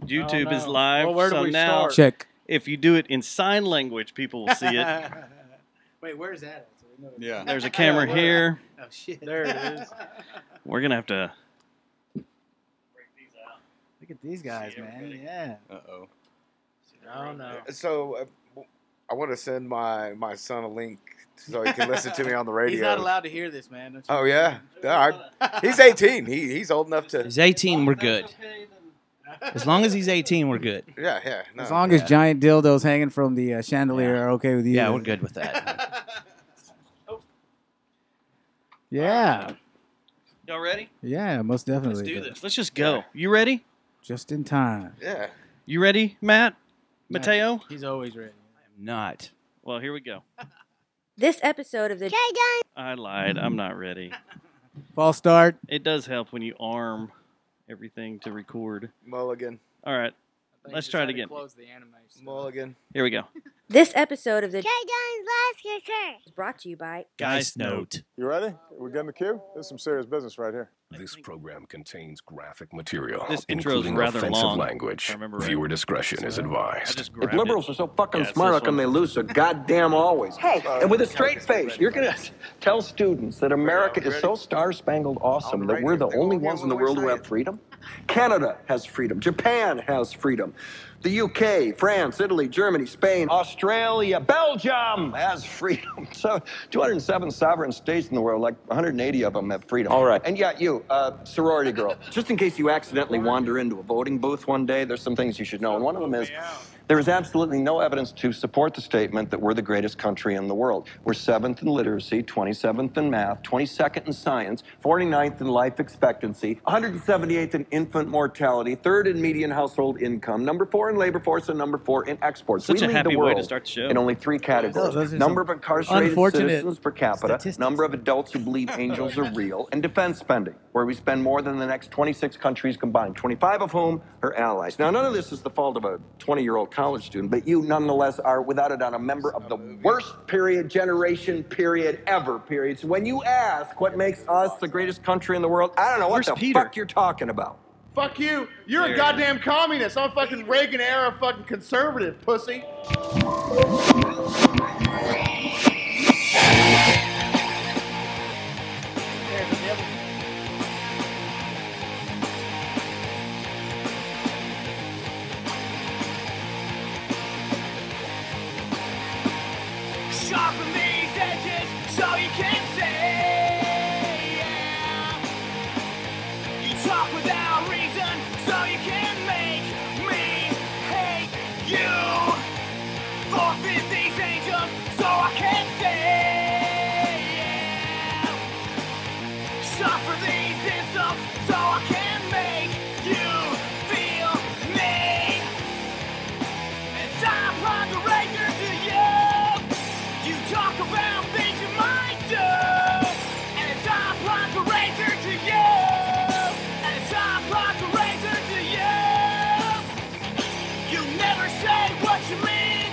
YouTube is live. Well, where do so we now, start? Check. if you do it in sign language, people will see it. Wait, where's that? Yeah. There's a camera here. Oh shit! There it is. We're gonna have to. Look at these guys, man. Yeah. Uh-oh. Oh, no. So I want to send my son a link so he can listen to me on the radio. He's not allowed to hear this, man. Don't you Oh yeah, he's 18. He's old enough to. He's 18, we're good. As long as he's 18, we're good. Yeah. No. As long as giant dildos hanging from the chandelier are okay with you. Yeah, we're good with that. Yeah. Y'all ready? Yeah, most definitely. Let's do this. Let's just go. You ready? Just in time. Yeah. You ready, Matt? Mateo? He's always ready. I'm not. Well, here we go. This episode of the I lied. I'm not ready. False start. It does help when you arm everything to record. Mulligan. All right. Let's try it again. Close the animation. Mulligan. Here we go. This episode of the is brought to you by Guys note. You ready? We good in the queue? This is some serious business right here. This program contains graphic material, This intro is including rather offensive long, language. if I remember right. Viewer discretion is I advised. just If grabbed liberals it. are so fucking Yeah, it's smart, this how come one. they lose so goddamn always? Hey, and with a straight face, you're going to tell students that America is so star-spangled awesome that we're the only ones in the world who have freedom? Canada has freedom. Japan has freedom. The UK, France, Italy, Germany, Spain, Australia, Belgium has freedom. So 207 sovereign states in the world, like 180 of them have freedom. All right. And yeah, you, sorority girl, just in case you accidentally wander into a voting booth one day, there's some things you should know. And one of them is there is absolutely no evidence to support the statement that we're the greatest country in the world. We're 7th in literacy, 27th in math, 22nd in science, 49th in life expectancy, 178th in infant mortality, 3rd in median household income, number 4 in labor force, and number 4 in exports. Such we a lead happy the way world to start the show. in only 3 categories. Those are Number some of incarcerated unfortunate citizens per capita, statistics. number of adults who believe angels are real, and defense spending, where we spend more than the next 26 countries combined, 25 of whom are allies. Now, none of this is the fault of a 20-year-old college student, but you nonetheless are, without a doubt, a member of the worst generation ever. So when you ask what makes us the greatest country in the world, I don't know Where's what the Peter? fuck you're talking about. Fuck you. You're There. a goddamn communist. I'm a fucking Reagan-era fucking conservative, pussy. Sharpen these edges so you can see. You talk without reason so you can make me hate you. Forfeit these angels so I can see. Suffer these insults so I can make you feel me. And I apply the razor to you. You talk about things you might do, and it's I apply the razor to you, and it's I apply the razor to you. You never say what you mean.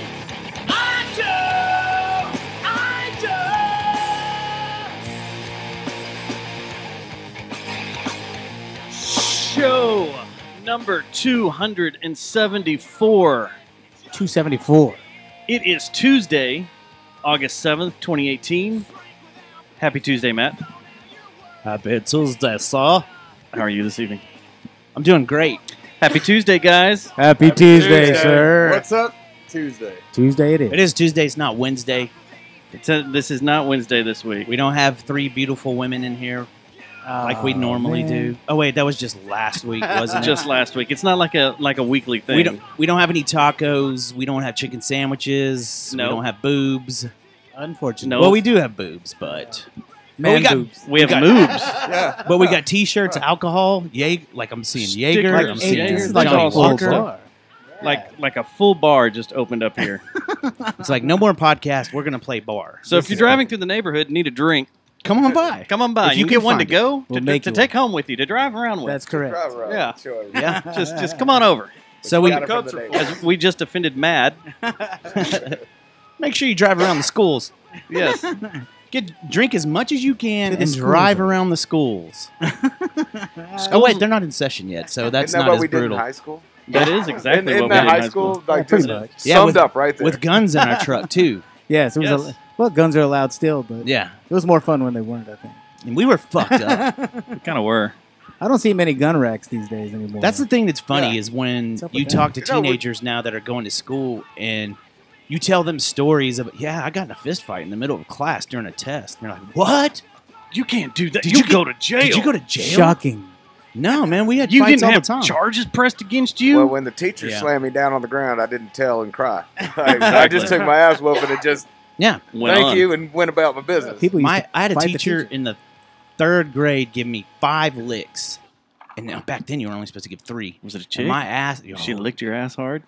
I do, I do. Show number 274. 274. It is Tuesday, August 7th, 2018. Happy Tuesday, Matt. Happy Tuesday, sir. How are you this evening? I'm doing great. Happy Tuesday, guys. Happy Tuesday, sir. What's up? Tuesday. Tuesday it is. It is Tuesday, it's not Wednesday. This is not Wednesday this week. We don't have 3 beautiful women in here like we normally do. Oh, wait, that was just last week, wasn't it? Just last week. It's not like a weekly thing. We don't have any tacos. We don't have chicken sandwiches. No. We don't have boobs. Unfortunately. No. Well, we do have boobs, but Man got- boobs. We have got- moves. Yeah. but we got T-shirts, alcohol, like I'm seeing Jaeger. Like I'm seeing Jaeger. This is like Johnny a full Walker. bar. Like a full bar just opened up here. It's like no more podcast. We're gonna play bar. So if you're driving through the neighborhood and need a drink, Come on by. come on by. If You you can can get one to find it, go, we'll to make you take home with you, to drive around with. That's correct. Yeah. Sure. Yeah. Just come on over. So we Got it from the neighbor. As we just offended Mad. make sure you drive around the schools. Yes. Drink as much as you can To the and schools. drive around the schools. Oh wait, they're not in session yet, so that's Isn't that not what as we did in brutal. high school? That is exactly in what we that did in high school, like pretty just much. summed with, up right there. with guns in our truck too. Yes, it was. Yes. Well, guns are allowed still, but Yeah, it was more fun when they weren't. I think. and we were fucked up. We kind of were. I don't see many gun racks these days anymore. That's the thing that's funny Yeah. is when What's up with you that? talk to You know, teenagers now that are going to school and you tell them stories of, yeah, I got in a fist fight in the middle of class during a test. And they're like, what? You can't do that. Did you you go to jail. Did you go to jail? shocking. No, man, we had You fights didn't all have the time. charges pressed against you. Well, when the teacher Yeah. slammed me down on the ground, I didn't tell and cry. I just took my ass whooping and just Yeah. Went thank on. you and went about my business. People used to I had a fight the teacher in the 3rd grade give me 5 licks. And now back then you were only supposed to give 3. Was it a And chick? my ass. She licked your ass hard.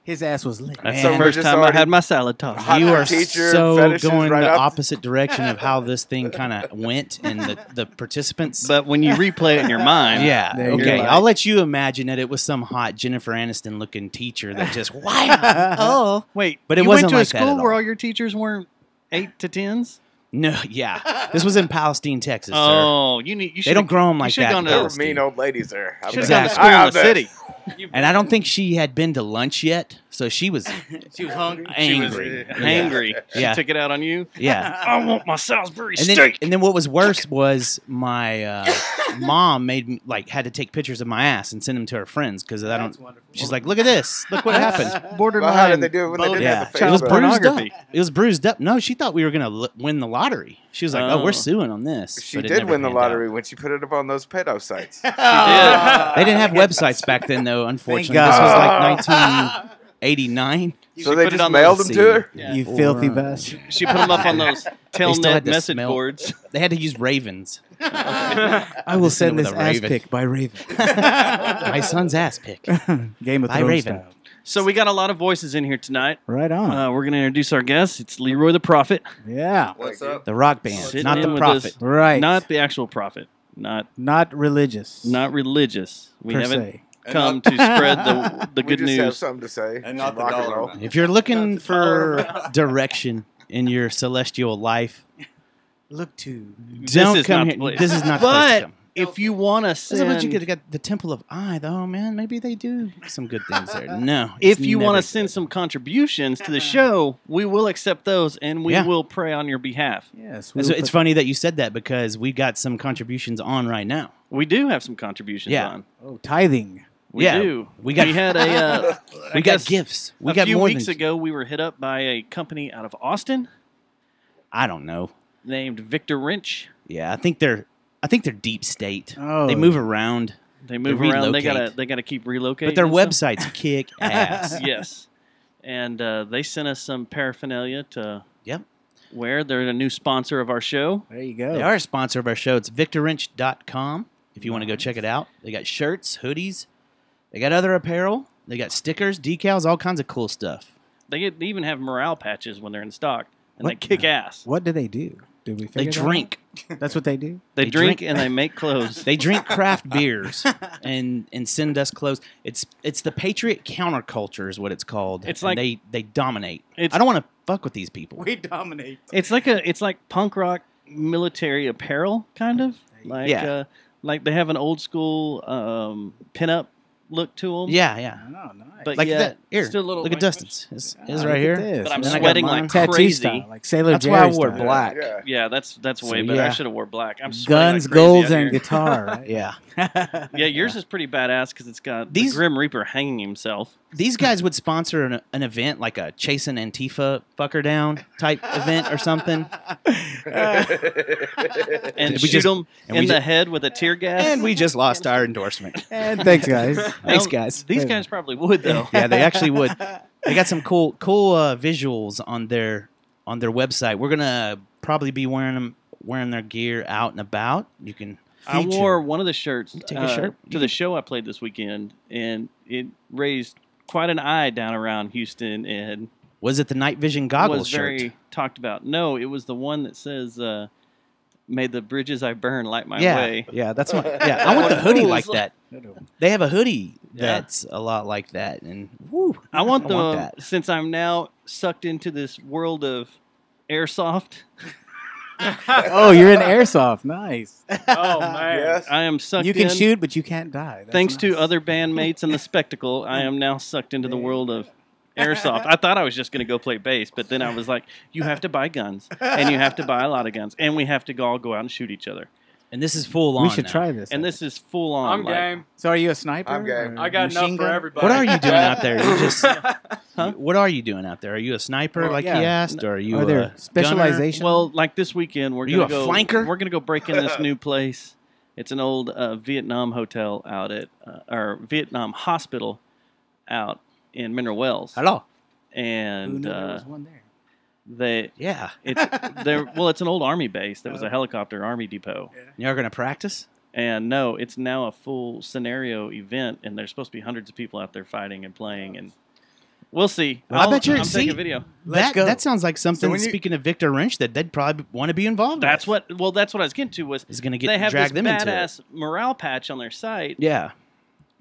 His ass was licked. That's Man. the first Just time I already- had my salad tossed. Hot You are teacher, so fetishes going right the up. opposite direction of how this thing kind of went and the participants. But when you replay it in your mind, Yeah. There you Okay. go. I'll let you imagine that it was some hot Jennifer Aniston looking teacher that just wow. Oh. wait, But it you wasn't went to like a that school at where all. all your teachers weren't 8 to 10s. No. Yeah. This was in Palestine, Texas, sir. Oh, you need. You They don't grow them like should've that. gone in to- There were Palestine. mean old ladies there. I Should have bet. gone to Exactly. school in I the bet. city. And I don't think she had been to lunch yet, so she was She was hungry. angry. Hangry. Yeah. She took it out on you. Yeah. I want my Salisbury And then, steak. and then what was worse was my mom made me had to take pictures of my ass and send them to her friends because I don't. She's like, look at this, look what happened. Borderline. Well, how did they do it when they didn't Yeah, have the it was Facebook? bruised up. pornography. It was bruised up. No, she thought we were gonna win the lottery. She was like, "Oh, Oh. we're suing on this." She but it did never win the panned out. lottery when she put it up on those pedo sites. They didn't have websites back then, though. Unfortunately, this was like 1989. So should they put it just on mailed those them to her? Yeah. You Or, filthy bastard. She put them up on those still Telnet had to message smell- boards. They had to use ravens. I will send with this a ass raven. pic by Raven. My son's ass pick. Game of By Thrones Raven. style. So we got a lot of voices in here tonight. Right on. We're going to introduce our guest. It's Leroy the Prophet. Yeah. What's up? The rock band, Sitting not in the with prophet. us. Right. Not the actual prophet. Not religious. religious. We per haven't se. come to spread the We good just have news. something to say. And not the Rock and dollar roll. amount. If you're looking for direction in your celestial life, Look to. don't is come not the here. place. This is not the place to But come. if you want to This is what you send, get the Temple of Eye, though, man. Maybe they do some good things there. No. if it's you want never to send good. some contributions to the show, we will accept those and we Yeah. will pray on your behalf. Yes. It's funny that you said that because we've got some contributions on right now. We do have some contributions Yeah. on. Oh, tithing. We Yeah, do. we got- had a. We got gifts. We got a few more weeks than ago, we were hit up by a company out of Austin I don't know. named Victor Wrench. Yeah, I think they're deep state. Oh. They move around, They move They around. relocate. They gotta keep relocating. but their and stuff. websites kick ass. Yes, and they sent us some paraphernalia to Yep. wear. They're a new sponsor of our show. There you go. They are a sponsor of our show. It's victorwrench.com if you want to go check it out. They got shirts, hoodies. They got other apparel. They got stickers, decals, all kinds of cool stuff. They even have morale patches when they're in stock, and What? they kick ass. What do they do? Did we They figure that out? drink. That's what they do? They They drink drink- and they make clothes. They drink craft beers and send us clothes. It's the Patriot counterculture is what it's called. It's And like- they dominate. It's- I don't want to fuck with these people. We dominate. It's like punk rock military apparel, kind of. Like Yeah. like they have an old school pinup look to them. Yeah, yeah. Oh, nice. But Like yeah, that. Here, still a little. look at Dustin's. His Ah, right look here. at this. But I'm Then I got sweating mine. like Tattoo crazy. style, like Sailor That's Jerry why I wore style. black. Yeah. Yeah, that's So, way better. I yeah. should have wore black. I'm sweating Guns, like crazy golds, out and here. guitar, right? Yeah. Yeah, yours is pretty badass because it's got These- the Grim Reaper hanging himself. These guys would sponsor an event like a chasing Antifa fucker down type event or something. And we shoot just- them and in we the ju- head with a tear gas. And we just lost our endorsement. And thanks, guys. Thanks, No, guys. These guys probably would though. Yeah, they actually would. They got some cool visuals on their website. We're gonna probably be wearing their gear out and about. You can. I Feature. wore one of the shirts Take a shirt. to the show I played this weekend, and it raised quite an eye down around Houston, and Was it the night vision goggles was shirt? very talked about. No, it was the one that says, "May the bridges I burn light my yeah, way." yeah, that's what. Yeah, I want the hoodie Cool. like that. They have a hoodie Yeah. that's a lot like that, and woo, I want I want the that. since I'm now sucked into this world of airsoft. Oh, you're in airsoft. Nice. Oh man. Yes. I am sucked You can in. shoot, but you can't die. That's Thanks to nice. other bandmates and the spectacle, I am now sucked into the world of airsoft. I thought I was just going to go play bass, but then I was like, you have to buy guns, and you have to buy a lot of guns, and we have to all go out and shoot each other. And this is full on. We should now. try this. And this is full on. I'm like, game. So, are you a sniper? I'm game. or I got enough machine for gunner? everybody. What are you doing out there? You just. Huh? What are you doing out there? Are you a sniper, Well, like yeah. he asked, or are you Are a there gunner? specialization? Well, like this weekend, we're Are you going to a go. flanker? We're going to go break in this new place. It's an old Vietnam hotel out at, or Vietnam hospital out in Mineral Wells. Hello. Who And knew there was one there? Yeah. it's there. Well, it's an old army base that was a helicopter army depot. You're going to practice? And no, it's now a full scenario event, and there's supposed to be hundreds of people out there fighting and playing, and we'll see. I bet you're. I'm See, taking a video. that sounds like something. when you- Speaking of Victor Wrench, that they'd probably want to be involved. That's with. what. Well, that's what I was getting to. Was is going to they get have drag this them into it. badass morale patch on their site Yeah,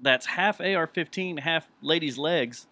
that's half AR-15, half ladies' legs.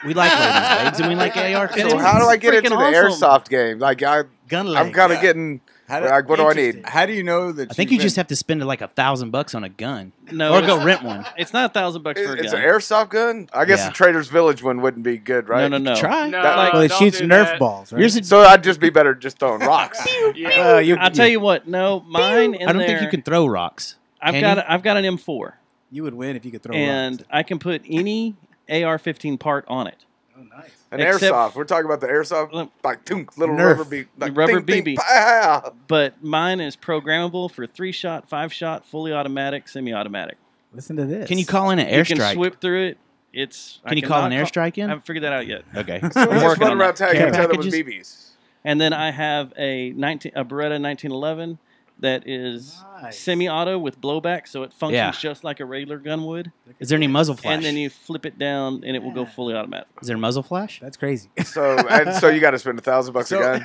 we like ladies' legs and we like AR-15s. So how do I get Freaking into the awesome. airsoft game? Like I'm Gun legs. kind of getting. How Like, what do I need? Interesting. How do you know that? I think you just have to spend like $1,000 on a gun, No, or it's, go rent one. it's not $1,000 for a It's gun. an airsoft gun. I guess Yeah. the Trader's Village one wouldn't be good, right? No. Try. No, That- Well, it don't shoots do Nerf that. balls, right? Here's a, So I'd just be better just throwing rocks. Yeah. I'll tell you what. No, mine. In I don't think there, you can throw rocks. I've Can got. you? I've got an M4, You would win if you could throw and rocks. I can put any AR-15 part on it. Oh, nice. An Except- airsoft. We're talking about the airsoft, like little Nerf. rubber BB, like Rubber ding, BB. ding, pow. But mine is programmable for 3-shot, 5-shot, fully automatic, semi-automatic. Listen to this. Can you call in an You can airstrike? whip through it. It's. Can you call an cannot airstrike I in? haven't figured that out yet. Okay. So I'm we're just working running on around that. tagging Care each other with packages? BBs. And then I have a Beretta 1911 that is Nice. semi-auto with blowback, so it functions Yeah. just like a regular gun would. Is there any muzzle flash? And then you flip it down, and it will go fully automatic. Is there muzzle flash? That's crazy. So you got to spend $1,000 So- a gun.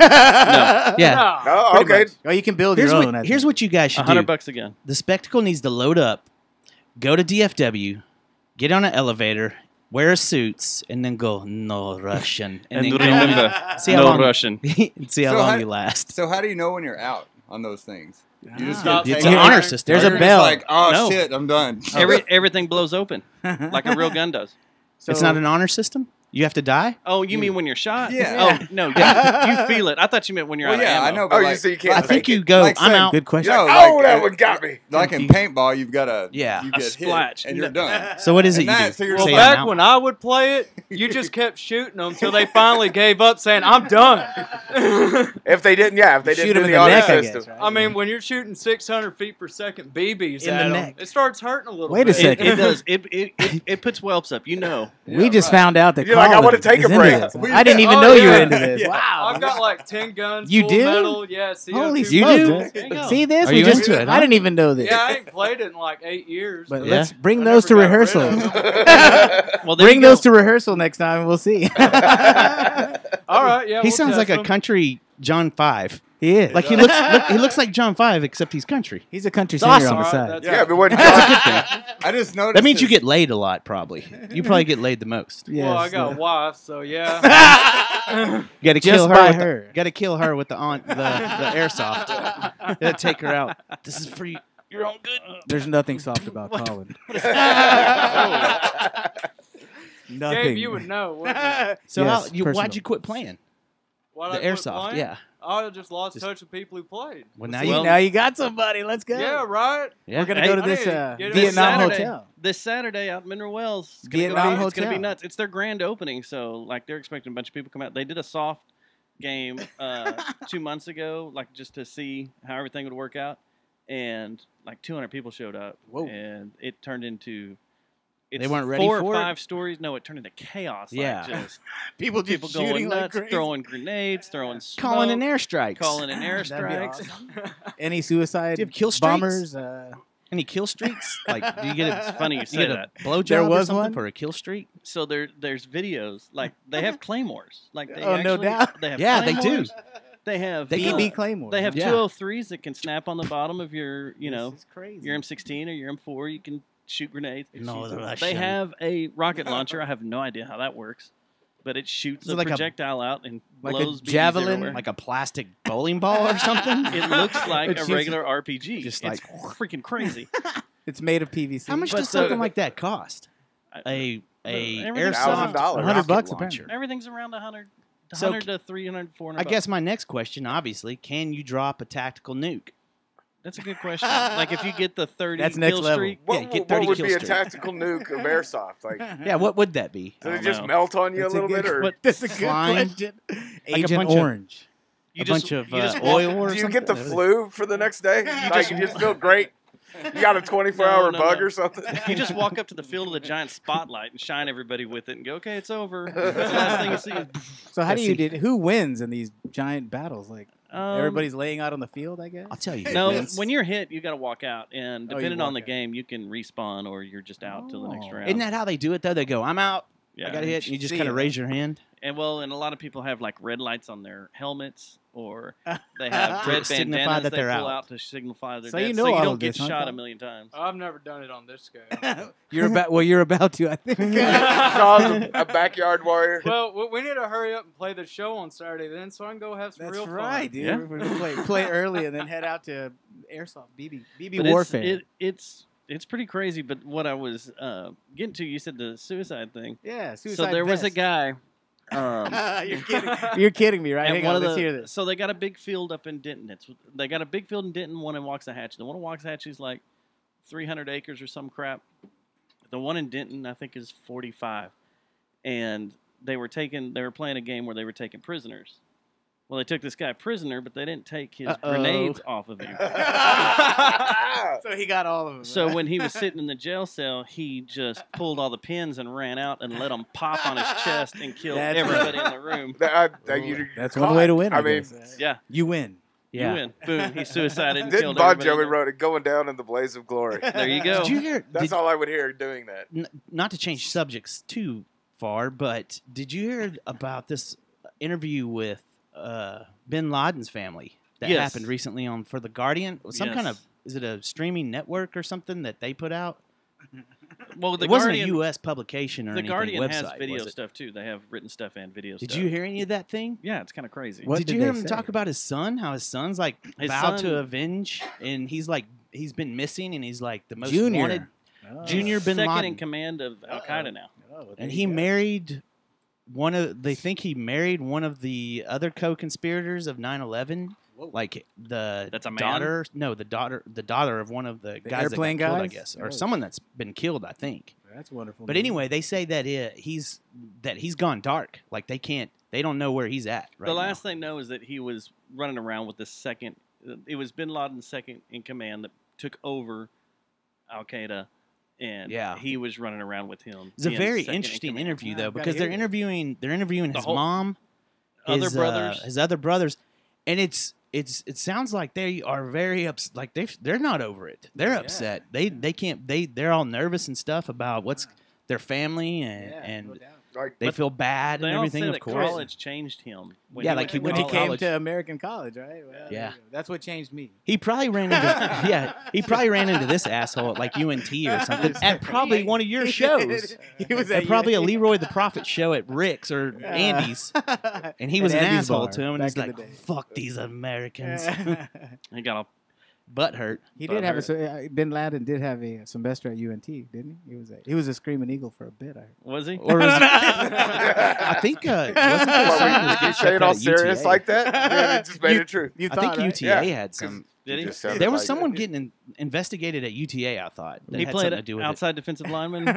Yeah. No, Pretty okay. much. Oh, you can build Here's your own. what, I here's think. what you guys should do. $100 again. The spectacle needs to load up, go to DFW, get on an elevator, wear suits, and then go no Russian, and then go remember, see how no long Russian. see how So long how- you last. So how do you know when you're out on those things? You just Ah. get It's taken an out? honor system. There's Or a you're bell. Just like, oh No. shit, I'm done. Everything blows open like a real gun does. It's not an honor system. You have to die. Oh, you mean when you're shot? Yeah. Oh, no, you feel it. I thought you meant when you're Well, out yeah, of I ammo. know. But Oh, like, you say you can't. I fake think you it. go. Like I'm saying- out. Good question. No, Oh, like, that one got me. Like in paintball, you've got to. Yeah. You A get splatch. hit and you're done. So what is it And you that- do? so you're Well, Say saying I'm back out? when I would play it, you just kept shooting them until they finally gave up, saying, "I'm done." If they didn't, if they Shoot didn't him do in the the honor neck, I system. guess, right? I mean, when you're shooting 600 feet per second BBs In at the 'em, neck. it starts hurting a little Wait a bit. second. It does. It puts whelps up. You know. We just found out that You're like, I Colin wanna take is a into break. this. I didn't even Oh, know you were yeah. into this. Yeah. Wow. I've got like 10 guns, You full do? metal. Yeah, CO2 Holy You smokes, do? man. There you go. See this? Are We you just, into it, huh? I didn't even know this. Yeah, I ain't played it in like 8 years. But Yeah. let's bring I those to never got rid rehearsal. of 'em. Well, there Bring you go. those to rehearsal next time, and we'll see. All right, yeah. He we'll sounds test like a 'em. country John 5. he is. Like he looks like John 5, except he's country. He's a country It's singer awesome. on the All right, side. that's- Yeah, but when John, I just noticed. That means you this- get laid a lot, probably. You probably get laid the most. Yes, Well, I got a yeah. wife, so yeah. You got to Just kill her. by With her. Got to kill her with the airsoft. Got to take her out. This is for your own good. There's nothing soft about Colin. Nothing. Gabe, you would know. wouldn't you? So Yes, why'd personal. you quit playing Why'd the I quit airsoft? playing? Yeah. I just lost Just- touch with people who played. Well, now See, you. now you got somebody. Let's go. Yeah, right. Yeah. We're gonna Hey, go to I this need to get it This Vietnam Saturday, hotel. This Saturday out in Mineral Wells. It's gonna Vietnam go, It's going to be hotel. nuts. It's their grand opening, so like they're expecting a bunch of people to come out. They did a soft game 2 months ago, like just to see how everything would work out, and like 200 people showed up. Whoa. And it turned into. It's They weren't ready 4 for or it? 5 stories. No, it turned into chaos. Yeah. Like just People people going nuts, throwing grenades, throwing smoke, Calling in airstrikes. calling in That'd be airstrikes. awesome. Any suicide Do you have kill streaks? bombers? Any kill streaks? Like, do you get It's funny you you say get that. a blowjob There or was something one? for a kill streak? So there's videos like they have claymores. Like they Oh, no actually, doubt. They have Yeah, they do. claymores. They have BB Claymore. They have Yeah. 203s that can snap on the bottom of your This is crazy. your M16 or your M4. You can shoot grenades. No, the They Russian. have a rocket launcher. I have no idea how that works, but it shoots Is it a like a- projectile out and Like a blows BBs javelin? everywhere. Like a plastic bowling ball or something? It looks like It a shoots- regular RPG. Just It's freaking crazy. It's made of PVC. How much But does something like that cost? A everything's airsoft $1,000. rocket $100 launcher. apparently. Everything's around 100, So 100 to 300, 400. I guess my next question, obviously, can you drop a tactical nuke? That's a good question. Like if you get the 30 That's next kill level. streak, What, Yeah, get what 30 would kill be a streak. tactical nuke of airsoft? Like, Yeah, what would that be? does I it just don't know. melt on you That's a little good- bit, or That's a good Slime? question. a Agent bunch of- Orange. you a just, bunch of you just oil walk- or do you get the something? flu for the next day? Like you just feel great. You got a 24-hour No, bug no. or something. You just walk up to the field with a giant spotlight and shine everybody with it and go, okay, it's over. That's the last thing you see. So how do Let's you see. did? Who wins in these giant battles? Like Um, everybody's laying out on the field, I guess. I'll tell you. No, Vince. when you're hit, you got to walk out, and Oh, you depending on walk the out. game, you can respawn or you're just out till the next Oh. round. Isn't that how they do it, though? They go, I'm out. Yeah. I got hit. And you just See kind of ya. raise your hand. And well, and a lot of people have like red lights on their helmets, or they have To red signify bandanas that they they're pull out. out to signify they're So dead. you know so you all don't of get this, huh, shot Kyle? a million times. I've never done it on this scale. You're about. Well, you're about to. I think. Called a backyard warrior. Well, we need to hurry up and play the show on Saturday then, so I can go have some That's real right, fun. dude. Yeah. We're gonna play early and then head out to airsoft BB But warfare. it's pretty crazy. But what I was getting to, you said the suicide thing. Yeah, So suicide there was a vest. guy. You're kidding. You're kidding me, right? At Hang one on, of let's the- hear this. So they got a big field up in Denton. They got a big field in Denton, one in Waxahachie. The one in Waxahachie is like 300 acres or some crap. The one in Denton, I think, is 45. And they were playing a game where they were taking prisoners. Well, they took this guy prisoner, but they didn't take his grenades off of him. So he got all of them. So when he was sitting in the jail cell, he just pulled all the pins and ran out and let them pop on his chest and killed That's everybody in the room. That's one way to win. I mean, guess. Yeah, you win. Yeah. you win. Boom, he suicided and didn't killed Bon everybody. Jovi wrote it, "Going Down in the Blaze of Glory." There you go. Did you hear? That's all I would hear doing that. Not to change subjects too far, but did you hear about this interview with Bin Laden's family that Yes. happened recently on for the Guardian? Some kind of Yes. is it a streaming network or something that they put out? Well, the It wasn't Guardian, a U.S. publication or the anything. Guardian website, has video was it? stuff too. They have written stuff and video Did stuff. you hear any of that thing? Yeah, it's kind of crazy. What did did you hear they him say? talk about his son? How his son's like His vowed son- to avenge, and he's been missing, and he's like the most Junior. wanted. Oh. Junior Bin Second Laden, in command of Al Qaeda now. Oh, there and you he go. married one of. They think he married one of the other co-conspirators of 9/11. Like the That's a man? daughter. No, the daughter of one of the guys that got airplane killed, I guys? guess, or Oh. someone that's been killed, I think. That's wonderful. But man. anyway, they say that he's gone dark. Like they don't know where he's at right The now. last they know is that he was running around with the second. It was Bin Laden's second in command that took over Al Qaeda, and Yeah. he was running around with him. It's a being very second in interesting command. interview I've though, gotta because hear they're that. interviewing The his whole- mom, Other his, brothers. his other brothers, and it sounds like they are very upset. Like they're not over it. They're Yeah. upset. They can't. They're all nervous and stuff about what's their family and no doubt. Like, they feel bad They and all everything. say Of that course, college changed him. When Yeah, he like went he to When he went to came college. to American college, right? Well, Yeah. there you go. That's what changed me. he probably ran into he probably ran into this asshole at like UNT or something at probably one of your shows. He was At probably a UNT. Leroy the Prophet show at Rick's or Andy's. And he was an Andy's asshole bar to him, and back he's in like, the day. "Fuck these Americans." He got a Butt hurt. He did have Bin Laden did have a semester at UNT, didn't he? He was a screaming eagle for a bit. was he? Or was I think wasn't there What, something you that got say it shut all down at serious UTA? like that? Yeah, it just made it true. You I think thought, right? UTA Yeah. had some. Did he? Just sounded There was like someone that. getting investigated at UTA. I thought that He had played something to do with outside defensive lineman. For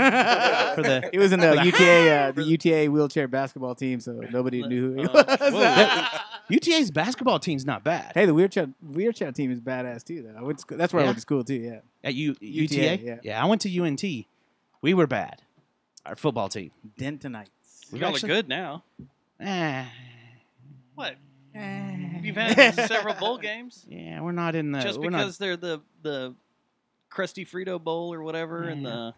the- He was in the for the- UTA the UTA wheelchair basketball team, so nobody knew who he was. it. UTA's basketball team's not bad. Hey, the wheelchair team is badass too. Though I went to school, that's where I Yeah. went to school too. Yeah, At UTA, yeah. I went to UNT. We were bad. Our football team. Dentonites. Y'all are actually- good now. What? Eh. You've had several bowl games. Yeah, we're not in the. Just we're because they're the Krusty Frito Bowl or whatever, and the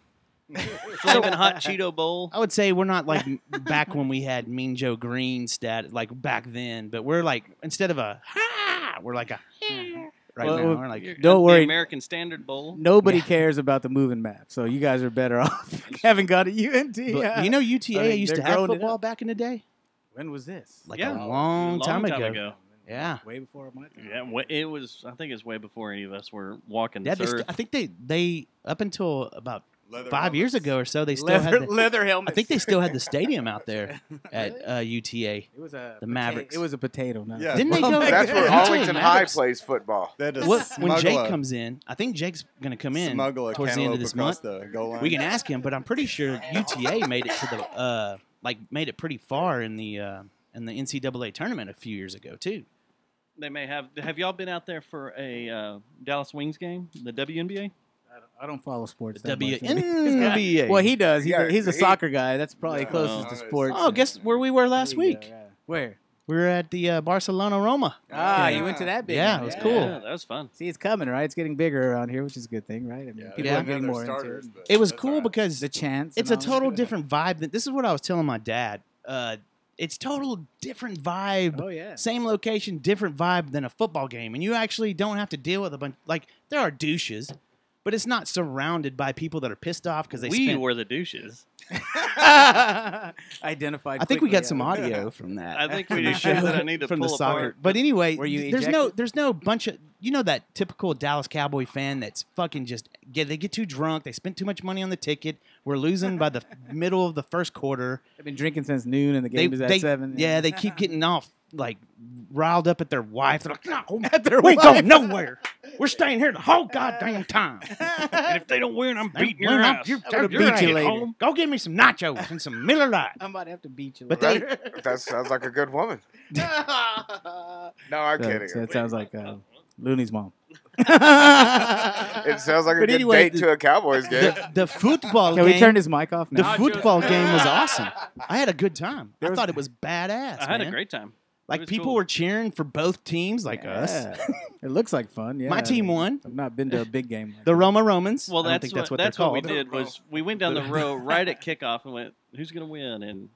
Flamin' Hot Cheeto Bowl. I would say we're not like back when we had Mean Joe Green stat like back then, but we're like instead of a ha, we're like a right Well, now. well, We're like, don't The worry. American Standard Bowl. Nobody cares about the moving map, so you guys are better off having got a UNT. but, you know, UTA I mean, used they're to have growing it football up. back in the day, When was this? like Yeah, a long time ago. Yeah. Way before my time. Yeah, it was. I think it's way before any of us were walking Yeah, this earth. I think they up until about Leather 5 years helmets. ago or so, they still had the, leather helmet. I think they still had the stadium out there at UTA. It was a the Mavericks. It was a potato. No. Yeah. Didn't they go? That's where UTA Arlington High Mavericks- plays football. They had to When smuggle Jake a- comes in, I think Jake's going to come in smuggle a towards the end of cantaloupe this across month. the goal line. We can ask him, but I'm pretty sure UTA made it to the made it pretty far in the NCAA tournament a few years ago too. They may have. Have y'all been out there for a Dallas Wings game, the WNBA? I don't follow sports. The that much. WNBA. Well, he does. Yeah, He's a he- soccer guy. That's probably Yeah. closest to sports. Oh, guess where we were last There you go, week? yeah. Where? We were at the Barcelona Roma. Ah, Yeah. you went to that big. Yeah, one. it was cool. Yeah, that was fun. See, it's coming, right? It's getting bigger around here, which is a good thing, right? I mean, Yeah, people they are don't getting have more their into starters, it. but It was that's cool all right. because The chance. it's and a all total that. different vibe. This is what I was telling my dad. It's total different vibe. Oh yeah. Same location, different vibe than a football game. And you actually don't have to deal with a bunch. Like, there are douches, but it's not surrounded by people that are pissed off because they We spent. were the douches. Identified. I think we got quickly, some yeah. audio from that. I think from we the do show, that I need to from pull the soccer. apart. But anyway, Were you there's ejected? no bunch of that typical Dallas Cowboy fan that's fucking just they get too drunk, they spent too much money on the ticket. We're losing by the middle of the first quarter. I've been drinking since noon, and the game is at 7. Yeah, they keep getting off like riled up at their wife. They're like, no, At their we ain't wife. going nowhere. We're staying here the whole goddamn time. And if they don't win, I'm They beating your win, I'm- ass. you're gonna you're beat gonna you get later. home. Go get me some nachos and some Miller Lite. I'm about to have to beat you. But later. That sounds like a good woman. No, I'm kidding. So it sounds like Looney's mom. It sounds like a But good anyway, date to a Cowboys game. The football Can game. we turn his mic off The now? football game was awesome. I had a good time. I thought it was badass. I had a man. great time. Like, was people cool. were cheering for both teams, like us. Yeah. It looks like fun. Yeah. My team won. I've not been to a big game. Like The Roma Romans. Well, I don't that's think what, that's what that's they're what we called. did was we went down the road right at kickoff and went, who's going to win? And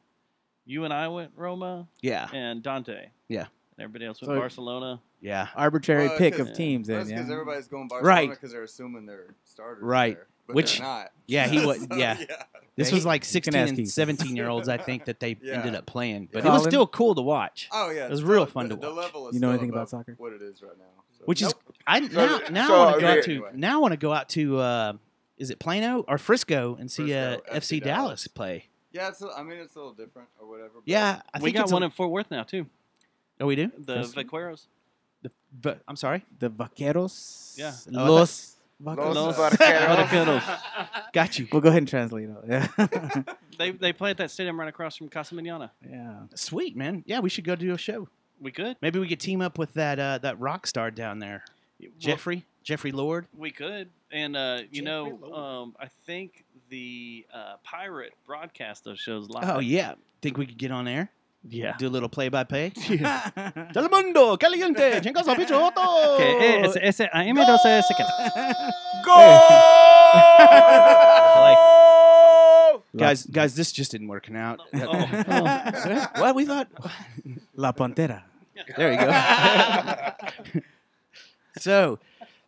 you and I went Roma Yeah, and Dante. Yeah. And everybody else went So- Barcelona. yeah. arbitrary Well, pick 'cause- of teams. Then That's because yeah. everybody's going Barcelona Right. because they're assuming they're starters. Right. There, but Which- they're not. Yeah, he was. So, Yeah. This Yeah, was he- like you can 16 ask and Keith. 17-year-olds, I think, that they Yeah. ended up playing. But it Colin? was still cool to watch. Oh yeah, It was it's real still- fun to the watch. level is You know still anything about above soccer? What it is right now. So. Which is Nope. I now so, I want to go out to anyway. now I want to go out to is it Plano or Frisco and see Frisco, FC Dallas play. Yeah, it's I mean it's a little different or whatever. but- Yeah, I We think got it's one in Fort Worth now, too. Oh, we do. The Vaqueros. I'm sorry. The Vaqueros. Yeah. Los. Los Vaqueros. Vaqueros. Got you. We'll go ahead and translate it. Yeah. They play at that stadium right across from Casa Manana. Yeah. Sweet, man. Yeah, we should go do a show. We could. Maybe we could team up with that rock star down there, Jeffrey Lord. We could. And, I think the Pirate broadcast those shows live. Oh yeah, think we could get on there? Yeah. Do a little play-by-play. Telemundo caliente, chingos a pichoto. AM12 second. Guys, this just didn't working out. Oh. What we thought? La Pantera. There you go. So,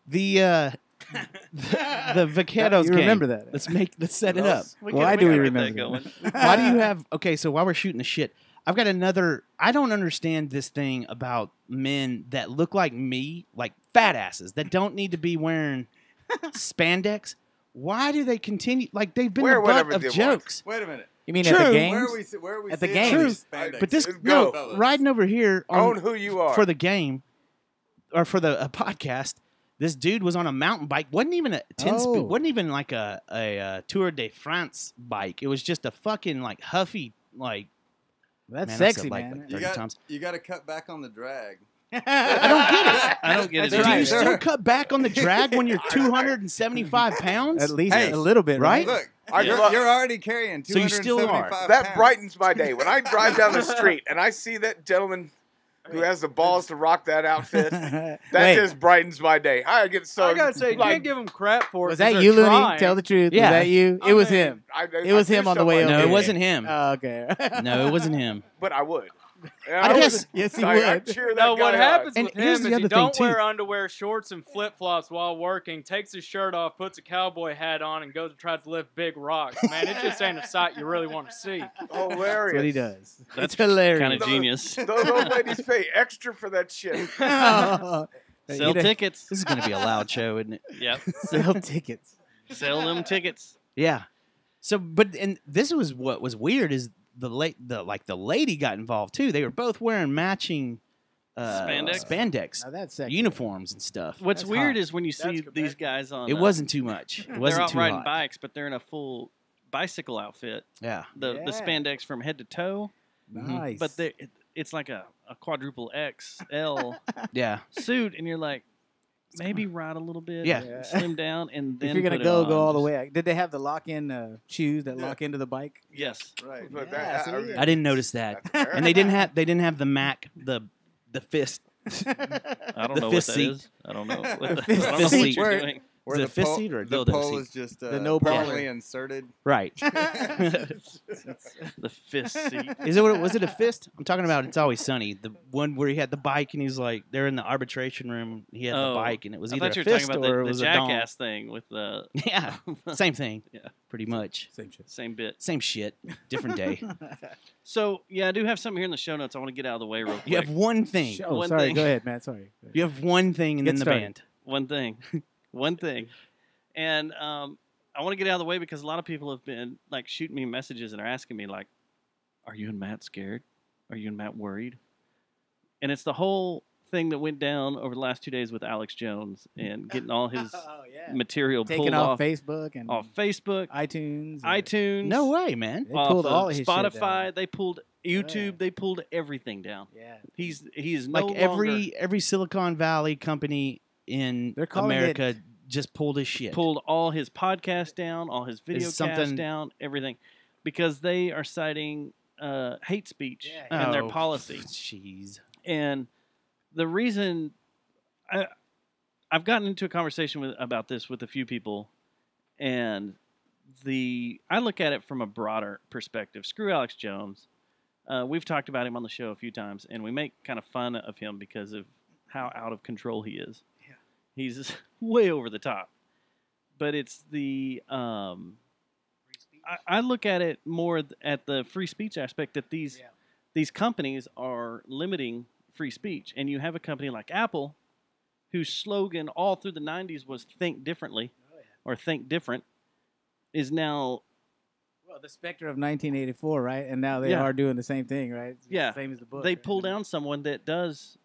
the Vaqueros You game. remember that? Let's set it up. Why do we gotta get remember that going? Why do you have? Okay, so while we're shooting the shit, I've got another. I don't understand this thing about men that look like me, like fat asses that don't need to be wearing spandex. Why do they continue? Like they've been Wear the butt whatever of they want. jokes. Wait a minute. You mean True. at the Where games? are we At the seeing games. all True. these spandex? But this Go, no fellas. riding over here Own on, who you are. for the game or for the podcast. This dude was on a mountain bike. wasn't even a 10 speed. Oh. wasn't even like a Tour de France bike. It was just a fucking like huffy like. That's Man, I've sexy, said, like, man. like You 30 got times. you got to cut back on the drag. I don't get it. I don't get it. That's Do either. you still cut back on the drag when you're 275 pounds? At least Hey. a little bit, Right? Look, I you're, love- you're already carrying So you still are. 275 That pounds. brightens my day. When I drive down the street and I see that gentleman who has the balls to rock that outfit, that Wait, just brightens my day. I get so. I gotta say, you can't give him crap for it. was 'cause that they're you, Looney? trying. Tell the truth. Yeah. Was that you? It was him. It was him on the way over. No, here. it wasn't him. Oh, okay. No, it wasn't him. But I would. Yeah, I guess- Yes, he I would. cheer that No, guy what on. happens And with here's him the is other he thing, don't too. wear underwear, shorts, and flip flops while working. Takes his shirt off, puts a cowboy hat on, and goes and tries to lift big rocks. Man, it just ain't a sight you really want to see. Hilarious. That's what he does. That's It's hilarious. kind of genius. Those old ladies pay extra for that shit. Oh, Sell you know, tickets. This is going to be a loud show, isn't it? Yep. Sell tickets. Sell them tickets. Yeah. So, but and this was what was weird is the lady got involved too. They were both wearing matching spandex Now that's sexy. uniforms and stuff. What's That's weird hot. is when you see these guys on. It wasn't too much. It They're wasn't out too riding hot. bikes, but they're in a full bicycle outfit. Yeah. The Yeah. spandex from head to toe. Nice. But it's like a quadruple XL Yeah. suit, and you're like, maybe ride a little bit, Yeah. slim down, and then if you're gonna put it go on. all the way. Did they have the lock-in shoes that lock into the bike? Yes. Right. But Yeah, see? I didn't notice that. That's And they didn't have the Mac the fist. I don't The know what fist that seat. is. I don't know. What the, fist I don't know seat. what you're Where- doing. Where Is it the a fist pole- seat or a the dildo pole seat? is just The no permanently baller. inserted. Right. The fist seat. Is it was it a fist? I'm talking about It's Always Sunny, the one where he had the bike and he's like they're in the arbitration room. He had the bike and it was I either thought you a were fist talking about or it the was a dong. jackass thing with the Yeah, same thing. Yeah. Pretty much Same shit. same bit. same shit, different day. So yeah, I do have something here in the show notes. I want to get out of the way real quick. You have one thing. Oh, One sorry. thing. Go ahead, man. Sorry. You have one thing and Get then the started. band. One thing, one thing, and I want to get out of the way because a lot of people have been like shooting me messages and are asking me like, "Are you and Matt scared? Are you and Matt worried?" And it's the whole thing that went down over the last 2 days with Alex Jones and getting all his Oh yeah. material Taking pulled off off Facebook and Facebook, iTunes. iTunes. and- No way, man. They off pulled of all his shit Spotify. down. They pulled YouTube. Yeah. They pulled everything down. Yeah. He is no Like longer every Silicon Valley company in They're calling America just pulled his shit. pulled all his podcasts down, all his video Is casts something- down, everything, because they are citing hate speech in their Oh, policy. Jeez. And the reason I've gotten into a conversation about this with a few people, and I look at it from a broader perspective. Screw Alex Jones. We've talked about him on the show a few times, and we make kind of fun of him because of how out of control he is. Yeah. He's way over the top. But it's I look at it more at the free speech aspect that these companies are limiting free speech. And you have a company like Apple, whose slogan all through the 90s was think differently or think different, is now... Well, the specter of 1984, right? And now they Yeah. are doing the same thing, right? It's Yeah. Same as the book. They right? pull down someone that does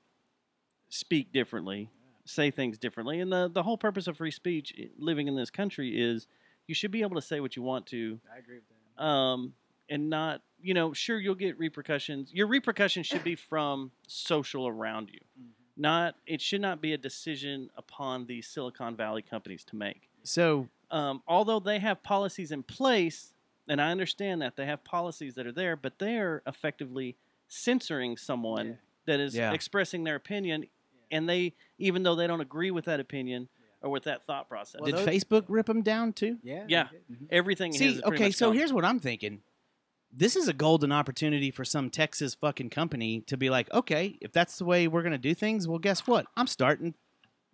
speak differently, say things differently. And the whole purpose of free speech living in this country is you should be able to say what you want to. I agree with that. And not, sure, you'll get repercussions. Your repercussions should be from social around you. It should not be a decision upon the Silicon Valley companies to make. So, although they have policies in place, and I understand that they have policies that are there, but they're effectively censoring someone that is expressing their opinion, and even though they don't agree with that opinion or with that thought process. did Facebook rip them down too? Yeah. Yeah, everything. in his See, is pretty okay, much so gone. here's what I'm thinking. This is a golden opportunity for some Texas fucking company to be like, okay, if that's the way we're going to do things, well, guess what? I'm starting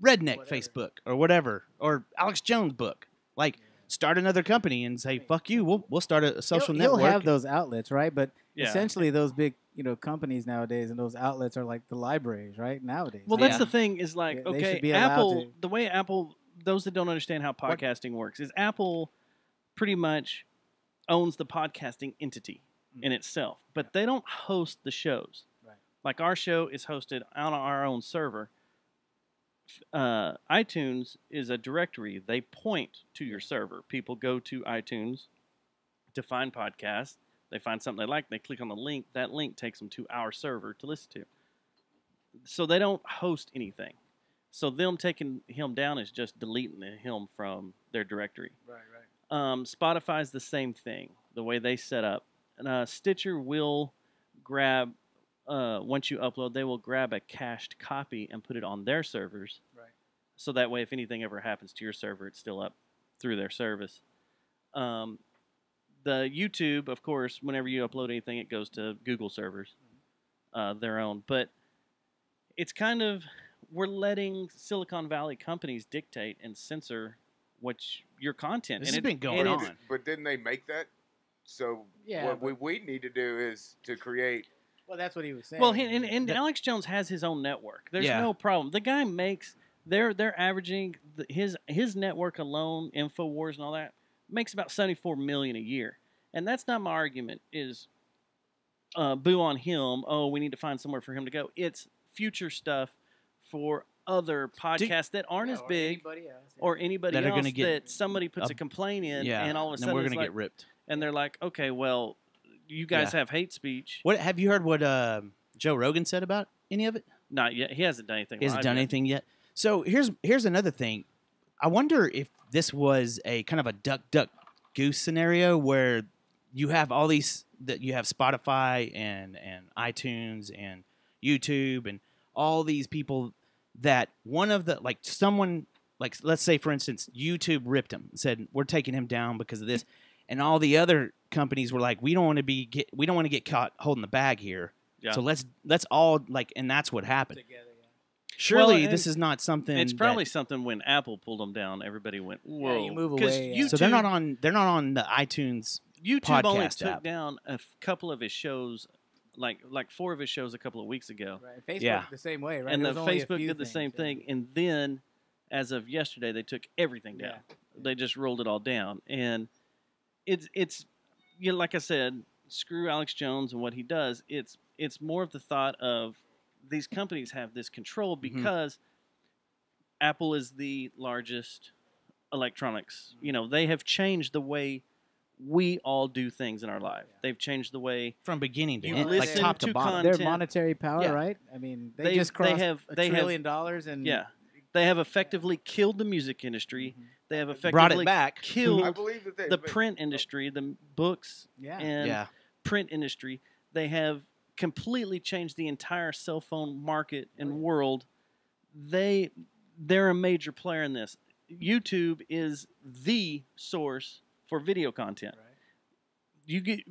Redneck Facebook or whatever, or Alex Jones book. Like, start another company and say, fuck you, we'll start a social You'll network. have those outlets, right? But Yeah. essentially, those big, companies nowadays and those outlets are like the libraries, right? Nowadays. Well, that's the thing is like, Yeah, they okay, should be allowed Apple, to- the way Apple, those that don't understand how podcasting works, is Apple pretty much owns the podcasting entity in itself, but they don't host the shows. Right. Like our show is hosted on our own server. iTunes is a directory. They point to your server. People go to iTunes to find podcasts. They find something they like. They click on the link. That link takes them to our server to listen to. So they don't host anything. So them taking him down is just deleting him from their directory. Right, right. Spotify's the same thing. The way they set up. Stitcher will grab, once you upload, they will grab a cached copy and put it on their servers. Right. So that way, if anything ever happens to your server, it's still up through their service. The YouTube, of course, whenever you upload anything, it goes to Google servers. their own. But it's kind of we're letting Silicon Valley companies dictate and censor your content. This and has been going and on. But didn't they make that? So Yeah, what but- we need to do is to create. Well, that's what he was saying. Well, and Alex Jones has his own network. There's Yeah. no problem. The guy makes they're averaging his network alone, Infowars and all that, makes about $74 million a year. And that's not my argument. Is boo on him? Oh, we need to find somewhere for him to go. It's future stuff for other podcasts that aren't as big or anybody That are else gonna get that somebody puts a complaint in, Yeah, and all of a and sudden we're it's gonna like, get ripped. and they're like, okay, well, you guys have hate speech. What have you heard? What Joe Rogan said about any of it? Not yet. He hasn't done anything. He hasn't live done yet. anything yet. So here's another thing. I wonder if this was a kind of a duck goose scenario where you have all these that you have Spotify and iTunes and YouTube and all these people that one of the someone let's say for instance YouTube ripped him, said we're taking him down because of this, and all the other companies were like we don't want to get caught holding the bag here. Yeah. So let's all and that's what happened. Surely Well, this is not something. It's probably something when Apple pulled them down, everybody went, "Whoa!" you move 'Cause away, YouTube, so they're not on the iTunes YouTube only podcast took app. down a couple of his shows, like 4 of his shows a couple of weeks ago. Right. Facebook Yeah. the same way, right? And There the was only a Facebook few did the things, same yeah. thing. And then, as of yesterday, they took everything down. They just rolled it all down. And it's like I said, screw Alex Jones and what he does. It's more of the thought of these companies have this control because Apple is the largest electronics. They have changed the way we all do things in our life. They've changed the way from beginning to you end, like listen top to to bottom. content. Their monetary power, Yeah. right? I mean, they They've- just crossed they $1 trillion and Yeah, they have effectively killed the music industry. They have effectively Brought it back. I killed believe that the print industry, the books Yeah. and Yeah. print industry. They have completely changed the entire cell phone market and world. They're a major player in this. YouTube is the source for video content. Right. You get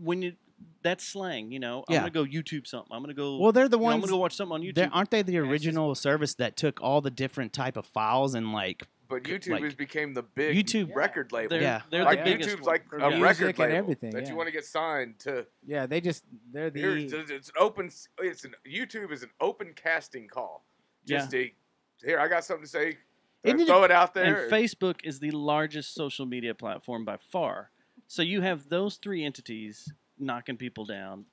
that's slang. I'm Yeah. gonna go YouTube something. I'm gonna go. Well, they're the I'm ones. gonna go watch something on YouTube. Aren't they the original service that took all the different type of files and But YouTube like- has became the big YouTube- record label. They're like the biggest YouTube's one. like For a music record and label everything, that yeah. you want to get signed to. Yeah, they're the It's an open. YouTube is an open casting call. Just here, I got something to say. Isn't it Throw it out there. And Facebook is the largest social media platform by far. So you have those three entities knocking people down.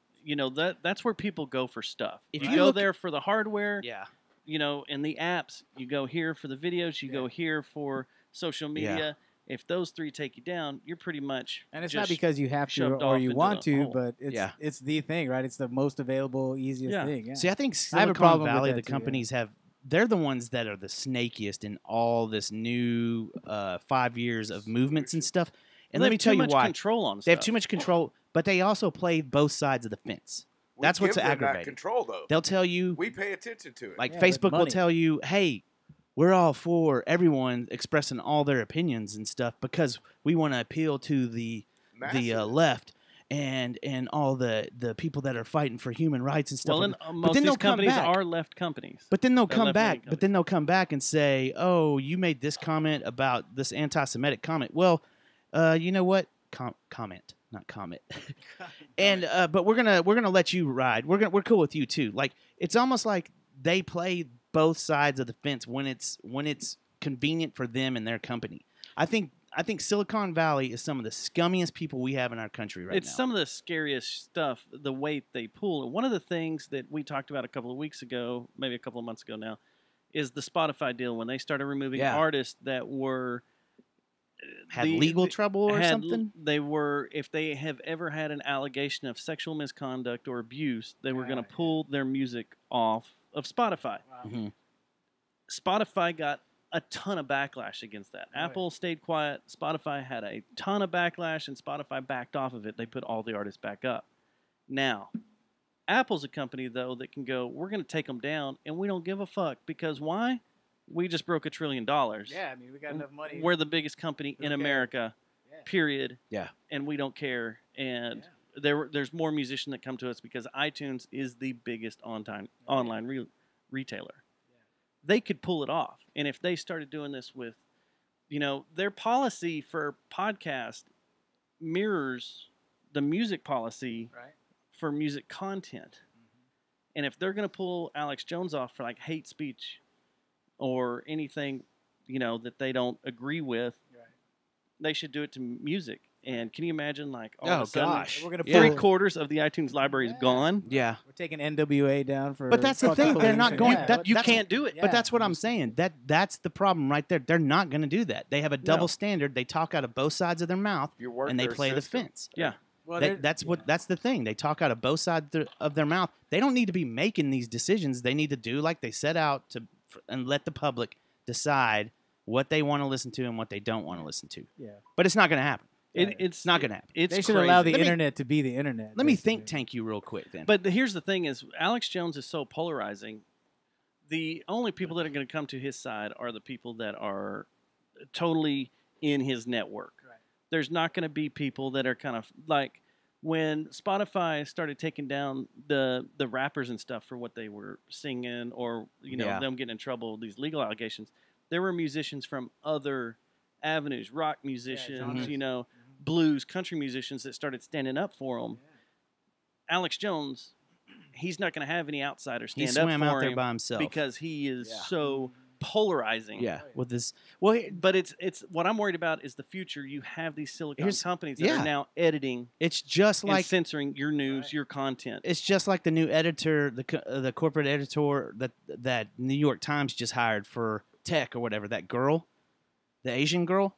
That's where people go for stuff. If you you go look- there for the hardware. yeah. In the apps, you go here for the videos. You go here for social media. If those three take you down, you're pretty much And it's just not because you have to shoved or off you into want the to, hole. but it's the thing, right? It's the most available, easiest Yeah. thing. Yeah. See, I think I have a Silicon problem with Valley, that the too, yeah. companies they're the ones that are the snakiest in all this new 5 years of movements and stuff. And They let me have tell too you much why. control on They have stuff. too much control, but they also play both sides of the fence. We That's what's give them that aggravating. control though. They'll tell you, We pay attention to it. like Yeah, but Facebook will money. tell you, hey, we're all for everyone expressing all their opinions and stuff because we want to appeal to the Massive. left and all the people that are fighting for human rights and stuff. Well, like and that. most but of then these they'll come companies back. are left companies. But then they'll They're come left-leaning back. But then they'll come back and say, "Oh, you made this comment about this anti-Semitic comment." Well, you know what? Comment, not comment. And but we're gonna let you ride. We're cool with you too. Like it's almost like they play both sides of the fence when it's convenient for them and their company. I think Silicon Valley is some of the scummiest people we have in our country right It's now. some of the scariest stuff, the weight they pull. And one of the things that we talked about a couple of weeks ago, maybe a couple of months ago now, is the Spotify deal when they started removing artists that were had legal trouble or something. They were, if they have ever had an allegation of sexual misconduct or abuse, they were going to pull their music off of Spotify. Mhm. Spotify got a ton of backlash against that. Apple stayed quiet. Spotify had a ton of backlash, and Spotify backed off of it. They put all the artists back up. Now, Apple's a company, though, that can go, we're going to take them down, and we don't give a fuck. Because why? We just broke $1 trillion. Yeah, I mean, we got enough money. We're the biggest company in America, period. Yeah. And we don't care. And there's more musicians that come to us because iTunes is the biggest online retailer. They could pull it off, and if they started doing this with, their policy for podcast mirrors the music policy for music content. And if they're going to pull Alex Jones off for like hate speech or anything, that they don't agree with, they should do it to music. And can you imagine, like, all of a sudden, gosh, we're gonna three-quarters of the iTunes library is gone? Yeah. We're taking NWA down for. But that's the thing. They're not going. You can't do it. But that's what I'm saying. That's the problem right there. They're not going to do that. They have a double standard. They talk out of both sides of their mouth, and they play the fence. Yeah. Well, that's the thing. They talk out of both sides of their mouth. They don't need to be making these decisions. They need to do like they set out to, and let the public decide what they want to listen to and what they don't want to listen to. Yeah. But it's not going to happen. It's not going to happen. They should allow the internet to be the internet. Let me think tank you real quick then. But here's the thing: is Alex Jones is so polarizing. The only people that are going to come to his side are the people that are totally in his network. Right. There's not going to be people that are kind of like when Spotify started taking down the rappers and stuff for what they were singing, or them getting in trouble with these legal allegations. There were musicians from other avenues, rock musicians, blues, country musicians that started standing up for him. Yeah. Alex Jones, he's not going to have any outsiders stand up for him. He swam out there by himself because he is so polarizing. Yeah, with this. Well, but it's what I'm worried about is the future. You have these silicon companies that are now editing. It's just like censoring your news, your content. It's just like the new editor, the corporate editor that New York Times just hired for tech or whatever. That girl, the Asian girl.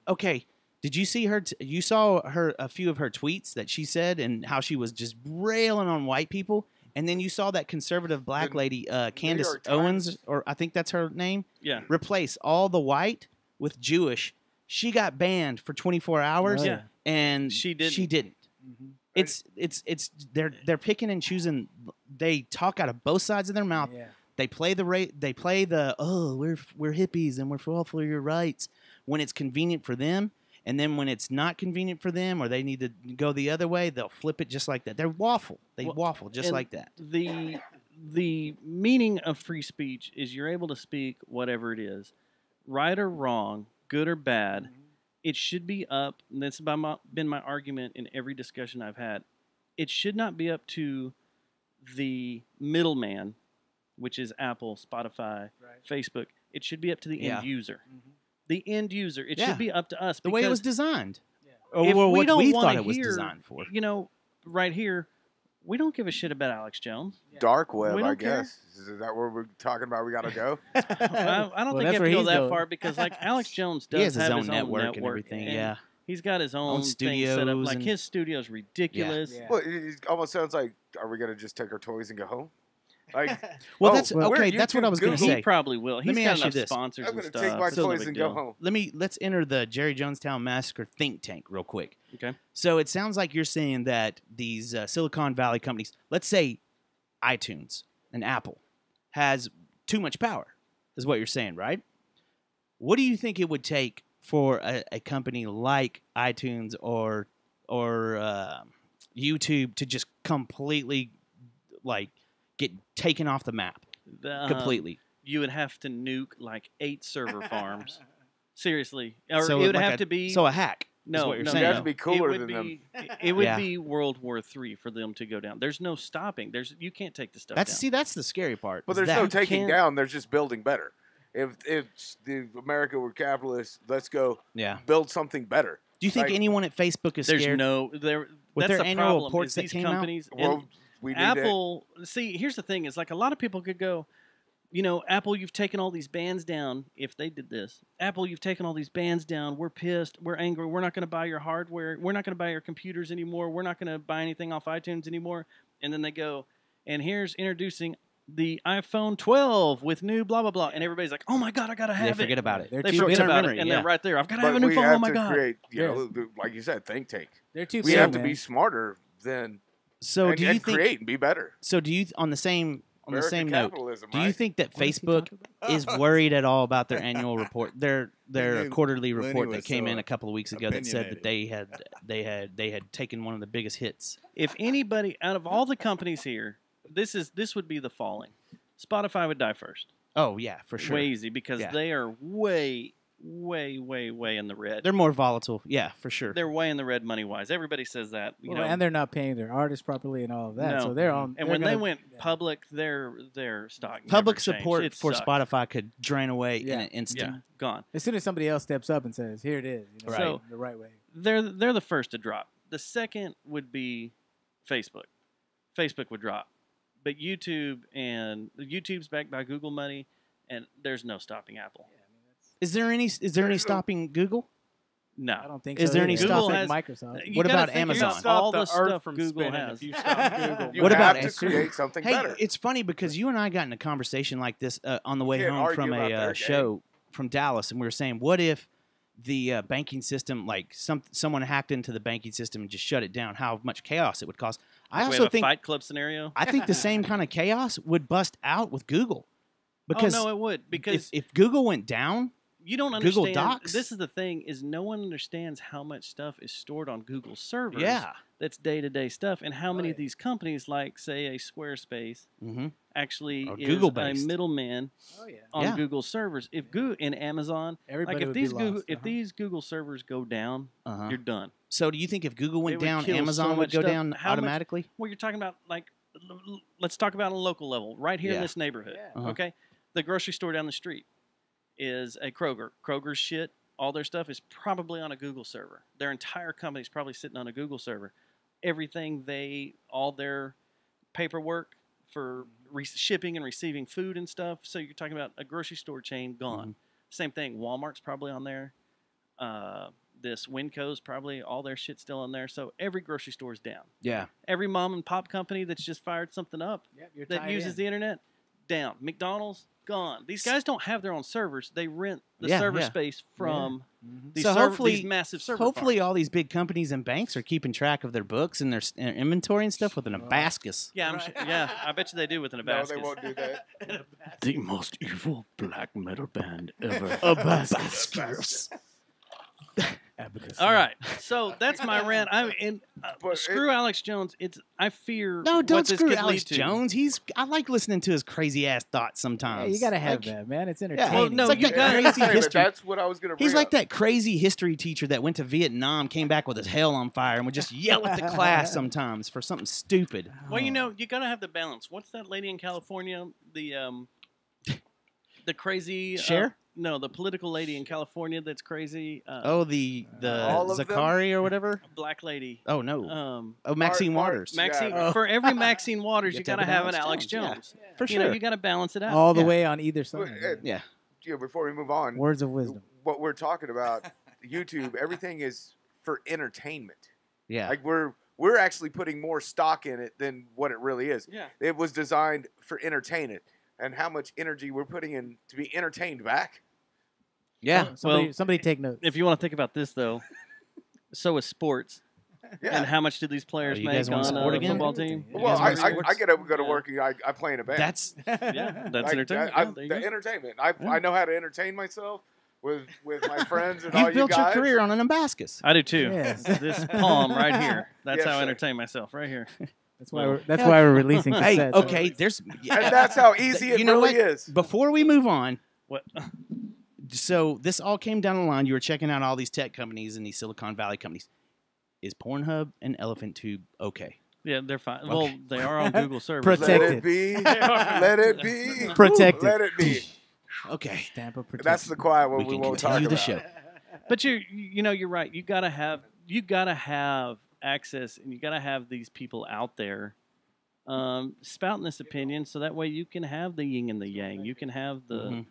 Okay. Did you see her? You saw her a few of her tweets that she said and how she was just railing on white people. And then you saw that conservative black lady, Candace Owens, or I think that's her name. Yeah. Replace all the white with Jewish. She got banned for 24 hours. Yeah. And she didn't. Mm-hmm. It's they're picking and choosing. They talk out of both sides of their mouth. Yeah. They play the we're hippies and we're all for your rights when it's convenient for them. And then when it's not convenient for them or they need to go the other way, they'll flip it just like that. They waffle just like that. The meaning of free speech is you're able to speak whatever it is, right or wrong, good or bad. Mm-hmm. It should be up, and that's been my argument in every discussion I've had. It should not be up to the middleman, which is Apple, Spotify, Facebook. It should be up to the end user. Mm-hmm. The end user. It should be up to us. The way it was designed. If or we what don't we want thought to it was hear, designed for. Right here, we don't give a shit about Alex Jones. Dark web, I care. guess. Is that where we're talking about we got to go? I don't think you have to go that far because, like, Alex Jones does he has his have own network and everything. And he's got his own thing set up. Like, his studio's ridiculous. Yeah. Well, it almost sounds like, are we going to just take our toys and go home? Like, that's okay. That's what I was going to say. He probably will. Let me ask you this: sponsors I'm going to take my toys and go home. Let's enter the Jerry Jonestown Massacre think tank real quick. Okay. So it sounds like you're saying that these Silicon Valley companies, let's say iTunes and Apple, has too much power, is what you're saying, right? What do you think it would take for a company like iTunes or YouTube to just completely get taken off the map completely? You would have to nuke like 8 server farms. Seriously, or so it would have to be a hack. No, is what you're no, saying. You have to be cooler than them. It would be World War III for them to go down. There's no stopping. You can't take the stuff down. See, that's the scary part. But there's no taking down. They're just building better. If the America were capitalist, let's go build something better. Do you think anyone at Facebook is scared? With their the annual problem, reports that these came companies, out? Well, we need Apple. See, here's the thing: is like a lot of people could go, Apple, you've taken all these bans down. If they did this, Apple, you've taken all these bans down. We're pissed. We're angry. We're not going to buy your hardware. We're not going to buy your computers anymore. We're not going to buy anything off iTunes anymore. And then they go, and here's introducing the iPhone 12 with new blah blah blah, and everybody's like, "Oh my god, I gotta have it." They forget about it. They forget about it, and they're right there. I've got to have a new phone. Oh my god! Create, like you said, think tank. They're too. We have to be smarter than. So and create and be better. So do you on the same on the American same note, capitalism, do you right? think that What is he Facebook talking about? is worried at all about their annual report, their Lenny- quarterly Lenny report that was came so in a couple of weeks ago that said that opinionated. they had taken one of the biggest hits? If anybody out of all the companies here, this would be the falling. Spotify would die first. Oh yeah, for sure. Way easy because Yeah. they are way in the red. They're more volatile. Yeah, for sure. They're way in the red money wise. Everybody says that. You know, and they're not paying their artists properly and all of that. No. So they're on. and they're when they gonna- went public, their stock never Public changed. support It for sucked. Spotify could drain away in Yeah. an instant. Yeah, gone. as soon as somebody else steps up and says, "Here it is," you know, Right. So- the right way. They're the first to drop. The second would be Facebook. Facebook would drop, but YouTube's backed by Google money, and there's no stopping Apple. Is there any stopping Google? No. I don't think. Is so there any either. Google I think has- Microsoft. You What gotta about think Amazon? about Stop all the the Earth stuff from Google spinning has. if you stop Google. You What have about to Android? create something Hey, better? it's funny because you and I got in a conversation like this on the way Can't home argue from about a their show from Dallas, and we were saying, what if the banking system, like someone hacked into the banking system and just shut it down? How much chaos it would cause? I We also have a think Fight Club scenario. I think the same kind of chaos would bust out with Google, because oh no, it would because if Google went down, you don't Google understand. Docs? This is the thing: is no one understands how much stuff is stored on Google servers. yeah, That's day-to-day stuff, and how many of these companies, like say a Squarespace, mm-hmm. actually Or is Google-based. a middleman Oh yeah. on Yeah. Google servers. If Google and Amazon, Everybody like if would these be Google lost. if these Google servers go down, Uh-huh. you're done. So do you think if Google It went would down, kill so Amazon would much go stuff. down How much- automatically? Well, you're talking about like, let's talk about on a local level, right here in Yeah. this neighborhood. Yeah. Uh-huh. Okay, the grocery store down the street is a Kroger. Kroger's shit, all their stuff is probably on a Google server. Their entire company is probably sitting on a Google server. Everything all their paperwork for shipping and receiving food and stuff. So you're talking about a grocery store chain gone. Mm-hmm. Same thing. Walmart's probably on there. This Winco's probably all their shit's still on there. So every grocery store is down. Yeah. Every mom and pop company that's just fired something up Yep, you're that tied uses in. the internet, down. McDonald's, gone. These guys don't have their own servers. They rent the Yeah, server yeah. space from these, So these massive server hopefully farms. all these big companies and banks are keeping track of their books and their inventory and stuff with an abacus. Yeah, yeah, I bet you they do with an No, Abascus. they won't do that. The most evil black metal band ever. Abacus. All right, so that's my rant. But Screw Alex Jones. I fear. No, what don't this screw could Alex lead to. Jones. I like listening to his crazy ass thoughts Yeah, sometimes. you gotta have Like, that, man. It's entertaining. Well, no, It's like you that got crazy Entertainment, history. That's what I was gonna bring He's like up. that crazy history teacher that went to Vietnam, came back with his hell on fire, and would just yell at the class sometimes for something stupid. Well, you know, you gotta have the balance. What's that lady in California? The crazy Cher? No, the political lady in California that's crazy. Oh, the All of them? Zakari or whatever. Black lady. Oh no. Maxine Mark- Waters. Maxine. Yeah. For every Maxine Waters, You you have to gotta have have an an Alex Alex Jones. Jones. For You know, sure. you gotta balance it out. all the Yeah. way on either But, side. Yeah. before we move on, Words of wisdom. what we're talking about, YouTube, everything is for entertainment. Yeah. Like we're actually putting more stock in it than what it really is. Yeah. It was designed for entertainment, and how much energy we're putting in to be entertained back. Yeah. Somebody take notes. If you want to think about this, though, so is sports. Yeah. And how much do these players Oh, you make guys want on sport a again? football team? You Well, guys I want get up and go to Yeah. work, and I play in a band. That's Yeah, that's Like, entertainment. I, Yeah, there you the go. entertainment. I know how to entertain myself with my friends and all you've you built your guys. career on an Abacus. I do too. Yes. This palm right here. That's Yes, how I sir. entertain myself right here. That's why we're releasing Hey, cassettes. okay, there's And that's how easy it you know really what? is. Before we move on, What? so this all came down the line. You were checking out all these tech companies and these Silicon Valley companies. Is Pornhub and Elephant Tube okay? Yeah, they're fine. Okay. Well, they are on Google servers. Protect Let it. it be. Let it be. Protect Let it. it be. Okay. Stamp of protection. That's the quiet one We we can won't talk continue about. the show. But you're right. You gotta have access, and you gotta have these people out there spouting this opinion, so that way you can have the yin and the yang. You can have the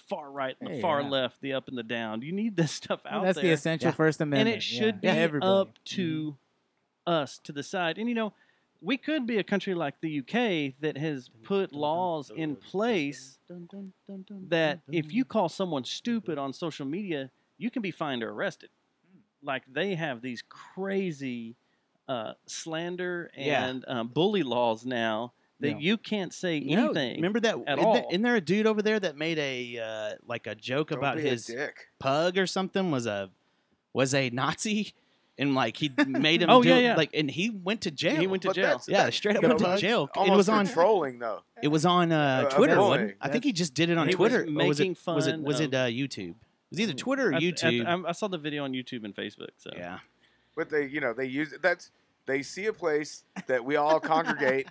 far right, the Hey, far yeah. left, the up and the down. You need this stuff Well, out that's there. the essential First And Amendment. it should yeah. be Everybody. up to us to decide. And, you know, we could be a country like the UK that has put laws in place that if you call someone stupid on social media, you can be fined or arrested. Like they have these crazy slander Yeah. and bully laws now that No. you can't say No, anything. remember that? at Isn't all. Isn't there a dude over there that made a like a joke Don't about be a his dick. pug or something was a Nazi, and like he made him Oh, do yeah, yeah. like, and he went to jail. He went to But jail. that's- yeah, that- straight up you went know, to jail. It Almost was for on trolling though. It was on Twitter, bullying. wasn't it? I think he just did it on He was Twitter. Or was it making was it fun was it of- YouTube? It was either Twitter or YouTube. I saw the video on YouTube and Facebook. So yeah. But they use it. They see a place that we all congregate.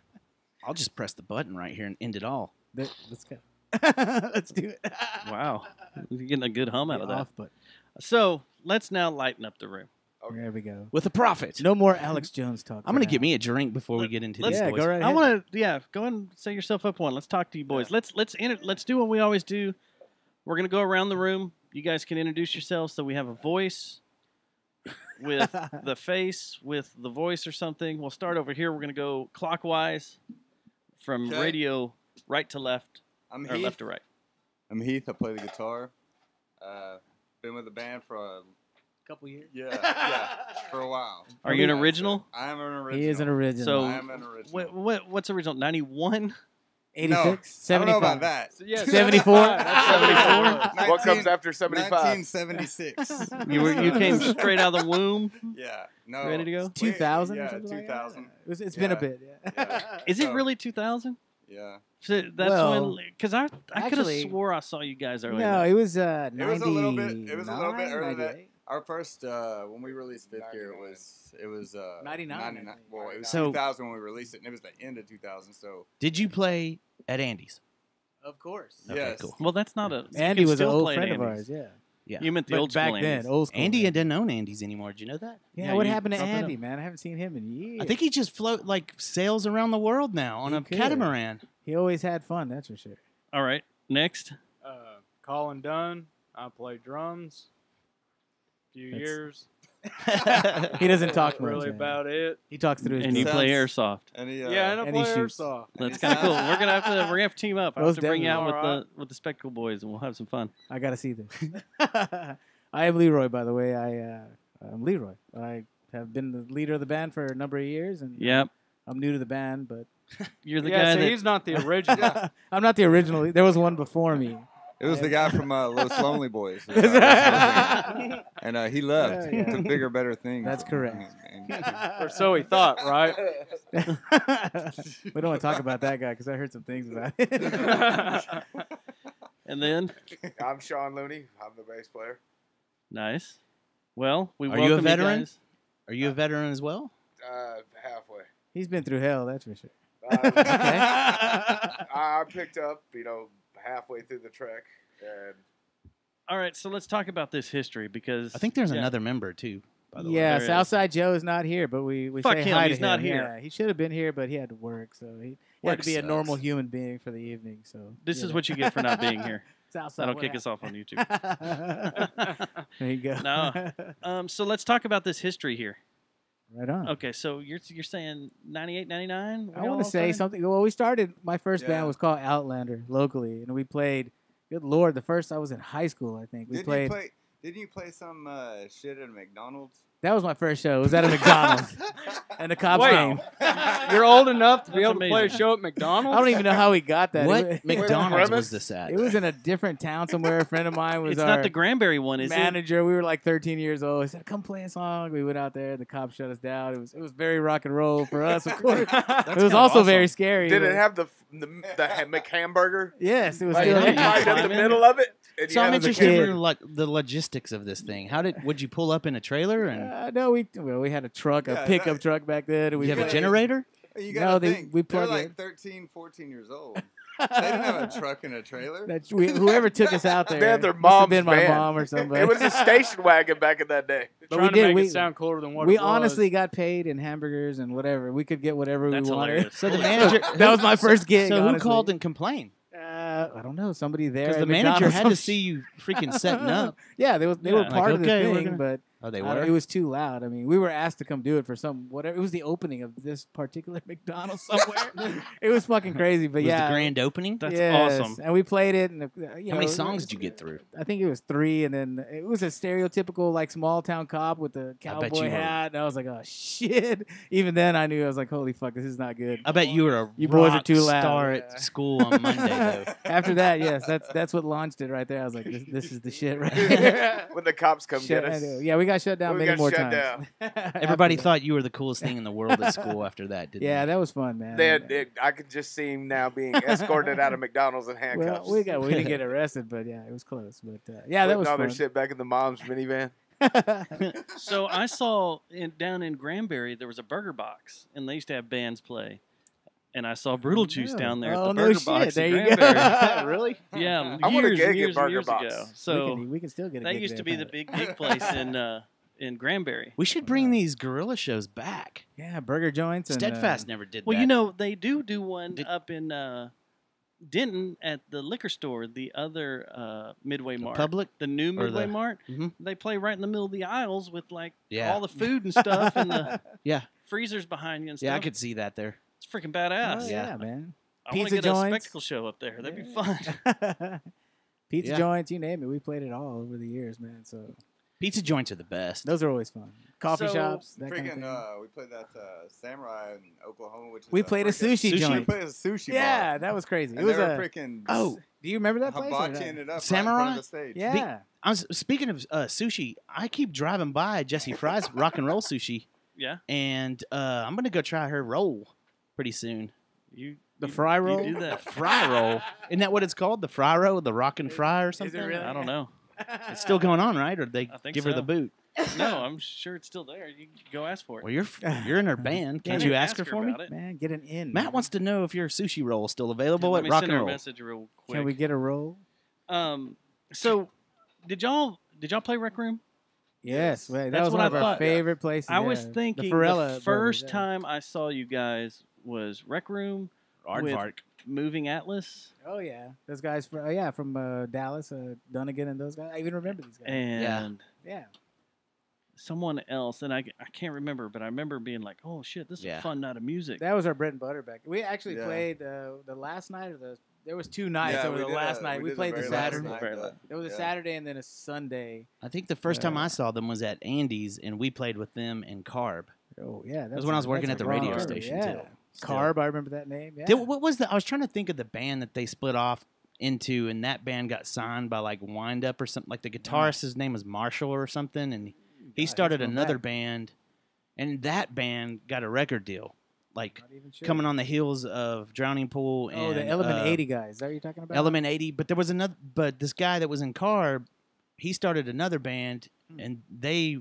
I'll just press the button right here and end it all. Let's go. Let's do it. wow, you're getting a good hum out of that. Off, but So let's now lighten up the room. there we go. With the prophet. No more Alex Jones talk. I'm gonna get me a drink before we get into let's- these Yeah, boys. go right I ahead. want to, go ahead and set yourself up one. Let's talk to you boys. Let's do what we always do. We're gonna go around the room. You guys can introduce yourselves so we have a voice with the face, with the voice or something. We'll start over here. We're gonna go clockwise from Okay. radio right to left I'm or Heath. left to right. I'm Heath. I play the guitar. Been with the band for couple years. yeah, for a while. Are you an original? I am an original. He is an original. So I am an original. what's original? 91? 86, I don't know 75. about that. So, yeah, 74? That's 74. What comes after 75? 1976. You came straight out of the womb. Yeah. No. Ready to go? 2000 or Yeah, something like that? 2000. It's been a Yeah. bit. Yeah. Is it So- really 2000? Yeah. So that's Well, when, because I could have actually- swore I saw you guys earlier. No, it was 90, It was a little bit. It was a little bit earlier than that. 98. Our first when we released Fifth Gear, it was 99, I think. Well, it was So- 2000 when we released it, and it was the end of 2000. So Did you play at Andy's? Of course. Okay, yes, cool. Well, that's not a. you Andy can was an still old play at friend of Andy's. ours. Yeah. You meant the But old school back then, Andy's. old school. Andy man. didn't own Andy's anymore. Did you know that? Yeah, Yeah, what you happened to brought that Andy, up. man? I haven't seen him in years. I think he just sails around the world now on He a could. catamaran. he always had fun. That's for sure. All right, next. Colin Dunn. I play drums. Few That's- years. He doesn't talk That's much. really man. about it. He talks through his And you drums. play Sounds- airsoft. and he, Yeah, and I and he play shoots. airsoft. That's kind of cool. We're gonna have to bring up. I have Most to bring you out definitely. with the Spectacle Boys, and we'll have some fun. I gotta see this. I am Leroy, by the way. I'm Leroy. I have been the leader of the band for a number of years, and Yep, I'm new to the band, but you're the yeah, guy so that. he's not the original. I'm not the original. There was one before me. It was the guy from Los Lonely Boys. And he left Yeah. to bigger, better things. That's correct. Or so he thought, right? We don't want to talk about that guy because I heard some things about it. And then, I'm Sean Looney. I'm the bass player. nice. Well, we Are you a welcome veteran? guys. Are you a veteran as well? Halfway. He's been through hell, that's for sure. I picked up, halfway through the trek, and All right, so let's talk about this history because I think there's yeah. another member too. By the way. Yeah, There is. Southside Joe is not here, but we Fuck say him, hi he's to not him. here. Yeah, he should have been here, but he had to work, so he had Work to be a sucks. normal human being for the evening. So This is what you get for not being here. Southside. That'll what kick us off on YouTube. happened? There you go. No. So let's talk about this history here. Right on. Okay, so you're saying 98, 99? I want to say something. Well, we started. My first Yeah. band was called Outlander locally, and we played. Good Lord, the first I was in high school. I think we played. Didn't you play some shit at McDonald's? That was my first show. It was at a McDonald's, and the cops Wait. came. You're old enough to be That's able to play a amazing. show at McDonald's? I don't even know how we got that. What It McDonald's premise? was this at? was in a different town somewhere. A friend of mine was It's our not the Granberry one, is manager. We were like 13 years old. He said, "Come play a song." We went out there. The cops shut us down. It was very rock and roll for us, of course. It was also very scary. did but- it have the McHamburger? Yes, it was Like, still right there. at the middle of it? And So you I'm had the interested kid. in the logistics of this thing. Would you pull up in a trailer and No, we had a truck, a Yeah, pickup that- truck back then. And we you have a played- generator? You No, gotta they- think. we They're plug like in. 13, 14 years old. They didn't have a truck and a trailer. Whoever took us out there. They had their must have mom's been my van. mom or somebody. It was a station wagon back in that day. But Trying we did. to make We- it sound cooler than what we it was. honestly got paid in hamburgers and whatever. We could get whatever That's we wanted. hilarious. So the manager That was my first gig. So who honestly. called and complained? I don't know. Somebody there. Because at the manager McDonald's. had to see you freaking setting up. Yeah, they were Yeah. part of the okay, we're thing, gonna- but Oh, they It were? was too loud. I mean, we were asked to come do it for some whatever. It was the opening of this particular McDonald's somewhere. It was fucking crazy, but It was yeah, the grand opening? That's yes. awesome. And we played it. And How many songs did you get through? I think it was 3, and then it was a stereotypical like small town cop with the I bet cowboy you were- hat. And I was like, oh shit. Even then, I knew I was like, holy fuck, this is not good. I bet you were a You boys are rock too loud. star Yeah. at school on Monday, though. After that, yes, that's what launched it right there. I was like, this is the shit right here. When the cops come Shut- get us. Yeah, we got shut down We many got more shut times. Everybody After thought you were the coolest thing in the world at school after that, didn't Yeah, they? that was fun, man. I could just see him now being escorted out of McDonald's in handcuffs. Well, we didn't get arrested, but yeah, it was close. But yeah, that Putting was all fun. their shit back in the mom's minivan. So I saw down in Granbury there was a burger box, and they used to have bands play. And I saw Brutal Juice No. down there at Oh, the no burger shit. box There in you go. Granbury. Really? Yeah, I want a years gig and at years and Burger years Box. ago. So we can still get a that gig used to there, be the but- big gig place in Granbury. We should bring these gorilla shows back. Yeah, burger joints. And, Steadfast never did Well, that. you know they do one up in Denton at the liquor store, the other Midway Mart, Public? the new Or Midway the- Mart. Mhm. They play right in the middle of the aisles with like Yeah. all the food and stuff, and the Yeah. freezers behind you and stuff. Yeah, I could see that there. It's freaking badass. Oh, yeah, man. I want Pizza to get joints. a spectacle show up there. That'd be fun. Pizza Yeah. joints, you name it. We played it all over the years, man. So Pizza joints are the best. those are always fun. Coffee So, shops, that kind of Freaking, thing. we played that Samurai in Oklahoma, which is We played a frickin- sushi We joint. played a sushi Yeah, bar. that was crazy. And It was they were a freaking. Oh, Do you remember that place? or hibachi not? ended up right in Samurai? front of the stage. Yeah. I was speaking of sushi. I keep driving by Jesse Fry's Rock and Roll Sushi, Yeah, and I'm gonna go try her roll pretty soon. The fry roll? You do that. Fry roll, isn't that what it's called? The fry roll, the rock and fry, or something? really? I don't know. It's still going on, right? Or they I think give her so. the boot? No, I'm sure it's still there. You can go ask for it. Well, you're in her band. Can't Yeah, you ask ask her her for me? about it. Man, get an in. Matt wants to know if your sushi roll is still available Let at me Rock send and her a Roll. message real quick. Can we get a roll? So, did y'all play Rec Room? Yes, man, that That's was what one I of our thought. favorite places. I was yeah. thinking the, Farella the first brothers, yeah. time I saw you guys was Rec Room with Aardvark. Moving Atlas, Oh yeah, those guys from Dallas, Dunnigan and those guys. I even remember these guys. and yeah, someone else, and I can't remember, but I remember being like, "Oh shit, this is Yeah. a fun night of music." that was our bread and butter back. We actually Yeah. played the last night of the. There was 2 nights Yeah, over the did last a- night. We did played the very last Saturday. night, Very but- last. There was a yeah. Saturday and then a Sunday. I think the first time I saw them was at Andy's, and we played with them in Carb. Oh yeah, that's when I was a- working that's at a the radio raw- station, yeah. too. Carb, I remember that name. Yeah. What was the? I was trying to think of the band that they split off into, and that band got signed by like Wind Up or something. Like the guitarist, his name was Marshall or something, and he God, started that's going another back. band, and that band got a record deal, like Not even sure. coming on the heels of Drowning Pool. Oh, and, the Element 80 guys. Is that what you're talking about? Element 80. But there was another. But this guy that was in Carb, he started another band, and they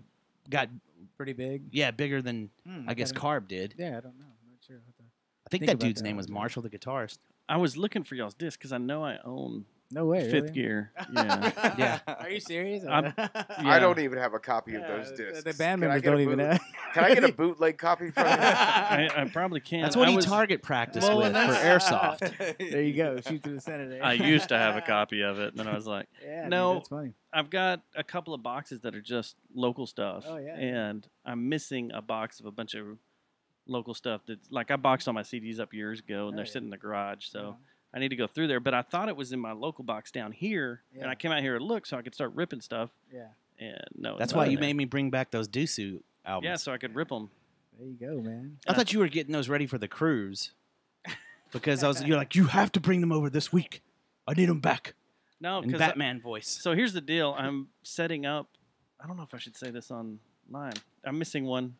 got Pretty big. bigger than I guess gotta- Carb did. Yeah, I don't know. I'm not sure. What the- I think think that about dude's that name one, was yeah. Marshall, the guitarist. I was looking for y'all's disc because I know I own No way. Fifth really? Gear. Yeah. Yeah. Are you serious? I'm- I don't even have a copy of Yeah, those discs. the band Can I members get a don't even boot- have. Can I get a bootleg copy from you? I probably can. That's what I he was- target practiced Well, with and for that's- airsoft. There you go. Shoot through the center there. I used to have a copy of it, and then I was like, Yeah, no, dude, that's funny. I've got a couple of boxes that are just local stuff. Oh, yeah. And I'm missing a box of a bunch of local stuff that's like I boxed all my CDs up years ago, and Oh, they're yeah. sitting in the garage. So Uh-huh. I need to go through there. But I thought it was in my local box down here, and Yeah. I came out here to look so I could start ripping stuff. Yeah. And no, That's it's why not in you there. made me bring back those Doosu albums. Yeah, so I could rip them. There you go, man. I thought you were getting those ready for the cruise because you're like, you have to bring them over this week. I need them back. No, In because Batman voice. So here's the deal. I'm setting up. I don't know if I should say this online. I'm missing one.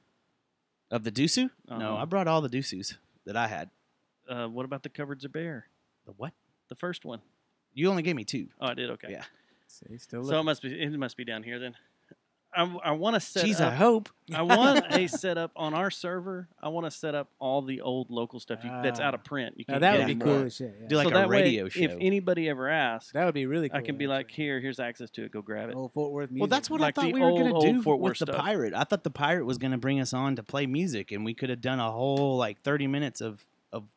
Of the Doosu? No, Uh-huh. I brought all the Doosus that I had. What about the Cupboards are Bare? The what? The first one. You only gave me 2. Oh, I did. Okay. Yeah. See, still So it must be down here then. I want to set Jeez, up. I hope. I want a setup on our server. I want to set up all the old local stuff that's out of print. You Now can't that get would be anymore. cool as shit. Yeah. Do like so a that radio way, show. if anybody ever asks, That would be really cool. I can be like, actually. here's access to it. Go grab it. Old Fort Worth music. Well, that's what Like I thought the we were going old to do Fort with Worth the stuff. Pirate. I thought the Pirate was going to bring us on to play music, and we could have done a whole like 30 minutes of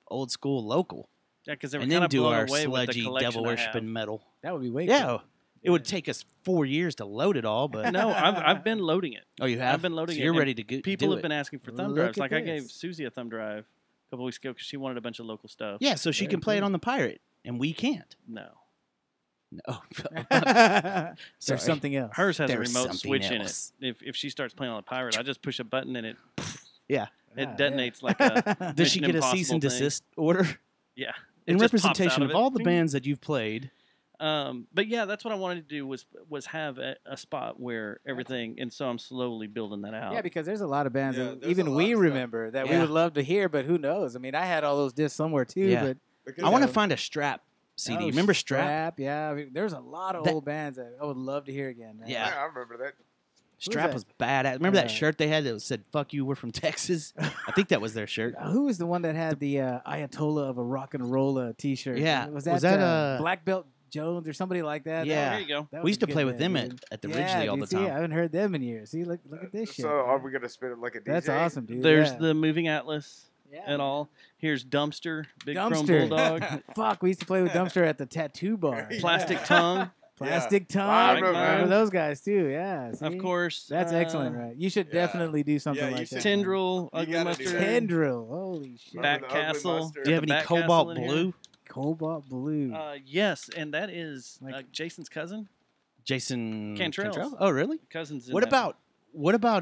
old school local, Yeah, because they were and kind then of do blown our away with the sludgy collection devil I have. worshiping metal. That would be way Yeah, cool. It would take us 4 years to load it all, but No, I've been loading it. Oh, you have? I've been loading So it. you're and ready to go, People do have been asking for thumb Look drives. at Like I gave this. Susie a thumb drive a couple weeks ago because she wanted a bunch of local stuff. Yeah, so she Very can play it cool. on the Pirate, and we can't. No. No. There's Sorry. something else. Hers has a There's remote something switch else. in it. If she starts playing on the Pirate, I just push a button and it Yeah. detonates like a. Does she Mission get a cease and Impossible thing. desist order? Yeah. In It just pops representation out of it. all the Ding. bands that you've played, But yeah, that's what I wanted to do was have a spot where everything, and so I'm slowly building that out. Yeah, because there's a lot of bands Yeah, that there's even a lot we of stuff. remember that we Yeah. would love to hear, but who knows? I mean, I had all those discs somewhere too, Yeah. but Because I want to know. find a Strap CD. Oh, Remember Strap? Yeah, I mean, there's a lot of That- old bands that I would love to hear again. Man. Yeah. I remember that. Strap that? was badass. Remember that Uh, shirt they had that said "Fuck you, we're from Texas"? I think that was their shirt. Who was the one that had the Ayatollah of a rock and roll T-shirt? Yeah. was Was that, that, Black Belt Jones or somebody like that? Yeah. There you go. That We was used a to good play with band, them dude. at the Yeah, Ridgely all dude, the see, time. I haven't heard them in years. See, look at this shit. So are man. we gonna spin it like a DJ? That's awesome, dude. There's yeah. the moving atlas yeah, and all. Here's Dumpster, Big Chrome Dumpster. Bulldog, Fuck, we used to play with Dumpster at the tattoo bar. Plastic Tongue, Plastic Tongue. I remember Remember those. those guys too? Yeah. of see? course. That's excellent, right? You should yeah. definitely do something Yeah, you like should. that. Tendril, You Ugly gotta do Mustard, that. Tendril. Holy shit. Remember Back the Ugly Castle. Mustard? Do you have the any Bat Castle Cobalt in here. Blue? Cobalt Blue. Yes, and that is Like- Jason's cousin. Jason Cantrell's. Oh, really? Cousins. In What that. about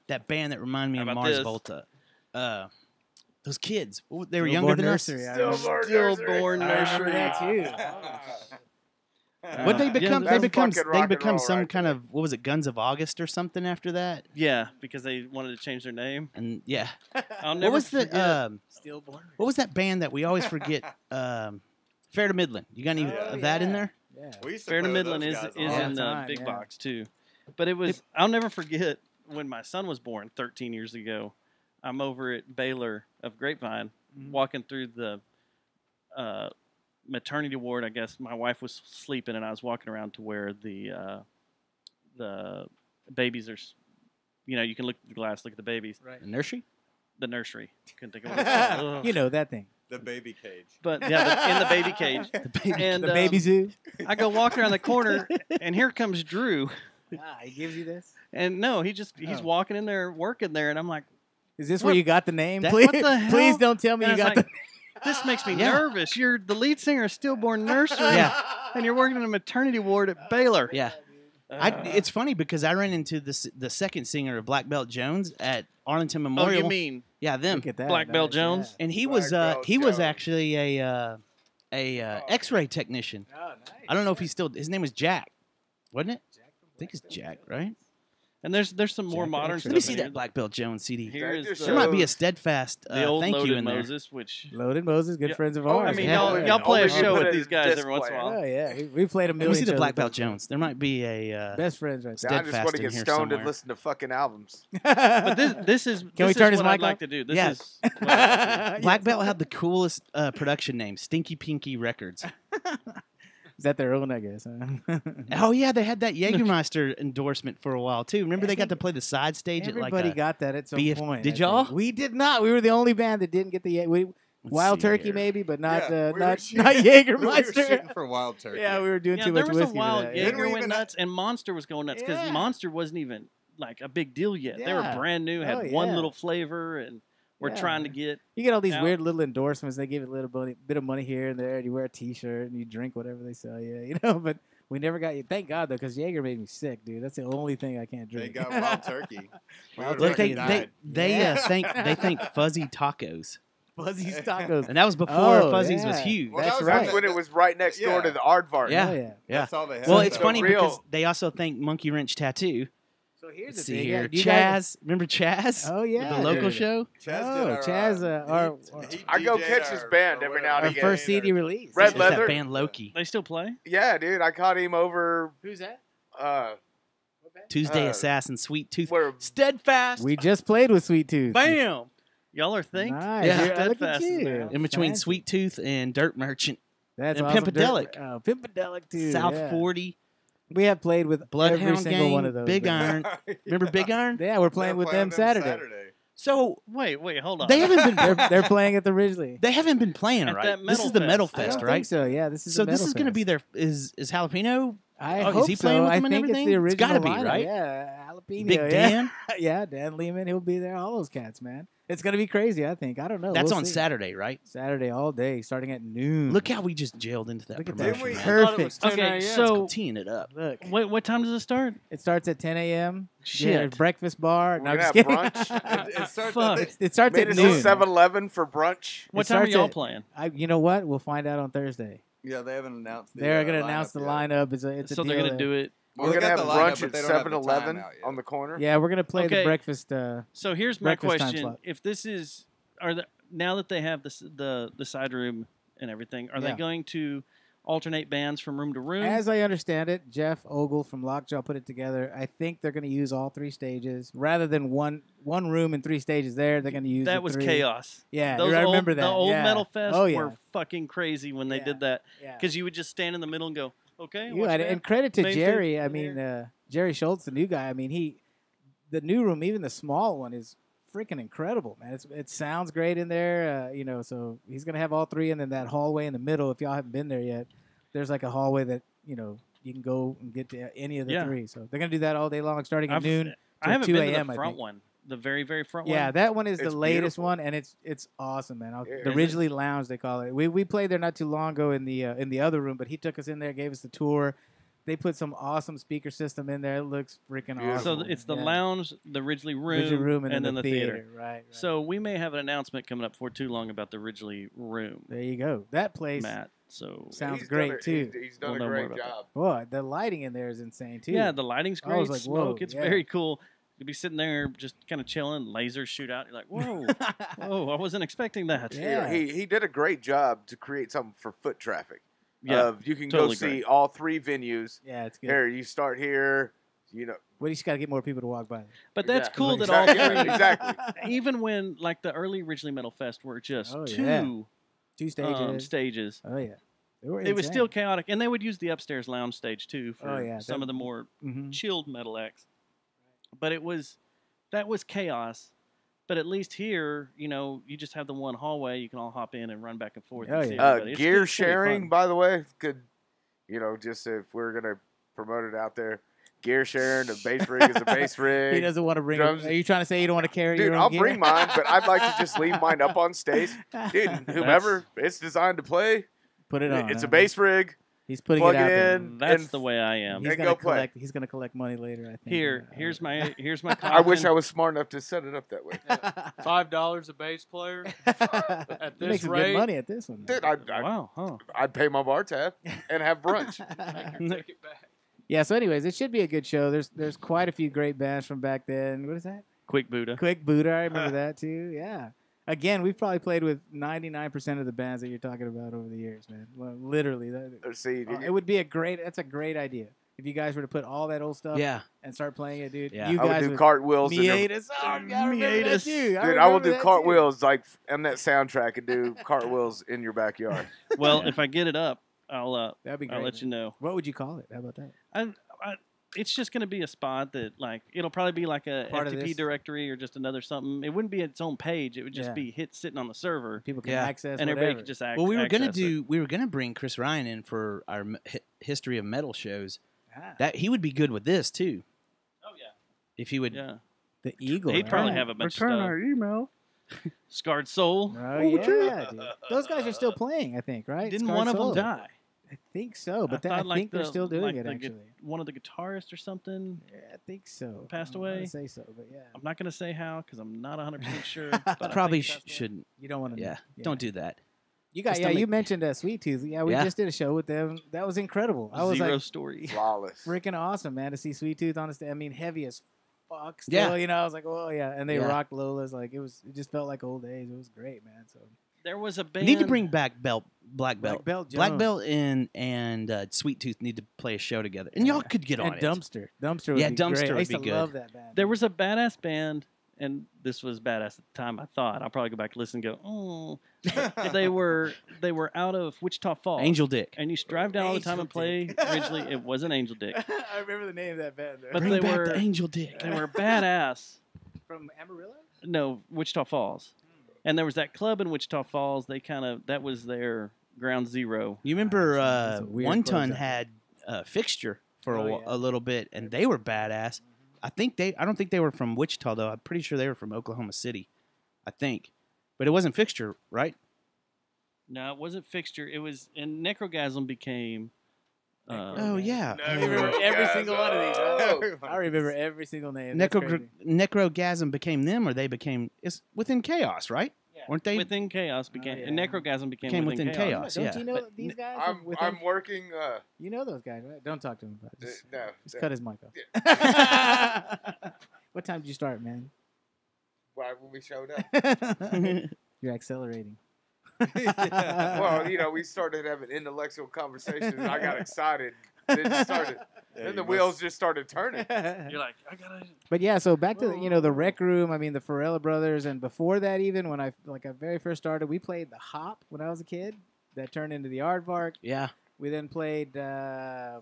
that band that reminded me How of about Mars this? Volta? Those kids. They were Stillborn younger than us. Nursery, I Stillborn I remember Nursery. that too. What they Yeah, become? that's They become. fucking They rock and become roll some right kind there. of what was it? Guns of August or something after that. Yeah, because they wanted to change their name. And yeah, I'll never what was forget. the? Stillborn. What was that band that we always forget? Fair to Midland. You got any of that in there? Yeah. We used to Fair to play with Midland those is guys is all in the the time, big yeah. box too, but it was. I'll never forget when my son was born 13 years ago. I'm over at Baylor of Grapevine, walking through the maternity ward. I guess my wife was sleeping, and I was walking around to where the babies are. You can look at the glass, look at the babies. Right. The nursery. The nursery. Couldn't think of what it's called. Ugh. You know that thing. The baby cage. But yeah, in the baby cage. And The baby zoo. I go walk around the corner, and here comes Drew. He gives you this. And no, he's Oh. walking in there, working there, and I'm like, Is this What- where you got the name? That- Please, what the hell? please don't tell me And you I was got like, this makes me Yeah. nervous. You're the lead singer of Stillborn Nursery, Yeah. and you're working in a maternity ward at Baylor. Yeah. It's funny because I ran into the second singer of Black Belt Jones at Arlington Oh, Memorial. you mean Yeah, them. Look at that. Black Belt nice, Jones? And he Black was Belt he was Jones. actually a X-ray technician. Yeah. Oh, nice. I don't know if he's still. His name was Jack, wasn't it? I think it's Jack, right? And there's some more Jack modern X-Ray. stuff. Let me see in that here. Black Belt Jones CD. Here is That There might be a shows steadfast the old thank you Loaded in there. Moses, which Loaded Moses, good Yeah. friends of Oh, ours. I mean, Yeah. y'all play a Only you show put with a these guys disc every once in a player. while. Oh yeah, we played a Let million. me see the shows Black with Belt them. Jones. There might be a Best friends right I Steadfast just want to in get here stoned somewhere. and listen to fucking albums. But this is Can this we is turn his what I'd mic like off? to do. This Yeah. is what I'd like to do. Black Belt had the coolest production name, Stinky Pinky Records. Is that their own? I guess. Huh? Oh yeah, they had that Jägermeister endorsement for a while too. Remember they got to play the side stage at like Everybody a, got that at some BF point. Did I y'all? think. We did not. We were the only band that didn't get the Wild see Turkey here. maybe, but not Yeah, we were not shooting- not We were shooting Jägermeister. for Wild Turkey. Yeah, we were doing Yeah, too there much was a whiskey. while for that. Didn't Jaeger we went even- nuts, and Monster was going nuts because Yeah. Monster wasn't even like a big deal yet. They were Yeah. brand new, had Oh, one yeah. little flavor, and we're Yeah. trying to get. You get all these out. weird little endorsements. They give you a little bit of money here and there, and you wear a T-shirt and you drink whatever they sell you. You know, but we never got you. Thank God though, because Jaeger made me sick, dude. That's the only thing I can't They drink. got Wild Turkey. Wild Look, Turkey they died. they think Fuzzy Tacos, Fuzzy's Tacos. and that was before Oh, Fuzzy's was yeah. huge. Well, That's that was right. That's when it was right next door to the Aardvark. Yeah. Oh, yeah. Yeah. That's all they had. Well, So it's the funny real- because they also thank Monkey Wrench Tattoo. So here's Let's the see thing. here, You guys- Chaz. Remember Chaz? Oh yeah. the local dude. show. Chaz Oh, did our, Chaz, our- I go DJ'd catch his our- band or every now and Our again. first CD release. Red It's that Leather? band Loki. They still play. Yeah, dude, I caught him over Who's that? Tuesday Uh, Assassin, Sweet Tooth, where Steadfast. We just played with Sweet Tooth. Bam! Y'all are think. Nice. Yeah. You're- look at Steadfast is you. there. in between Fancy. Sweet Tooth and Dirt Merchant, That's and awesome. Pimpadelic. Oh, Pimpadelic too. South yeah. 40, We have played with every Bloodhound single Gang, one of those. Big bands. Iron. Remember Big Iron? Yeah, we're playing with them Saturday. So Wait, hold on. they haven't been They're playing at the Ridgely. they haven't been playing At right. that This Metal is the Metal Fest. I Fest, don't right? think so. Yeah, this is. So the this Metal is going to Fest. be their is Jalapeno I Oh, is hope he playing so. with I them and think it's everything? the It's original gotta be, lineup. right? Yeah, jalapeno. Big yeah. Dan? Yeah, Dan Lehman. He'll be there. All those cats, man. It's gonna be crazy. I think. I don't know. That's We'll on see. Saturday, right? Saturday all day, starting at noon. Look how we just jailed into that Look at promotion. that. man. Perfect. Okay, Let's so go teeing it up. Look, what time does it start? it starts at 10 a.m. Shit. Yeah, there's breakfast bar. We're No, I'm gonna just have kidding. brunch. It starts Fuck. at It starts Made at it noon. to 7-Eleven for brunch. What It time are starts y'all at- playing? You know what? We'll find out on Thursday. yeah, they haven't announced. They're gonna announce the lineup yet. lineup. It's a So they're deal gonna there. do it. Well, We're they gonna got have the lineup, brunch but at they don't have the 7-Eleven time out yet. on the corner. Yeah, we're gonna play Okay. the breakfast. So here's my Breakfast time question: slot. if this is, now that they have the side room and everything, are Yeah. they going to alternate bands from room to room? As I understand it, Jeff Ogle from Lockjaw put it together. I think they're going to use all three stages rather than one room and three stages. There, they're going to use that the was three. chaos. Yeah, Those I remember old, that. The old yeah. Metal Fest Oh, yeah. were fucking crazy when they Yeah. did that Yeah. because you would just stand in the middle and go, "Okay." You watch had that. it. And credit to Main Jerry. stage I in mean, Jerry Schultz, the new guy. I mean, the new room, even the small one, is freaking incredible, man. It sounds great in there. So he's gonna have all three, and then that hallway in the middle. If y'all haven't been there yet, there's like a hallway that you can go and get to any of the Yeah. three. So they're gonna do that all day long, starting at noon. I haven't 2 been to a.m., the I front think. one, the very very front Yeah, one. that one is the It's latest beautiful. one, and it's awesome, man. Yeah, The is it? Ridgely Lounge, they call it. We played there not too long ago in the other room, but he took us in there, gave us the tour. They put some awesome speaker system in there. It looks freaking Beautiful. awesome. So it's the Yeah. lounge, the Ridgely room, Ridgely room, and then the theater. Right. So we may have an announcement coming up for too long about the Ridgely room, There you go. That place Matt. So sounds He's great done too. He's done We'll know a more great about that. job. Boy, the lighting in there is insane too. yeah, the lighting's I great. was like, Smoke, whoa, it's yeah. very cool. You'd be sitting there just kind of chilling, lasers shoot out. You're like, whoa, whoa, I wasn't expecting that. Yeah. He did a great job to create something for foot traffic. Yeah, You can totally go see great. all three venues. Yeah, it's good. Here, you start here. We just got to get more people to walk by. But that's Yeah, cool that all exactly, three, exactly. even when like the early Ridgely Metal Fest were just Oh, two yeah. 2 stages. stages. Oh yeah. They were It was insane. still chaotic, and they would use the upstairs lounge stage too for Oh, yeah, some that- of the more Mhm. chilled metal acts. But that was chaos. But at least here, you just have the one hallway. You can all hop in and run back and forth. Oh, and see yeah. everybody. It's Gear good, it's really sharing, fun. by the way, could just if we're gonna promote it out there, gear sharing. A bass rig is a bass rig. He doesn't want to bring. drums- Are you trying to say you don't want to carry Dude, your own I'll gear? bring mine, but I'd like to just leave mine up on stage. Dude, whomever it's designed to play, Put it on. it's huh? a bass rig. He's putting plug it out it there. in. That's and the way I am. He's and gonna go play. collect. He's gonna collect money later. I think. Here's my coffin. I wish I was smart enough to set it up that way. $5 a bass player. At He this makes some rate, good money at this one. Dude, Wow, huh? I'd pay my bar tab and have brunch. take it back. Yeah. So, anyways, it should be a good show. There's quite a few great bands from back then. What is that? Quick Buddha. Quick Buddha. I remember that too. Yeah. Again, we've probably played with 99% of the bands that you're talking about over the years, man. Well, literally, See, it would be that's a great idea if you guys were to put all that old stuff Yeah. and start playing it, dude. Yeah. You I would guys do cartwheels. in your- Miatus. Oh, I remember that Miatus. too. Dude, I will remember do that too. cartwheels like on that soundtrack and do cartwheels in your backyard. Well, if I get it up, I'll That'd be great. I'll let you know. What would you call it? How about that? It's just going to be a spot that, like, it'll probably be like a Part of FTP this. directory or just another something. It wouldn't be its own page. It would just Yeah. be sitting on the server, People can Yeah. access and whatever. everybody could just Well, we were gonna access it. we were gonna bring Chris Ryan in for our history of metal shows. Ah, That he would be good with this too. Oh yeah, If he would. yeah. the Eagle. He'd probably right? have a bunch Return of stuff. our email. Scarred Soul. Oh yeah, dude. Those guys are still playing, I think, right? Didn't Scarred one of Soul. them die? I think so, but I I thought, like, think they're the- still doing like it the gu- actually. One of the guitarists or something. Yeah, I think so. Passed I'm not gonna away? say so, but yeah, I'm not going to say how because I'm not 100% sure. But I Probably think that's the- shouldn't. you don't want to. Yeah. Don't do that. You got just yeah. don't You make- mentioned Sweet Tooth. Yeah, we Yeah. just did a show with them. That was incredible. I was Zero like story. Flawless. freaking awesome, man, to see Sweet Tooth on the stage. I mean, heavy as fuck. Still, Yeah. I was like, oh yeah, and they Yeah. rocked Lola's. Like it just felt like old days. It was great, man. So There was a You band. need to bring back Black Belt. Black Black Belt and Sweet Tooth need to play a show together, and y'all could get on and it. Dumpster. Dumpster. Would Yeah, be Dumpster great. I would used be to good. love that band. There was a badass band, and this was badass at the time. I thought I'll probably go back and listen and go, oh. they were out of Wichita Falls. Angel Dick. And you used to drive down all the time and play. Originally, it wasn't Angel Dick, I remember the name of that band. but Bring they back were the Angel Dick. they were badass. From Amarillo. No, Wichita Falls, and there was that club in Wichita Falls. That was their ground zero. You remember some weird One clubs Ton out had a fixture for a little bit, and they were badass. I don't think they were from Wichita though. I'm pretty sure they were from Oklahoma City. I think, but it wasn't Fixture, right? No, it wasn't Fixture. It was, and Necrogasm became. Oh yeah, I remember every single one of these. Right? I remember every single name. Necrogasm became them, or they became. It's Within Chaos, right? Yeah. Weren't they? Within Chaos became, and Necrogasm became Within Chaos. Don't Yeah. you know these guys? I'm working. You know those guys, right? Don't talk to him about it. No, Just cut his mic off. What time did you start, man? Why when we showed up? You're accelerating. Well, we started having intellectual conversations, and I got excited. Then the wheels just started turning. You're like, I gotta. But yeah, so back to the Rec Room. I mean, the Farrella Brothers, and before that, even when I very first started, we played the Hop when I was a kid. That turned into the Aardvark. Yeah. We then played the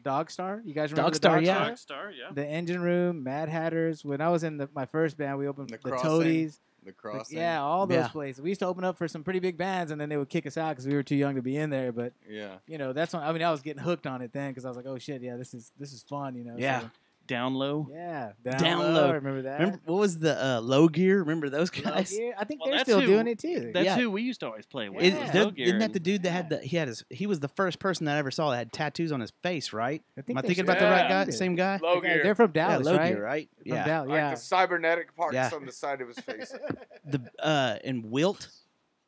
Dog Star. You guys remember Dog Star? Yeah. Dog Star, yeah. The Engine Room, Mad Hatters. When I was in my first band, we opened the Crossing. Toadies. The Crossing. Yeah, all those places. We used to open up for some pretty big bands, and then they would kick us out because we were too young to be in there. But that's when I was getting hooked on it then because I was like, oh shit, yeah, this is fun, Yeah. So, Down Low. yeah, Down Low. I remember that. Remember what was the Low Gear? Remember those guys? Yeah, I think Well, they're that's still who- doing it too. That's who we used to always play with. Yeah. Low Gear Isn't that and- the dude that had he was the first person that I ever saw that had tattoos on his face, right? I Am I they thinking should- about the right guy? Yeah. Same guy? Low Gear. They're from Dallas, Low right? Gear, right? From Yeah. Dallas, Like yeah. the cybernetic parts Yeah. on the side of his face. And Wilt.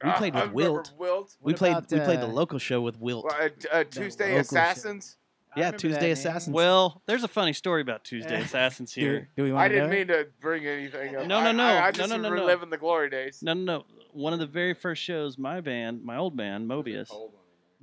We played I with remember Wilt. Wilt. We What played about, the local show with Wilt. Well, Tuesday local Assassins. I Yeah, remember Tuesday that name. Assassins. Well, there's a funny story about Tuesday Assassins here. Do we want I to didn't know? mean to bring anything up. No. I just No. reliving the glory days. No. One of the very first shows, my old band, Mobius.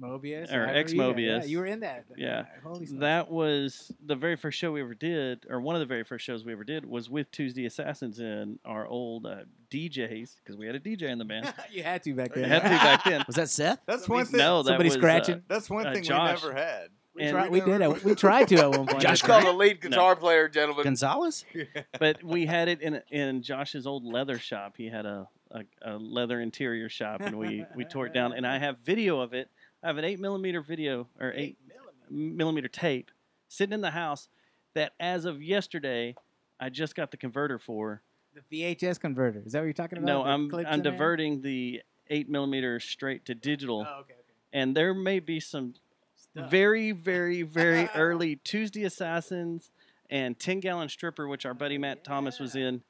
Mobius Or I remember ex-Mobius. Yeah, you were in that. Yeah. Holy smokes. That was the very first show we ever did, or one of the very first shows we ever did, was with Tuesday Assassins and our old DJs, because we had a DJ in the band. You had to back We then. had to back then. Was that Seth? That's one thing. No, that Somebody was scratching? That's one thing Josh. we never had. We tried to at one point. Josh Just called the lead guitar player, gentlemen. Gonzalez? But we had it in Josh's old leather shop. He had a leather interior shop, and we tore it down. And I have video of it. I have an 8mm video, or 8mm tape, sitting in the house that, as of yesterday, I just got the converter for. The VHS converter. Is that what you're talking about? No, The I'm clips in there? diverting the 8mm straight to digital. Oh, okay. And there may be some very, very, very early Tuesday Assassins and 10 Gallon Stripper, which our buddy Matt Thomas was in,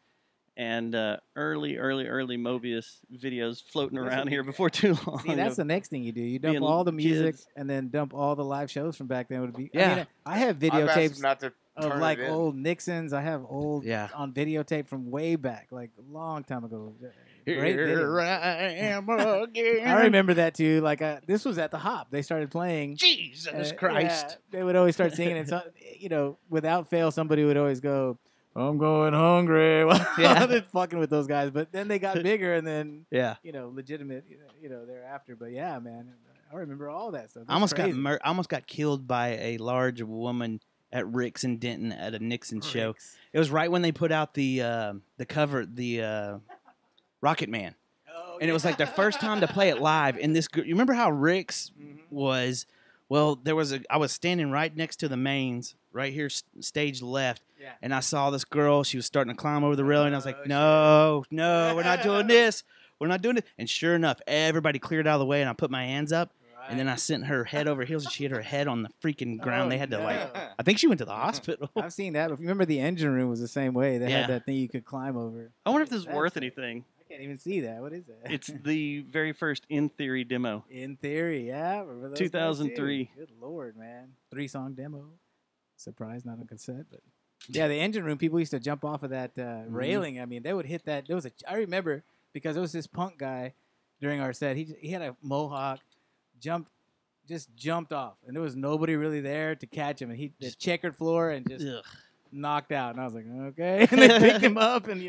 and early Mobius videos floating around here before too long. See, that's the next thing you do. You dump being all the music kids. and then dump all the live shows from back then. Would be Yeah. I mean, I have I've asked videotapes him not to of turn like it in. old Nixons. I have old Yeah. on videotape from way back, like a long time ago. Great Here video. I am again. I remember that too. Like this was at the Hop. They started playing. Jesus Christ. Yeah, they would always start singing, and so, without fail, somebody would always go, "I'm going hungry." Yeah. They're fucking with those guys. But then they got bigger, and then Yeah. legitimate, thereafter. But yeah, man, I remember all that stuff. I almost got killed by a large woman at Rick's in Denton at a Nixon show. It was right when they put out the cover, the Rocket Man. And it was like their first time to play it live. And you remember how Rick's was? Well, I was standing right next to the mains, right here, stage left. Yeah. And I saw this girl. She was starting to climb over the railing. And I was like, no, we're not doing this. We're not doing it. And sure enough, everybody cleared out of the way. And I put my hands up. And then I sent her head over heels. And she hit her head on the freaking ground. They had to I think she went to the hospital. I've seen that. But remember the engine room was the same way. They had that thing you could climb over. I wonder if this is worth anything. I can't even see that. What is that? It's the very first In Theory demo. In Theory, yeah. Remember those 2003. guys, too? Good Lord, man. 3-song demo. Surprised not on cassette, but yeah, the engine room. People used to jump off of that railing. I mean, they would hit that. I remember because there was this punk guy during our set. He had a mohawk, just jumped off, and there was nobody really there to catch him, and he just checkered floor and just knocked out. And I was like, okay, and they picked him up, and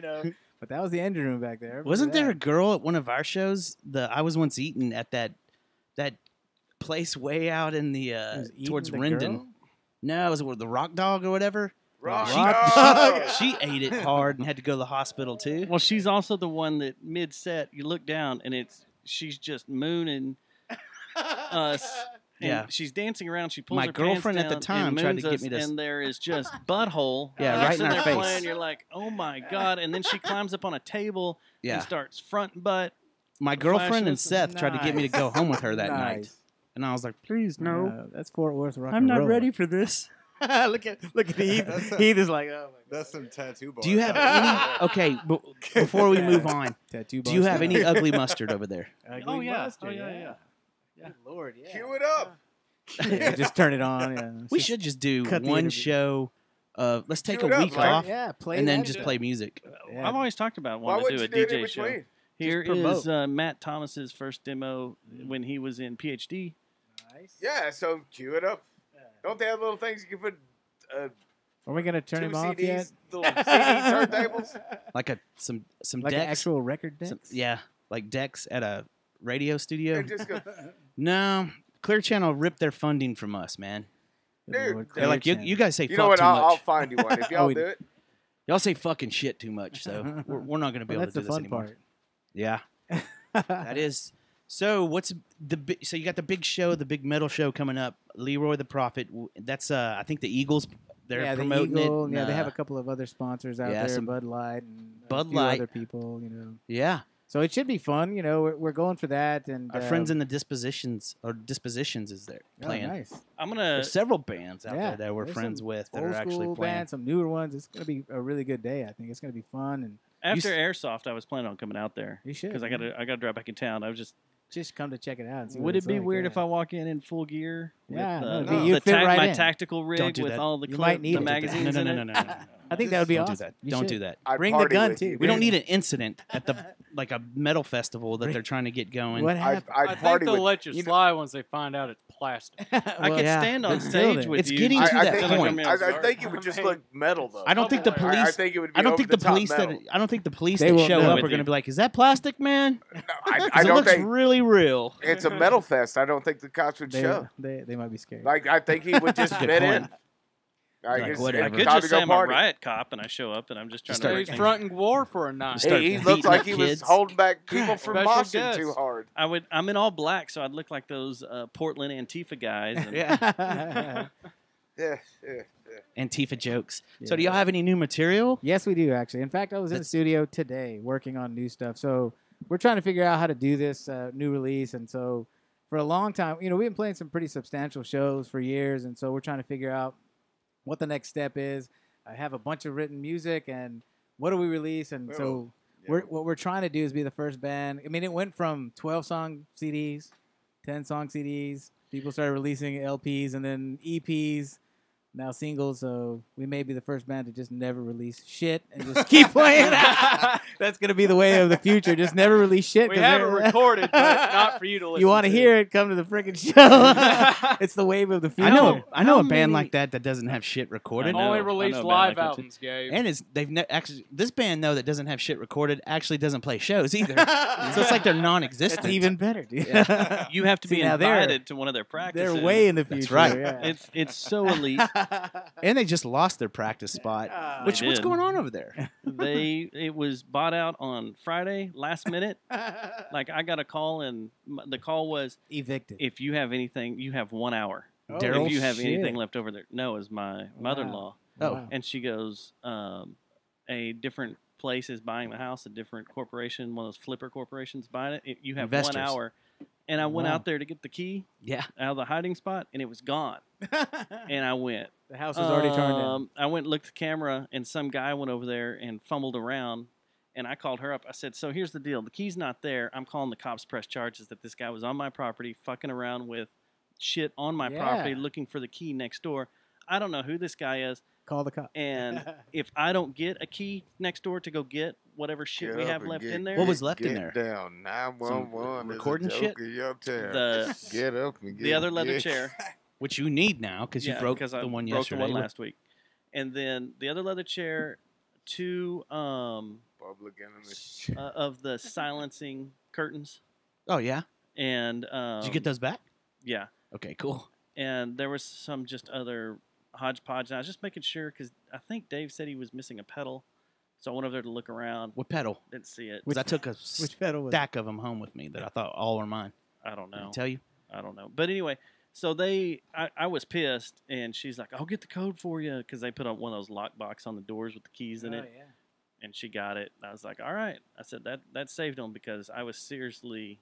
But that was the engine room back there. Wasn't there a girl at one of our shows? I was once eaten at that place way out in the towards Rendon. Girl? No, it was the Rock Dog or whatever. Rock Dog. She ate it hard and had to go to the hospital too. Well, she's also the one that mid-set you look down and she's just mooning us And Yeah. she's dancing around. She pulls My her girlfriend pants at the down time and tried to moons get us, me to and there is just butthole. Yeah, You're right in sitting our there face. Playing, you're like, oh my god! And then she climbs up on a table Yeah. and starts front butt. My girlfriend flashing and us. Seth tried to get me to go home with her that night. Nice. And I was like, please, no. That's Fort Worth rock I'm and not roll. ready for this. look at Heath. Heath is like, oh my god. That's some tattoo bars. Do you have any... Okay, before we move on, Tattoo do you have bars. any ugly mustard over there? Ugly Oh yeah. mustard, Oh yeah. Good Lord, yeah. Cue it up. Yeah, just turn it on. Yeah. We Just should just do cut the one interview. show of... Let's take a Cue it up, week right? off Yeah, play and then that just shit. play music. Yeah. I've always talked about Why wanting to wouldn't do you a do it in DJ show. between? Here promote. is Matt Thomas's first demo when he was in PhD. Nice. Yeah, so cue it up. Don't they have little things you can put Are we gonna turn two him off yet? CDs, little CD turntables? Like some Like an decks. actual record decks? Yeah, like decks at a radio studio. And just go, No, Clear Channel ripped their funding from us, man. Good Dude, Lord, They're like, Clear you Channel. guys say you fuck know what? too I'll much. find you one if y'all we- do it. Y'all say fucking shit too much, so we're not going to be Well, able that's to do the this fun anymore. part. Yeah, that is. So what's so you got the big show, the big metal show coming up, Leroy the Prophet. That's I think the Eagles. They're yeah, promoting the Eagle, it. Yeah, they have and, a couple of other sponsors out yeah, there, some Bud Light and Bud a few Light. other people, you know. yeah. So it should be fun, you know. We're going for that, and Our friends in the Dispositions is there playing. nice. I'm gonna. There's several bands out Yeah, there that we're there's friends some with that old are actually school playing. bands, some newer ones. It's gonna be a really good day. I think it's gonna be fun, and After Airsoft, I was planning on coming out there you should because I got to drive back in town. I was just. come to check it out. And see Would what it it's be like, weird yeah. if I walk in full gear? Yeah, with, no, it'd be- you'd the fit right my in. tactical rig Don't do with that. all the You clip, might need the it. magazines no, in no, it. no, no, no, no. I think that would be Don't awesome. do that. You Don't should. do that. I'd Bring the party gun with too. you. We don't need an incident at the like a metal festival that Bring- they're trying to get going. What I'd, happened? I'd I think party they'll with let you you know- slide once they find out it's plastic. I could yeah, stand on but still stage then. with It's you. getting I, to I that think, point. I think it would just look metal though. I don't think the Couple police. I think it would be I don't over think the top police metal. I don't think the police They that won't show know. up With are going to you. be like, "Is that plastic, man?" No, 'Cause I it don't looks think really real. it's a metal fest. I don't think the cops would show. They might be scared. Like I think he would just Good fit point. in. Like, Like, it's whatever. I time could to just go say I'm a party. riot cop and I show up and I'm just trying Just to. start make He's things- fronting war for a night. Start He looked beating like up he kids. was holding back people from Special moshing guest. too hard. I'm in all black, so I'd look like those Portland Antifa guys. And Yeah, Yeah, yeah, yeah. Antifa jokes. So, Yeah. do y'all have any new material? Yes, we do actually. In fact, I was in the studio today working on new stuff. So we're trying to figure out how to do this new release. And so for a long time, you know, we've been playing some pretty substantial shows for years. And so we're trying to figure out what the next step is. I have a bunch of written music and what do we release? And so what we're trying to do is be the first band. I mean, it went from 12-song CDs, 10-song CDs. People started releasing LPs and then EPs. Now singles, so we may be the first band to just never release shit and just keep playing. That's gonna be the way of the future. Just never release shit. We 'cause have it they're- recorded, but not for you to listen. You want to hear it? Come to the freaking show. It's the wave of the future. I know a How band many- like that doesn't have shit recorded, I know. Only I released know a band live like that, too. albums, Gabe. and actually this band though that doesn't have shit recorded actually doesn't play shows either. So it's like they're non-existent. It's even better, dude. you have to be See, now they're- invited to one of their practices. They're way in the future. That's right. Yeah. It's so elite. And they just lost their practice spot. What's did. going on over there? It was bought out on Friday last minute. Like I got a call and the call was, Evicted. if you have anything, you have 1 hour. Daryl? If you have shit. anything left over there. No, is my mother-in-law. Oh. Wow. And she goes, a different place is buying the house, a different corporation, one of those flipper corporations buying it. You have Investors. 1 hour. And I went Wow. out there to get the key Yeah. out of the hiding spot, and it was gone. And I went, The house was already turned down. I went and looked at the camera, and some guy went over there and fumbled around. And I called her up. I said, so here's the deal. The key's not there. I'm calling the cops press charges that this guy was on my property fucking around with shit on my property Yeah. looking for the key next door. I don't know who this guy is. Call the cop. And if I don't get a key next door to go get whatever shit we Get up have and left get- in there. What was left in Get there? down 911. There's a recording joke shit? in your town. The- Get up and get the other leather get- chair. Which you need now because you broke because I the one broke yesterday. the one last week. And then the other leather chair, two Public enemy. of the silencing curtains. Oh yeah. And Did you get those back? Yeah. Okay, cool. And there was some just other hodgepodge. And I was just making sure because I think Dave said he was missing a pedal. So I went over there to look around. What pedal? Didn't see it. Because I took a Which pedal was stack of them home with me that I thought all were mine. I don't Did know. I tell you? I don't know. But anyway, So I was pissed, and she's like, "I'll get the code for you," because they put on one of those lockbox on the doors with the keys in it. Yeah. And she got it. I was like, "All right." I said that saved them because I was seriously.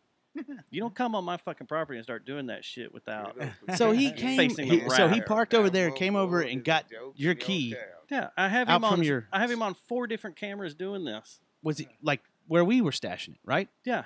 You don't come on my fucking property and start doing that shit without. So he came. Facing the So he wrath. parked over there, came over, and got your key. Yeah, I have Out him on. from your- I have him on 4 different cameras doing this. Was it like where we were stashing it, right? Yeah,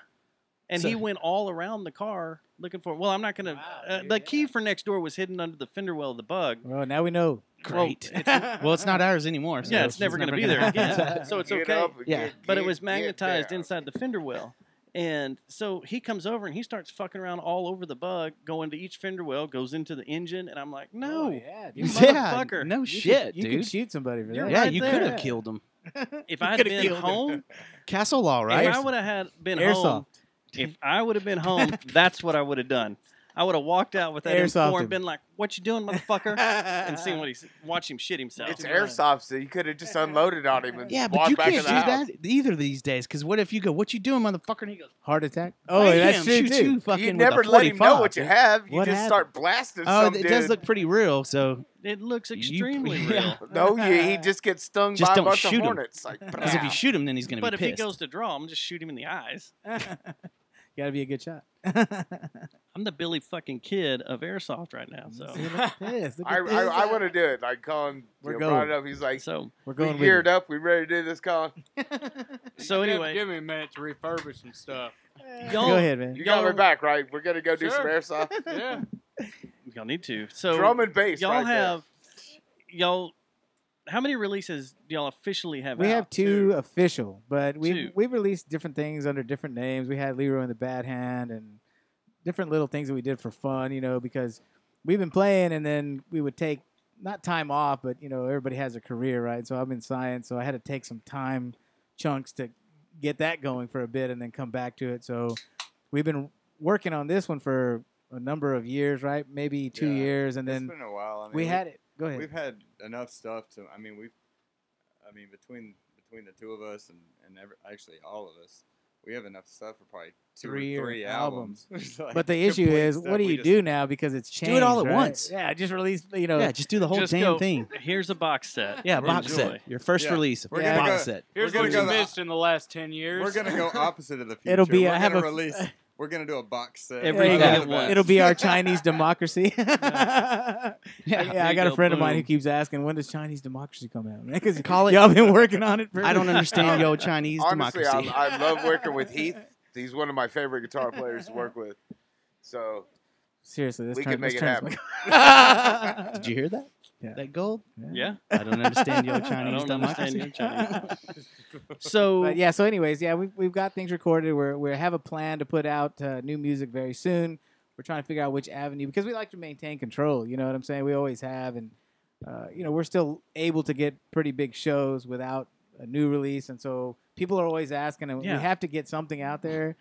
and So- he went all around the car looking for. Well, I'm not gonna. The key for next door was hidden under the fender well of the Bug. Well, now we know. Great. Well, it's not ours anymore. So Yeah, it's never going to be there again. So it's Get okay. up and Yeah. But it get- was get magnetized down. inside the fender well. And so he comes over and he starts fucking around all over the Bug, going to each fender well, goes into the engine, and I'm like, no, Oh, yeah, you dude. motherfucker. No You shit, could, you dude. could shoot somebody for You're that. Yeah, right you there. could have killed him. If I had could've been killed him. home, Castle law, if right? I would have been home, Airsoft. if I would have been home, that's what I would have done. I would have walked out with that Airsoft M4 him. and been like, "What you doing, motherfucker?" and seen what watch him shit himself. It's airsoft, so you could have just unloaded on him and Yeah, but walked you back can't in do the house. that either these days. Because what if you go, "What you doing, motherfucker?" And he goes, Heart attack. Oh, "Bam, that's true shoot too. you fucking You with never a let him know 45. what you have. You What just happened? start blasting Oh, some it dude. does look pretty real. So It looks You- extremely yeah. real. No, he just gets stung Just by a don't bunch shoot of him. hornets. Like, because if you shoot him, then he's gonna But be if he pissed. goes to draw, I'm just shoot him in the eyes. Got to be a good shot. I'm the Billy fucking Kid of airsoft right now. So, See, look at this. Look I at this. want to do it. Like Colin We're brought going. it up. He's like, We're we going with geared it. up. We ready to do this, Colin? so anyway, give me a minute to refurbish some stuff. y'all, Go ahead, man. You got my Y'all- back, right? We're gonna go do some Sure. airsoft. Yeah. y'all need to. So Drum and bass. y'all right there. have y'all. How many releases do y'all officially have? We out? have two official, but Two. we've released different things under different names. We had Leroy and the Bad Hand and different little things that we did for fun, because we've been playing and then we would take not time off, but everybody has a career, right? So I'm in science, so I had to take some time chunks to get that going for a bit and then come back to it. So we've been working on this one for a number of years, right? Maybe 2 Yeah. years, and It's then been a while. I mean, we had it. Go ahead. We've had enough stuff to. I mean, between the two of us and actually all of us, we have enough stuff for probably three albums. It's like But the issue complete is, stuff. what do We you just- do now because it's changed? Do it all at right? once. Yeah, just release. yeah, just do the whole Just damn go, thing. Here's a box set. Yeah, Enjoy. box set. Your first Yeah. release. We're Yeah. gonna box go, set. Here's We're what gonna you go the- missed in the last 10 years. We're gonna go opposite of the future. It'll be- We're I have gonna a- release. We're gonna do a box set. Every right year off at the once. bat. It'll be our Chinese democracy. Yeah. Yeah, I you got a go, friend of mine who boom. keeps asking, when does Chinese democracy come out? Because Call it- y'all been working on it for I don't understand yo Chinese Honestly, democracy. I love working with Heath. He's one of my favorite guitar players to work with. So Seriously, let's we turn, can make let's it turn happen. this- Did you hear that? Yeah. That gold? Yeah, I don't understand yo I Chinese don't understand democracy. your Chinese. So But yeah, so anyways, yeah, we've got things recorded. We have a plan to put out new music very soon. We're trying to figure out which avenue because we like to maintain control. You know what I'm saying? We always have, and we're still able to get pretty big shows without a new release, and so people are always asking, and Yeah. we have to get something out there.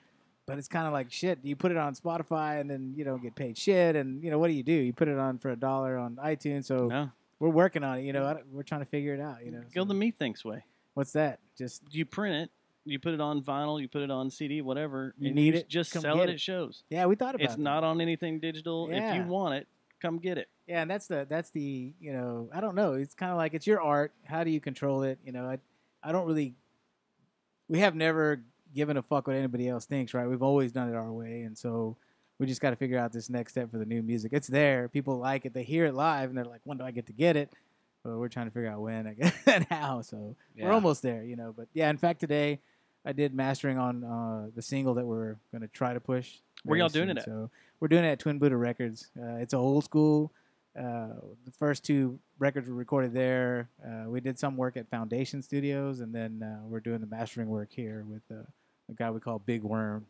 But it's kind of like shit. You put it on Spotify and then you don't get paid shit, and what do? You put it on for $1 on iTunes. So no, we're working on it. We're trying to figure it out. go so- the Methinks way. what's that? Just You print it, you put it on vinyl, you put it on CD, whatever. You and need it, Just come sell get it it. at shows. yeah, we thought about It's that. not on anything digital. If Yeah. you want it, come get it. Yeah, and that's the I don't know. It's kind of like it's your art. How do you control it? I don't really. We have never given a fuck what anybody else thinks, right? We've always done it our way, and so we just got to figure out this next step for the new music. It's there. People like it. They hear it live, and they're like, "When do I get to get it?" But we're trying to figure out when, I guess, and how. So we're Yeah. almost there, But yeah, in fact, today I did mastering on the single that we're going to try to push. Where very y'all doing soon. it at? So we're doing it at Twin Buddha Records. It's an old school. The first two records were recorded there. We did some work at Foundation Studios, and then we're doing the mastering work here with a guy we call Big Worm.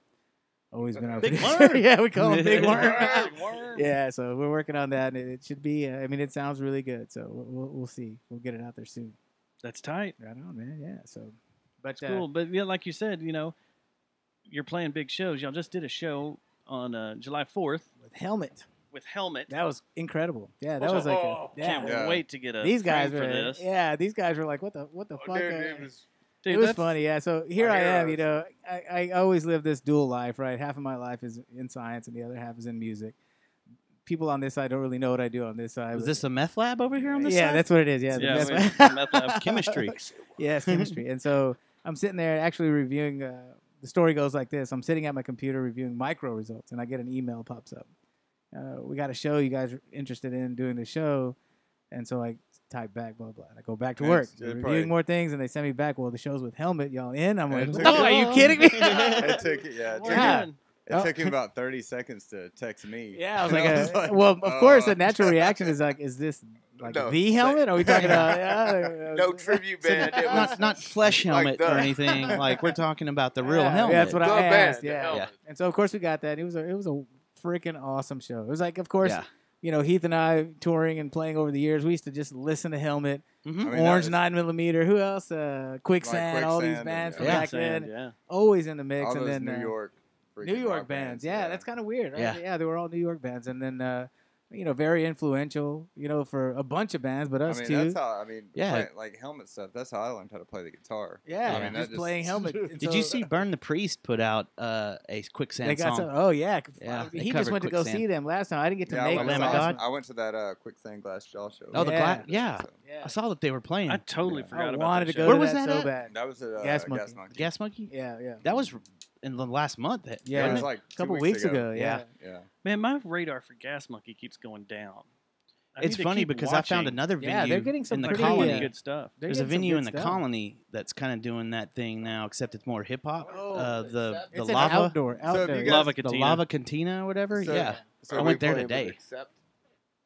Always been our Big producer. Worm? Yeah, we call him Big Worm. Worm. Yeah, so we're working on that, and it should be. It sounds really good. So we'll see. We'll get it out there soon. That's tight. Right on, man. Yeah. So, but That's cool. But yeah, like you said, you're playing big shows. Y'all just did a show on July 4th with Helmet, with Helmet. that was incredible. Yeah, that Oh, was like Can't Yeah. wait to get a these guys frame were for this. yeah, these guys were like, what the Oh, fuck? dude, it was Dude, it was that's- funny, yeah. So here My I am, heroes. I always live this dual life, right? Half of my life is in science and the other half is in music. people on this side don't really know what I do on this side. Is but- this a meth lab over here on this yeah, side? that's what it is. Yeah, the Yeah, best we- one. meth lab. Chemistry. Yeah, it's chemistry. And so I'm sitting there actually reviewing. The story goes like this: I'm sitting at my computer reviewing micro results, and I get an email pops up. We got a show. You guys are interested in doing the show, and so I type back, blah blah. And I go back to work, reviewing more things, and they send me back. Well, the show's with Helmet. Y'all in? I'm like, are you kidding me? It took it took him about 30 seconds to text me. Yeah, I was And like, well, of course, the natural reaction is like, is this like the Helmet? Are we talking about no tribute band? It was Not flesh helmet the- or anything. Like we're talking about the real yeah, helmet. That's what The I band, asked. the Yeah. Helmet. And so of course we got that. It was a freaking awesome show. It was like, of course, Yeah. you know, Heath and I touring and playing over the years, we used to just listen to Helmet, Mhm. I mean, Orange that 9mm. Who else? Quicksand. All these Quicksand bands and- from Yeah. back then, Yeah. always in the mix. all And those then New York New freaking York rock bands. Yeah, that's kind of weird, right? Yeah. They were all New York bands, and then you know, very influential, you know, for a bunch of bands, but I us mean, too. that's how I mean, Yeah. like Helmet stuff. That's how I learned how to play the guitar. Yeah, I mean, just that playing Helmet. And Did so you see Burn the Priest put out a Quicksand They got song? some. Oh yeah, Yeah, they he just covered went to go Quicksand. see them last time. I didn't get to Yeah, make I went, Lamb of to, God? I went to that Quicksand Glass Jaw show. Oh, the Yeah. yeah. So, Yeah. I saw that they were playing. I totally Yeah. forgot I about wanted that to go show. Where to was that that so at? bad. that was at Gas Gas Monkey. Monkey. Gas Monkey? Yeah. That was in the last month. Yeah. It wasn't was it? like A couple 2 weeks ago. Yeah. Yeah. Man, my radar for Gas Monkey keeps going down. I It's need to funny keep because I found watching. another Yeah, venue they're getting some in the pretty, colony. good stuff. They're There's a getting some venue good in the stuff. colony that's kind of doing that thing now, except it's more hip hop. The It's an lava, outdoor. So have you guys- Lava the Cantina. lava cantina or whatever. So- Yeah, So I we went there play- today.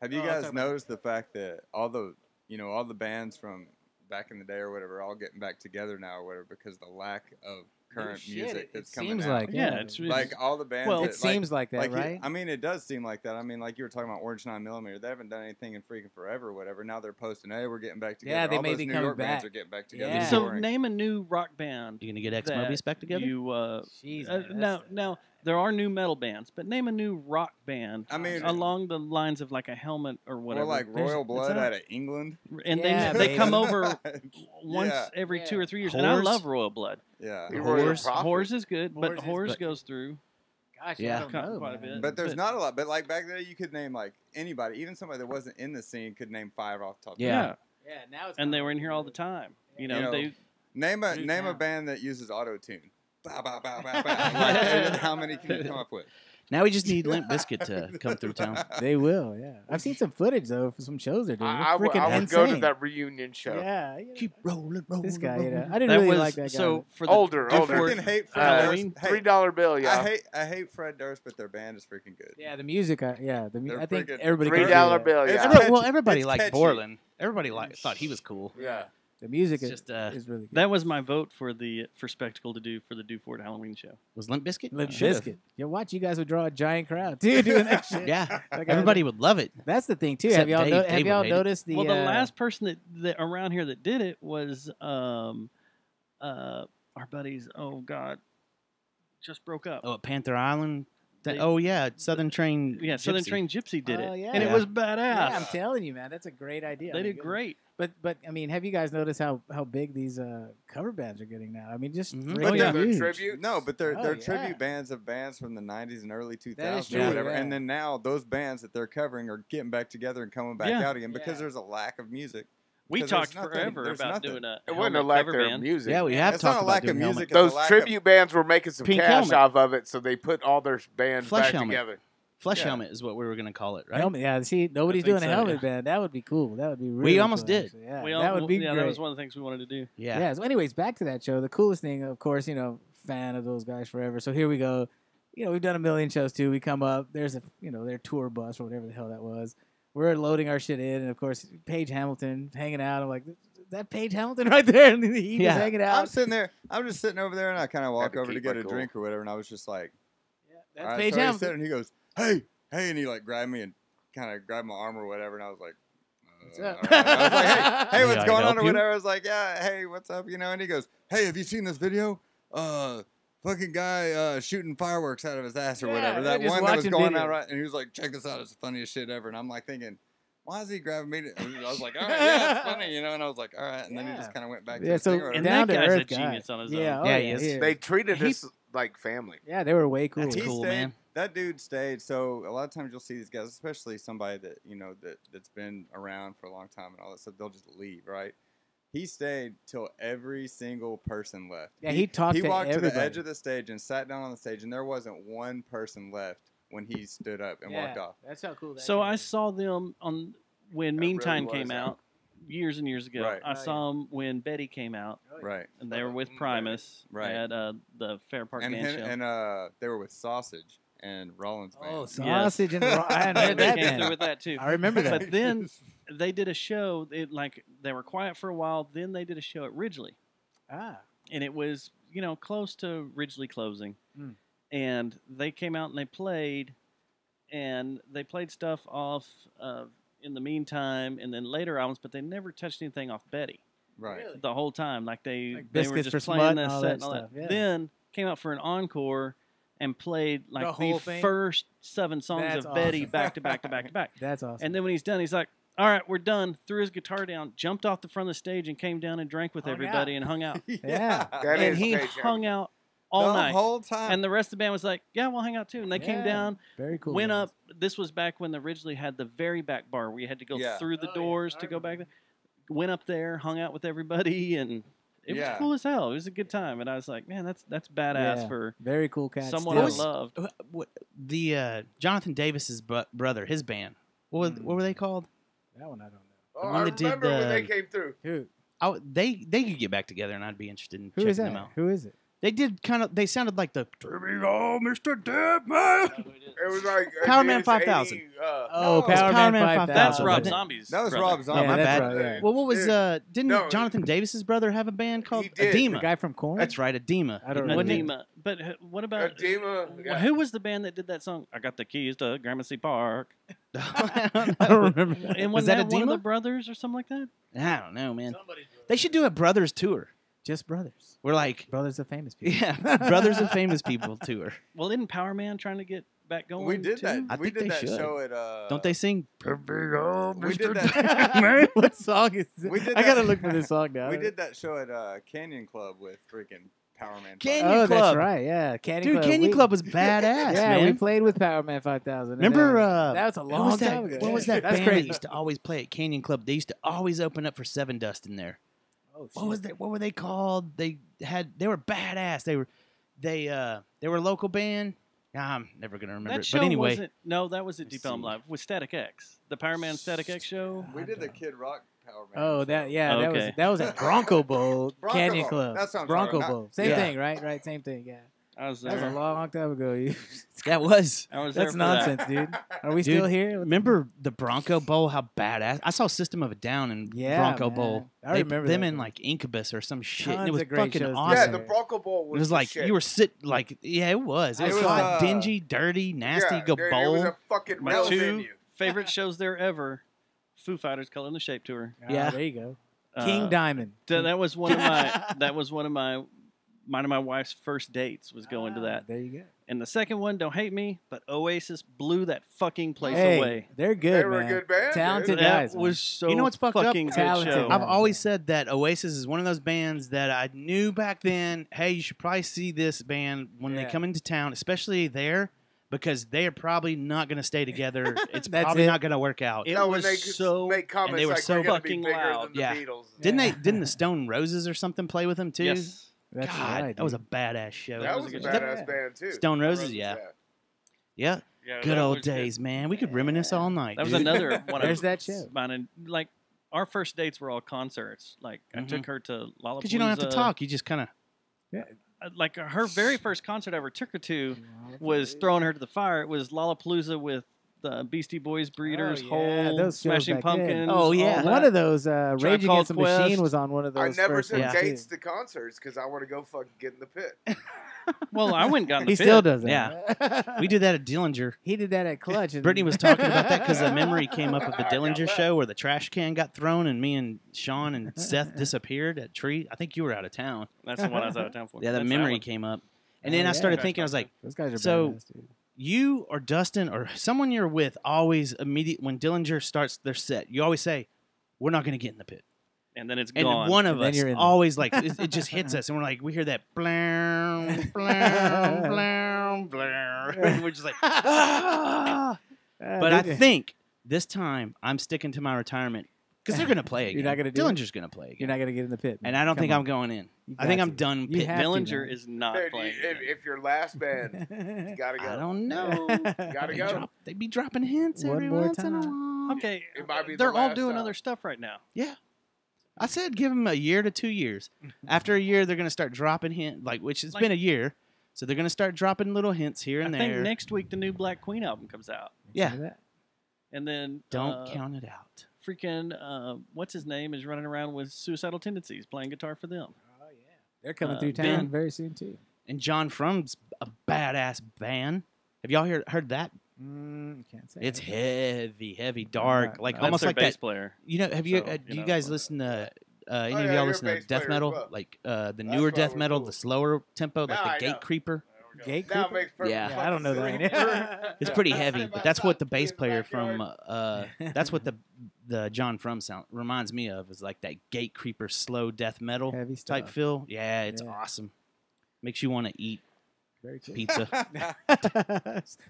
Have you Oh, guys talking about- noticed the fact that all the bands from back in the day or whatever are all getting back together now or whatever because the lack of current shit, music it that's coming seems out. like, Yeah, yeah. it's Like all the bands. Well, that, It seems like that, like right? I mean, it does seem like that. I mean, like you were talking about Orange 9mm. They haven't done anything in freaking forever or whatever. Now they're posting, hey, we're getting back together. Yeah, they all may those be New coming York bands back. are getting back together. Yeah. So touring. name a new rock band. You gonna get Ex that Mobius back together? You Jeez, man, no, that's- no. There are new metal bands, but name a new rock band. I mean, along the lines of like a Helmet or or whatever. like There's- Royal it's Blood not- out of England. And Yeah, they come baby. over once Yeah. every 2 or 3 years. Whores? And I love Royal Blood. Yeah. Leroy the Whores- Prophet. Whores is good, but Whores is- Whores but- goes through. Gosh, Yeah. I don't know, Quite a man. bit. But there's But- not a lot. But like back then, you could name like anybody, even somebody that wasn't in the scene, could name 5 off the top. of their Yeah. head. Yeah, now it's And they kinda were in here all weird. the time. You You know, know, they Name a Dude, name now. a band that uses auto tune. Bow, bow, bow, bow, bow. Like, and how many can you come up with? Now we just need Limp Bizkit to come through town. They will, yeah. I've seen some footage though for some shows they're doing. I They're would freaking go to insane. that reunion show. Yeah, yeah. Keep rolling. This guy, you know, rolling. I didn't that really was like that guy. so for the Older, I older. freaking hate Fred Halloween? Durst. Hey, $3 bill, yeah. I hate Fred Durst, but their band is freaking good. yeah, the music. Yeah, They're I think freaking- everybody. $3 can do that. bill, It's yeah. catchy. Well, everybody It's liked catchy. Borland. Everybody thought he was cool. Yeah. The music It's just, is really good. that was my vote for Spectacle to do for the Do Ford Halloween show. Was Limp Bizkit? Limp Should've. Bizkit. You watch, you guys would draw a giant crowd, dude, doing that shit. Yeah, Like, everybody would love it. That's the thing too. Except Have y'all Dave. have Dave would y'all hate it. noticed the? Well, the last person that around here that did it was our buddies. Oh God, just broke up. Oh, at Panther Island. They- Oh yeah, Southern Train. Yeah, Southern Gypsy. Train Gypsy did Oh, it, yeah. and it Yeah. was badass. Yeah, I'm telling you, man, that's a great idea. They I mean, did great. But I mean, have you guys noticed how big these cover bands are getting now? I mean, just Mhm. freaking yeah. They're huge. tribute. No, but they're Oh, tribute yeah. bands of bands from the 90s and early 2000s That is or true, whatever. yeah. And then now those bands that they're covering are getting back together and coming back Yeah. out again because Yeah. there's a lack of music. We Because talked there's nothing- forever there's about nothing. doing a It wasn't a Helmet lack cover of band. music. Yeah, we have It's talked not a about lack doing of music. Helmet. It's a Those lack tribute bands were making some Pink cash Helmet. off of it, so they put all their bands Flesh back Helmet. together. Flesh Yeah. Helmet is what we were gonna call it, right? Helmet, yeah. See, nobody's think doing a so, helmet yeah. band. That would be cool. That would be really. almost cool, did. actually. Yeah, We that would be yeah, great. that was one of the things we wanted to do. Yeah. Yeah. So, anyways, back to that show. The coolest thing, of course, fan of those guys forever. So here we go. We've done a million shows too. We come up. There's their tour bus or whatever the hell that was. We're loading our shit in, and of course, Paige Hamilton hanging out. I'm like, is that Paige Hamilton right there? And he Yeah. just hanging I'm out. sitting there. I'm just sitting over there, and I kind of walk to over to keep get my a cool. drink or whatever, and I was just like, That's all right, Paige so he's Hamilton. sitting, and he goes, hey, and he like grabbed me and kind of grabbed my arm or whatever, and I was like, What's up? all right. I was like, hey, Yeah, what's I going on help or you? whatever. I was like, yeah, hey, what's up, and he goes, hey, have you seen this video? Fucking guy shooting fireworks out of his ass or Yeah, whatever. they're That just one that was watching going videos. out right, and he was like, check this out, it's the funniest shit ever. And I'm like thinking, why is he grabbing me? I was like, all right, yeah, it's funny, and I was like, all right, and then he Yeah. just kind of went back to Yeah, his so thing or And whatever. down that to guy's a earth guy. genius on his own. Yeah, oh, Yeah, yeah, he is. he They treated He- us like family. Yeah, they were way cool. That's cool, man. That dude stayed. So a lot of times you'll see these guys, especially somebody that that's been around for a long time and all that stuff. They'll just leave, right? He stayed till every single person left. Yeah, he talked He to walked to the everybody. edge of the stage and sat down on the stage, and there wasn't one person left when he stood up and walked off. That's how cool that So guy I is. saw them on when That Mean really Time was came out. out years and years ago. Right. I saw them when Betty came out, Right. and they were with Mm, Primus Right. at the Fair Park And Band him, Show. and they were with Sausage and Rollins band. Oh, sausage and I hadn't heard they that. came through Man. with that too. I remember that. But then they did a show. They were quiet for a while. Then they did a show at Ridgely, and it was close to Ridgely closing. Mm. And they came out and they played stuff off In the Meantime, and then later albums. But they never touched anything off Betty. Right. The whole time, like they were Biscuits just for playing Smut that and all set that and all that. stuff, yeah. Then came out for an encore and played The like whole the thing? first 7 songs That's of Betty awesome. back to back to back to back. That's awesome. And then when he's done, he's like, "All right, we're done." Threw his guitar down, jumped off the front of the stage, and came down and drank with Hung everybody out. and hung out. yeah. That And is he stage hung having. out all the night. whole time. And the rest of the band was like, "Yeah, we'll hang out too." And they came Yeah. down, Very cool. went guys. up. This was back when the Ridgely had the very back bar where you had to go Yeah. through the Oh, yeah. doors I to go back remember. there. Went up there, hung out with everybody, and it Yeah. was cool as hell. It was a good time. And I was like, man, that's badass Yeah. for Very cool cat. someone still. I loved. The Jonathan Davis's brother, his band. What were they called? That one I don't know. Oh, one I that did remember when they the- came through. Who? They could get back together, and I'd be interested in Who checking is that? them out. Who is it? They did kind of. They sounded like the "Oh, Mr. Deadman." It was like Power it's Man 5000. 80, Oh, it's Power Power Man Man 5000. That's Oh, Rob that- Zombie's. that was brother. Rob Zombie. Yeah, my that's bad. right, yeah. Well, what was didn't No, Jonathan Davis's brother have a band called He did. The Edema? guy from Korn? That's right, Edema. I don't Wasn't know. it? Edema. But what about Edema. Yeah. who was the band that did that song? I got the keys to Gramercy Park. I don't I know. don't remember. That. And Was was that that one of Edema? the brothers or something like that? I don't know, man. They should do a brothers tour. Just brothers. We're like, Brothers of famous people. yeah, brothers of famous people tour. Well, isn't Power Man trying to get back going? We did that. too? I we think did they that should. show at. Don't they sing? We did that. What song is this? We did I gotta that- look for this song now. We did that show at Canyon Club with freaking Power Man. Canyon Oh, that's Club. right. Yeah, Canyon Dude, Club. Canyon We- Club was badass, Yeah, man. we played with Power Man 5000. and Remember, that was a who long was that? time ago. What was that That's band crazy. that used to always play at Canyon Club? They used to always open up for Seven Dust in there. Oh, What was that? What were they called? They were badass. They were a local band. I'm never gonna remember That it. show But anyway, wasn't. No, that was at Let's Deep Elm see. Live with Static X, the Power Man Static X show. We did the Kid Rock Power Man. Oh, show. that yeah, Okay. that was at Bronco Bowl, Bronco Canyon Bowl. Club. That's what I'm Bronco talking about. Bowl. Same Yeah. thing, right? Same thing. Yeah, I was that was there. a long time ago. that was. I was there That's for nonsense, that. dude. Are we Dude, still here? Remember the Bronco Bowl? How badass! I saw System of a Down in Yeah, Bronco man. Bowl. I They remember put them that. in like Incubus or some shit. And Tons it was of great fucking shows. awesome. Yeah, Awesome. the Bronco Bowl was It was the like shit. you were like yeah, it was. It It was, was, like dingy, dirty, nasty. Yeah, Go dude, bowl. It was a fucking My real two venue. favorite shows there ever: Foo Fighters, Color and the Shape tour. Yeah. There you go. Uh, King Diamond. That was one of my. That was one of my. Mine and my wife's first dates was going to that. There you go. And the second one, don't hate me, but Oasis blew that fucking place Hey, away. they're good, They were a man. good band, dude. Talented That guys. man. was so You know what's fucked up? fucking good Talented show. guys. I've always said that Oasis is one of those bands that I knew back then. Hey, you should probably see this band when they Yeah. come into town, especially there, because they are probably not going to stay together. It's That's probably it. not going to work out. It No, when was they could so. make comments they were like so we're gonna be fucking bigger loud. than the Yeah. Beatles. Didn't the Stone Roses or something play with them too? Yes. That's God, right, that was a dude. badass show. That was was a a good badass show. band too. Stone Roses, yeah. Yeah, Yeah, good that old was good. days, man. We could reminisce all night. That was dude. another one There's of that show. mine. And, like our first dates were all concerts. Like I took her to Lollapalooza. Because you don't have to talk. You just kind of. Like her very first concert I ever took her to was throwing her to the fire. It was Lollapalooza with the Beastie Boys, Breeders, yeah, Hole, those shows Smashing back then. Pumpkins. Oh, yeah. all One that. of those Tribe Rage Called Against the Machine Quest. was on one of I those. never first took ones, dates too. to concerts because I want to go fucking get in the pit. Well, I went and got in the He pit. still does that. Yeah. We did that at Dillinger. He did that at Clutch. and- Brittany was talking about that because a memory came up of the Dillinger show where the trash can got thrown and me and Sean and Seth disappeared at Tree. I think you were out of town. That's the one I was out of town for. Yeah, that That's memory one. came up. And Oh, then I yeah. started thinking, I was like, Those guys are So- badass, dude. you or Dustin or someone you're with always when Dillinger starts their set, you always say, we're not going to get in the pit. and then it's And gone. one of And then us you're in there. always like it just hits us, and we're like, we hear that blow, blow, blow, and we're just like, ah. But I think this time I'm sticking to my retirement because they're gonna play again. You're not gonna do it? Dillinger's gonna play again. You're not gonna get in the pit, man. And I don't Come think on. I'm going in. You I think got I'm to. done You pitting. have to, Dillinger man. is not Dude, playing. if your last band, you gotta go. I don't know. Gotta They go. they be dropping hints One every more once in a time. while. Okay, It might be the they're all last doing time. other stuff right now. Yeah. I said give them a year to 2 years. After a year, they're going to start dropping hints, which it's Like- been a year. So they're going to start dropping little hints here and I there. think next week the new Black Queen album comes out, yeah. Say that. and then Don't count it out. freaking what's his name is running around with suicidal tendencies, playing guitar for them. Oh yeah, they're coming through Ben. town very soon too. And John Frum's a badass band. Have y'all heard that? Can't say. It's I heavy, dark, not- like no. That's almost their like bass that. player. You know, have you? So, Do you you know, guys so- listen to? Any Oh, of yeah, y'all you're a listen to bass death player as metal, well. like the That's newer why death we're metal, cool. the slower tempo, like Now the I Gate know. Creeper? Gate Now it Creeper? makes perfect Yeah. Yeah, I don't know fucking that. sense. It's pretty heavy, Sitting but that's what the outside bass in player backyard. from that's what the John Frum sound reminds me of, is like that Gate Creeper slow death metal Heavy type stuff. feel. Yeah, it's Yeah. awesome. Makes you want to eat Very cool. pizza.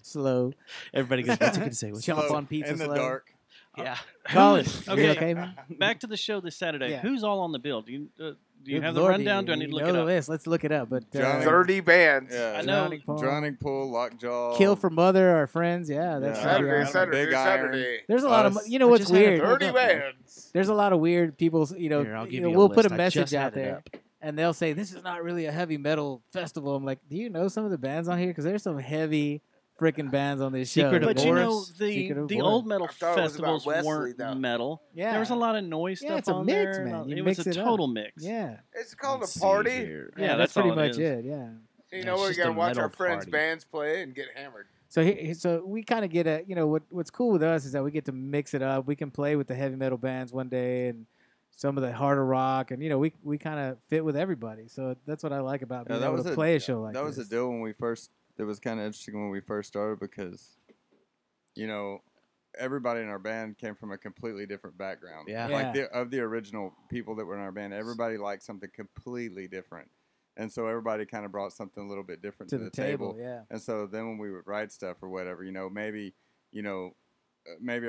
Slow. Everybody goes, what's it going to say? What's it Jump gonna on pizza in the slow. dark. say?" Yeah. Colin, Okay. you okay, man? Back to the show this Saturday. Yeah. Who's all on the bill? Do you Good have the Lord, rundown? Do I need to you look know it the up? list. Let's look it up. But Johnny- 30 bands. Yeah, I know. Drowning Pool, Lockjaw. Kill for Mother, our friends. Yeah, that's Yeah. gonna be Saturday, awesome. Saturday. There's a lot of, Us. you know I what's just had a weird? 30 bands. There's a lot of weird people. You know, Here, I'll give you know, you a we'll put a list. I message just out had it there, up. and they'll say this is not really a heavy metal festival. I'm like, do you know some of the bands on here? Because there's some heavy freaking bands on this show. Secret of But dude. you know, Boris. Secret of the Boris. old metal I thought it was about festivals Wesley, weren't though. metal. Yeah, There was a lot of noise Yeah, stuff it's a on mix, there. man. You It was mix a it up. total mix. Yeah, It's called Let's a see party. here. Yeah, that's that's pretty all it much is. it. Yeah. You Yeah, know, it's we're just going a to watch our metal friends' party. bands play and get hammered. So we kind of get a, you know, what's cool with us is that we get to mix it up. We can play with the heavy metal bands one day and some of the harder rock, and you know, we kind of fit with everybody. So that's what I like about being able to play a show like that was this. a deal when we first. It was kind of interesting when we first started because, you know, everybody in our band came from a completely different background. Yeah. Like of the original people that were in our band, everybody liked something completely different, and so everybody kind of brought something a little bit different to to the table. Yeah. And so then when we would write stuff or whatever, you know, maybe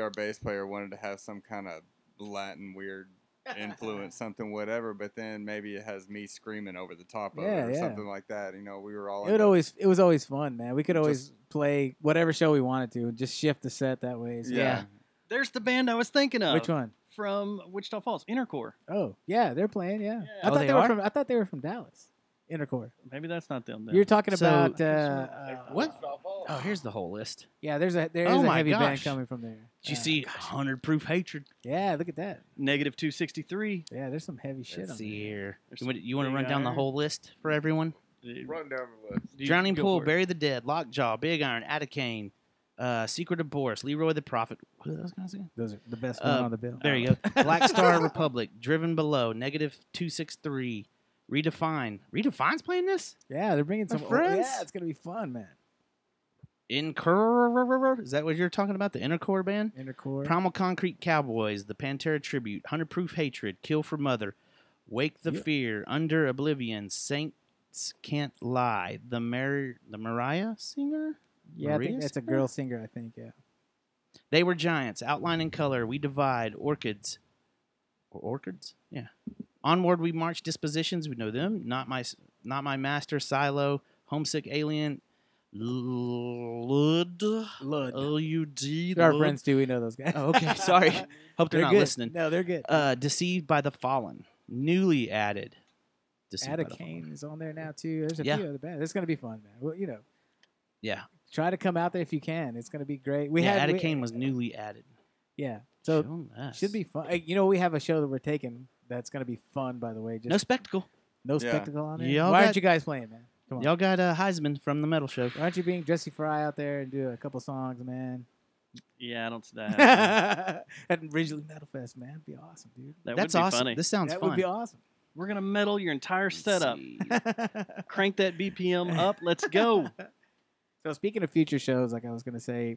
our bass player wanted to have some kind of Latin weird influence, something whatever, but then maybe it has me screaming over the top of it or something like that. You know, we were all It was always fun, man. We could always play whatever show we wanted to and just shift the set that way. So. Yeah. There's the band I was thinking of. Which one? From Wichita Falls, Intercore. Oh, yeah, they're playing. Yeah. Yeah. I thought they were from Dallas. Intercore. Maybe that's not them. Then. You're talking So- about What? Oh, here's the whole list. Yeah, there is Oh a my heavy band gosh. coming from there. Did you see 100 Proof Hatred? Yeah, look at that. Negative 263. Yeah, there's some heavy shit Let's on see there. here. There's You want to Big run down the Iron. whole list for everyone? Run down the list. Drowning Go Pool, for it. Bury the Dead, Lockjaw, Big Iron, Atticane, Secret of Boris, Leroy the Prophet. What else can I say? Those are the best one on the bill. There you go. Black Star Republic, Driven Below, Negative 263, Redefine. Redefine's playing this? Yeah, they're bringing My some. friends? Yeah, it's gonna be fun, man. Incur. Is that what you're talking about? The Intercore band? Intercore. Primal Concrete Cowboys, The Pantera Tribute, 100 Proof Hatred, Kill for Mother, Wake the Yep. Fear, Under Oblivion, Saints Can't Lie, the Mariah Singer? Yeah, I think Maria that's a singer? girl singer. I think. Yeah. They Were Giants, Outline and Color, We Divide, Orchids. Orchids? Yeah. Onward We March, Dispositions, we know them. Not My Master, Silo, Homesick Alien, Lud. Lud. L-U-D. They're our Lud. friends too. We know those guys. Oh, okay, sorry. Hope they're not good. listening. No, they're good. Deceived by the Fallen, newly added. Deceived by the Atticane Fallen. is on there now too. There's a Yeah. few other bands. It's gonna be fun, man. Well, you know, Yeah, try to come out there if you can. It's gonna be great. Atticane was newly added. Yeah, so Show us. should be fun. Hey, you know, we have a show that we're taking that's gonna be fun. By the way, just No spectacle. no Yeah. spectacle on there. Y'all Why got- aren't you guys playing, man? Come on. Y'all got Heisman from the metal show. Why aren't you being Jesse Fry out there and do a couple songs, man? Yeah, I don't see that happening. At Ridgely Metal Fest, man, it'd be awesome, dude. That That's would be awesome. funny. This sounds that fun. would be awesome. We're gonna metal your entire setup. see. Crank that BPM up. Let's go. So speaking of future shows, like I was gonna say,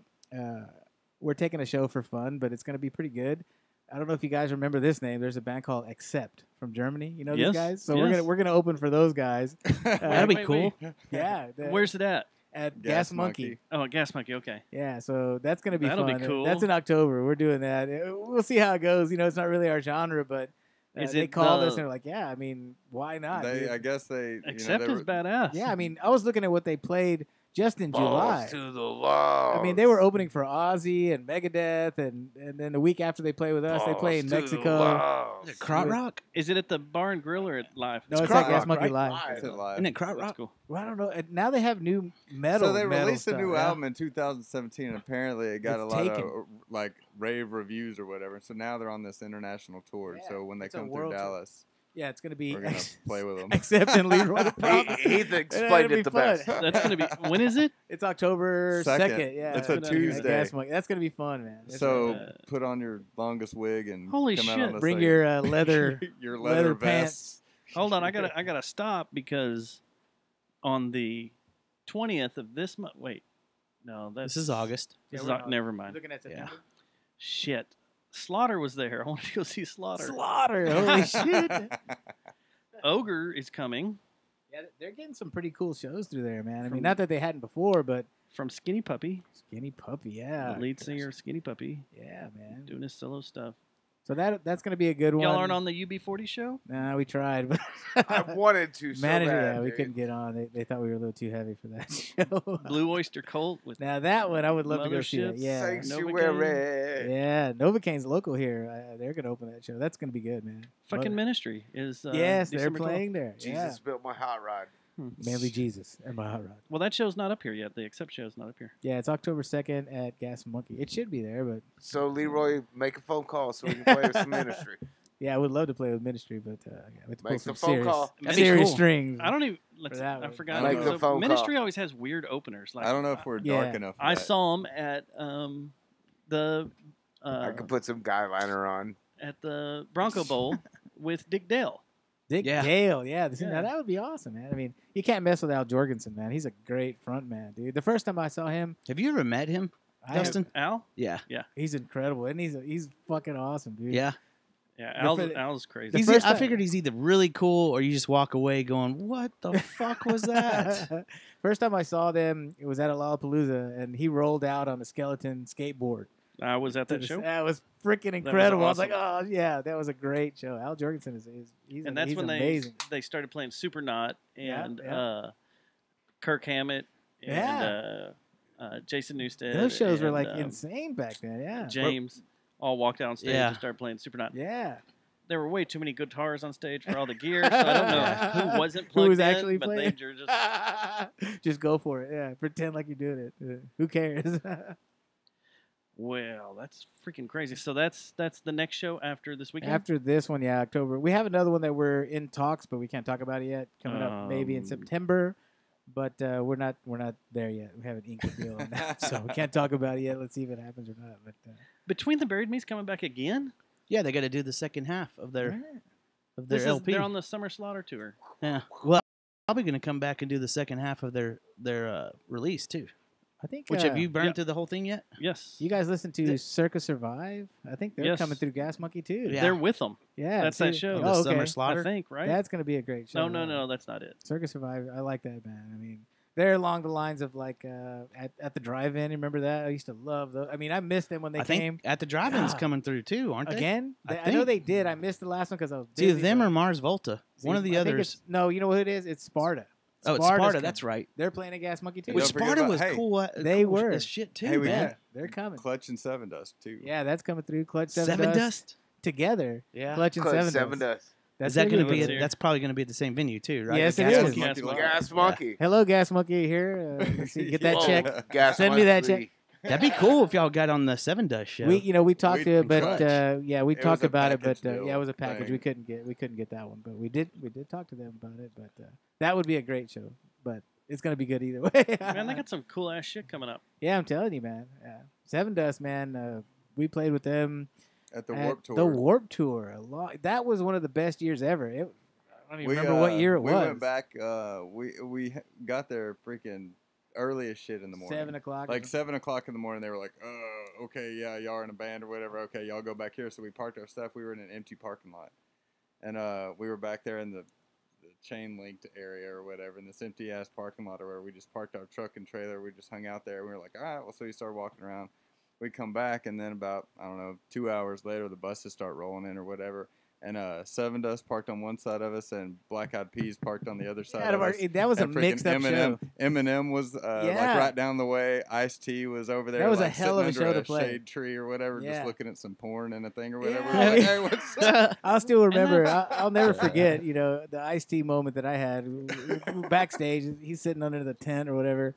we're taking a show for fun, but it's gonna be pretty good. I don't know if you guys remember this name. There's a band called Accept from Germany. You know Yes, these guys? So yes. we're gonna open for those guys. That'd be cool. Yeah. Where's it at? At Gas Gas Monkey. Oh, Gas Monkey. Okay. Yeah, so that's gonna be That'll be fun. cool. That's in October. We're doing that. We'll see how it goes. You know, it's not really our genre, but Is they it called us the- and they're like, yeah, I mean, why not? dude? I guess they. Accept they is badass. Yeah, I mean, I was looking at what they played just in July. Balls to the law. I mean, they were opening for Ozzy and Megadeth, and then the week after they play with us, they play in Mexico. Is it Krautrock? Is it at the bar and grill or at live? No, it's Krautrock, at Gas Monkey right? Live. It's live. Isn't it Krautrock? That's cool. Well, I don't know. And now they have new metal. So they metal released a stuff, new yeah. album in 2017, and apparently it got It's a lot taken. of like rave reviews or whatever. So now they're on this international tour. Yeah, so when they it's a come through world tour. Dallas, Yeah, it's gonna be we're gonna play with them. Accept and Leroy the Prophet. Heath It'll explained be it the fun. best. That's gonna be. When is it? It's October 2nd. Yeah, It's a at Tuesday. Gas Monkey. That's gonna be fun, man. So put on your longest wig and Holy come out shit. on the bring stage. your leather your leather vest. pants. Hold on. I gotta stop because on the 20th of this month. Wait, no, that's This is August. This Yeah, is we're Au- not- never mind. Looking at September. Shit, Slaughter was there. I want to go see Slaughter. Slaughter. Holy shit. Ogre is coming Yeah, they're getting some pretty cool shows through there, man. I mean, From- not that they hadn't before, but from Skinny Puppy, Skinny Puppy, yeah. the lead singer of Skinny Puppy, Yeah, man. doing his solo stuff. So that's gonna be a good one. Y'all aren't on the UB40 show? Nah, we tried, but I wanted to so manager, bad, yeah, we dude. couldn't get on. They thought we were a little too heavy for that show. Blue Oyster Cult with Now that one, I would love to go see that. Motherships. Yeah, Sanctuary. yeah. Novocaine's local here. They're gonna open that show. That's gonna be good, man. fucking Mother- Ministry is. yes, they're December 12th. playing there. Jesus built my hot rod. Mainly Jesus and my hot rod. Well, that show's not up here yet. The Accept show's not up here. Yeah, it's October 2nd at Gas Monkey. It should be there, but So Leroy, make a phone call so we can play with some ministry. yeah, I would love to play with Ministry, but yeah, we have to pull Make some the phone serious, call. That'd be serious cool. strings. I don't even. Let's. that I one. forgot. Make So the phone Ministry call. always has weird openers. Like I don't know if we're Yeah. dark enough. For I that. saw him at the I could put some guy liner on. at the Bronco Bowl with Dick Dale. Dick Yeah. Dale, yeah. See, Yeah. Now that would be awesome, man. I mean, you can't mess with Al Jorgensen, man. He's a great front man, dude. The first time I saw him, Have you ever met him, Dustin? Al? Yeah. he's incredible, and he's fucking awesome, dude. Yeah. Yeah, The Al's crazy. The He's, first I time- figured he's either really cool or you just walk away going, "What the fuck was that?" First time I saw them, it was at a Lollapalooza, and he rolled out on a skeleton skateboard. I was at that show. That was freaking incredible. I was like, oh yeah, that was a great show. Al Jorgensen he's And that's he's when amazing. they started playing Super Knot Yeah, and yeah. Kirk Hammett and Yeah. Jason Newsted. Those shows were and, like insane back then. Yeah, James all walked out on stage Yeah. and started playing Super Knot. yeah. There were way too many guitars on stage for all the gear, so I don't know who wasn't Who plugged was in, actually but playing? they were just Just go for it. Yeah, pretend like you're doing it. Who cares? well, that's freaking crazy. So that's the next show after this weekend. After this one, yeah, October. We have another one that we're in talks, but we can't talk about it yet. Coming up maybe in September, but we're not there yet. We haven't inked a deal on that, so we can't talk about it yet. Let's see if it happens or not. But Between the Buried Me's coming back again. Yeah, they got to do the second half of their LP. They're on the Summer Slaughter tour. Yeah. Well, probably going to come back and do the second half of their release too. I think. Which have you burned yeah. through the whole thing yet? Yes. You guys listen to Circus Survive? I think they're Yes. coming through Gas Monkey too. Yeah. They're with them. Yeah, That's that see? show. The Oh, Summer okay. Slaughter. I think, right? That's gonna be a great show. no, that's not it. Circus Survive. I like that band. I mean, they're along the lines of like at the drive-in. Remember that? I used to love those. I mean, I missed them when they I think came. at the drive-ins God. coming through too, aren't they? Again? I I know think. they did. I missed the last one because I was It's either busy, them but- or Mars Volta. One of the I think others. it's- No, you know what it is? It's Sparta. Oh, it's Sparta's Sparta. coming. That's right. They're playing at Gas Monkey too. Which Don't forget Sparta about- was hey, cool. they cool were. as shit too, Hey, we man. got They're coming. Clutch and Seven Dust too. Yeah, that's coming through. Clutch Seven, Seven Dust Dust. together. Yeah. Clutch and Clutch Seven, Seven Dust. Dust. That's Is that going to be? Let's hear. That's probably going to be at the same venue too, right? Yes, The it Gas is. Monkey? Gas Monkey. Gas Monkey. Hello, Gas Monkey here. Let's see, get that Whoa, check. Gas Send me that Monkey. check. That'd be cool if y'all got on the Seven Dust show. We talked We to it, but tried. yeah, we It talked was a about it, but package deal yeah, it was a package. thing. We couldn't get that one, but we did talk to them about it. But that would be a great show. But it's gonna be good either way. Man, they got some cool ass shit coming up. Yeah, I'm telling you, man. Yeah. Seven Dust, man. We played with them At the at Warp Tour. The Warp Tour. A lot. That was one of the best years ever. I don't even We, remember what year it we was. went back. We got there freaking early as shit in the morning. 7 o'clock. Like 7 o'clock in the morning, they were like, okay, yeah, y'all are in a band or whatever. Okay, y'all go back here. So we parked our stuff. We were in an empty parking lot. And we were back there in the chain linked area or whatever, in this empty ass parking lot or where we just parked our truck and trailer. We just hung out there. We were like, all right, well, so we started walking around. We come back, and then about, I don't know, 2 hours later, the buses start rolling in or whatever. And Seven Dust parked on one side of us, and Black Eyed Peas parked on the other side of us. That was a And freaking mixed-up show. Eminem was like right down the way. Ice-T was over there. That was like, a hell of a sitting show under to play. shade tree or whatever, Yeah. just looking at some porn and a thing or whatever. Yeah. We're like, hey, what's up? I'll still remember. I'll never forget. You know, the Ice-T moment that I had backstage. He's sitting under the tent or whatever.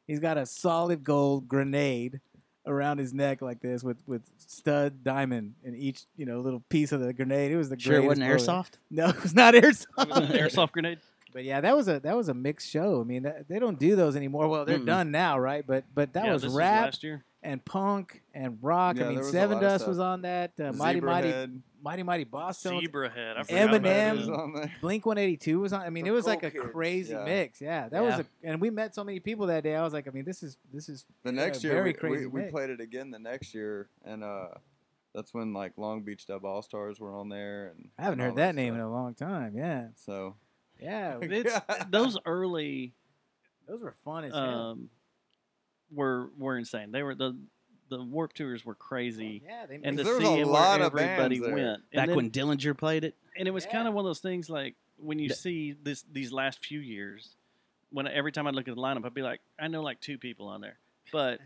He's got a solid gold grenade around his neck like this with stud diamond in each little piece of the grenade. It was the Sure, it greatest wasn't moment. airsoft. No, it was not airsoft. It was an airsoft grenade. But yeah, that was a mixed show. I mean, they don't do those anymore. Well, they're done now, right? But that Yeah, was this was rap last year. and punk and rock. Yeah, I mean, there was a Seven lot of Dust stuff. was on that. Mighty Boston. Zebra Head. I forgot about Eminem, that. on there. Blink 182 was on. I mean, The it was Cool like a Kids. crazy Yeah. mix. Yeah, that was and we met so many people that day. I was like, I mean, this is The next a year, very we crazy mix. played it again the next year, and that's when like Long Beach Dub All Stars were on there. And I haven't and all heard that name in stuff. a long time. Yeah, So yeah, It's, those early those were fun as hell. were insane. They were the Warp Tours were crazy. Yeah, they And made to There was see a it lot where of bands everybody there. went. And Back then- when Dillinger played it. And it was kind of one of those things like when you see these last few years, when every time I look at the lineup, I'd be like, I know like 2 people on there. But